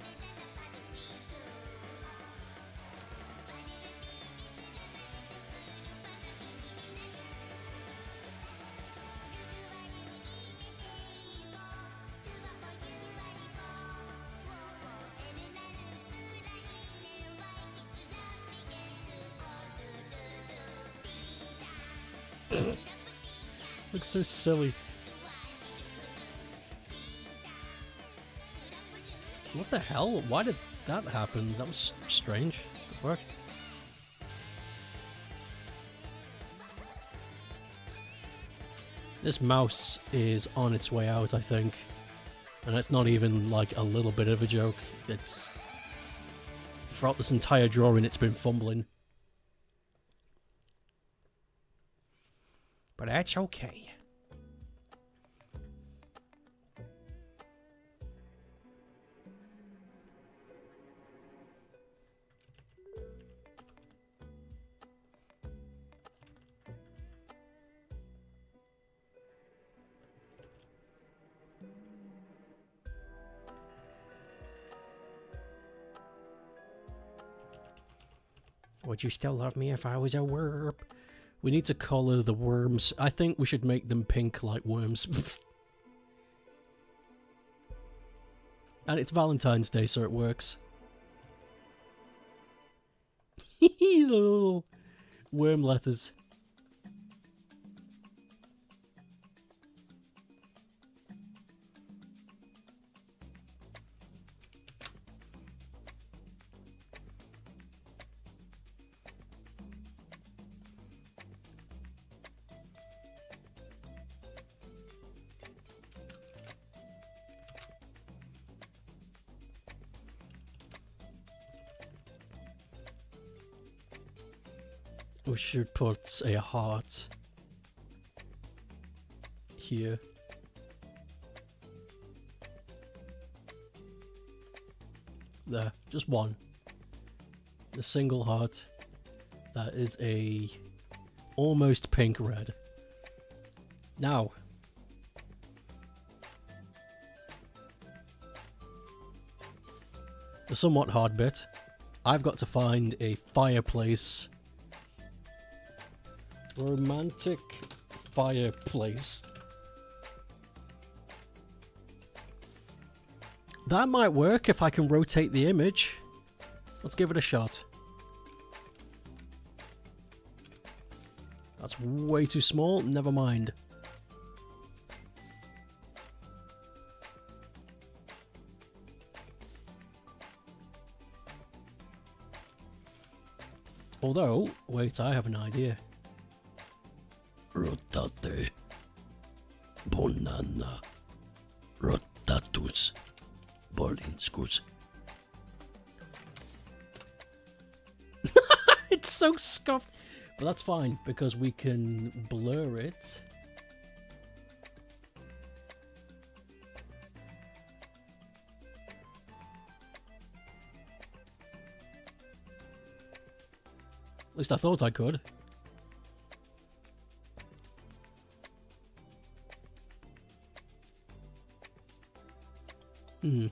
Looks so silly. What the hell? Why did that happen? That was strange. The fuck? This mouse is on its way out, I think. And it's not even like a little bit of a joke. It's... throughout this entire drawing, it's been fumbling. But that's okay. Would you still love me if I was a worm? We need to colour the worms. I think we should make them pink like worms. And it's Valentine's Day, so it works. Little worm letters. We should put a heart here. There, just one. A single heart. That is a almost pink red. Now, the somewhat hard bit. I've got to find a fireplace. Romantic fireplace. That might work if I can rotate the image. Let's give it a shot. That's way too small, never mind. Although, wait, I have an idea. Rotate. Bonanna. Rotatus. Bolinskus. It's so scuffed. But that's fine, because we can blur it. At least I thought I could. Hmm.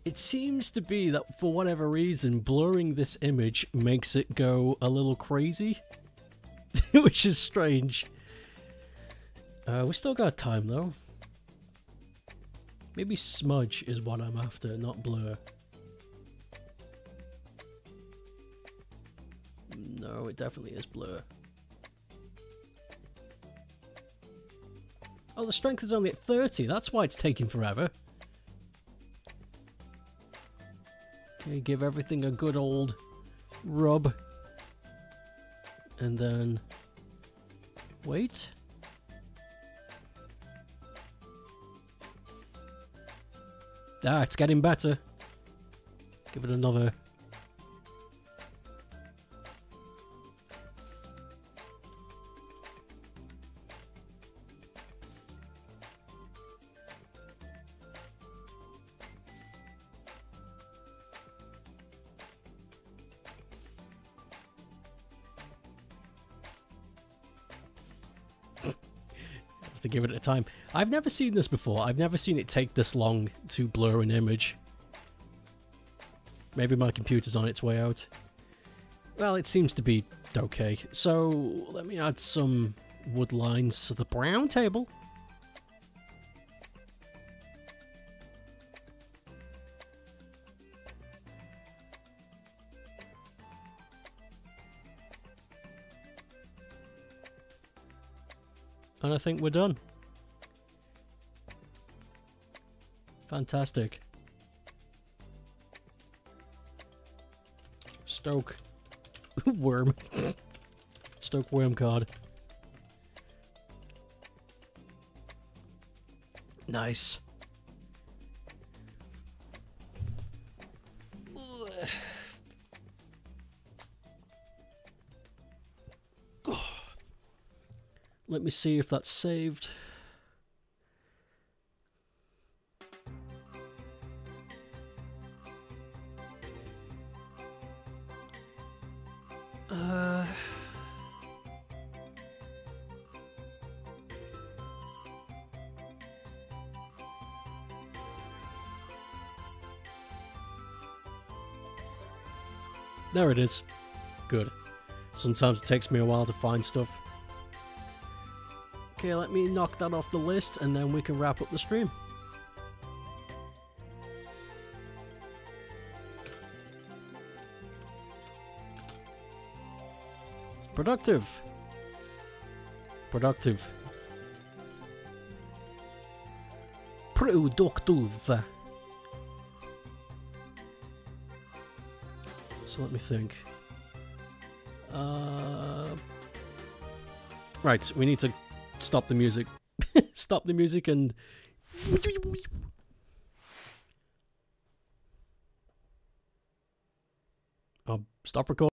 It seems to be that for whatever reason, blurring this image makes it go a little crazy, which is strange. We still got time though. Maybe smudge is what I'm after, not blur. No, it definitely is blur. Oh, the strength is only at 30. That's why it's taking forever. Okay, give everything a good old rub. And then... wait. Ah, it's getting better. Give it another... to give it a time. I've never seen this before. I've never seen it take this long to blur an image. Maybe my computer's on its way out. Well, it seems to be okay. So, let me add some wood lines to the brown table. And I think we're done. Fantastic. Stoke. Worm. Stoke worm card. Nice. Let me see if that's saved. There it is. Good. Sometimes it takes me a while to find stuff. Okay, let me knock that off the list and then we can wrap up the stream. Productive. Productive. Productive. So let me think. Right, we need to stop the music. Stop the music and... I'll stop recording.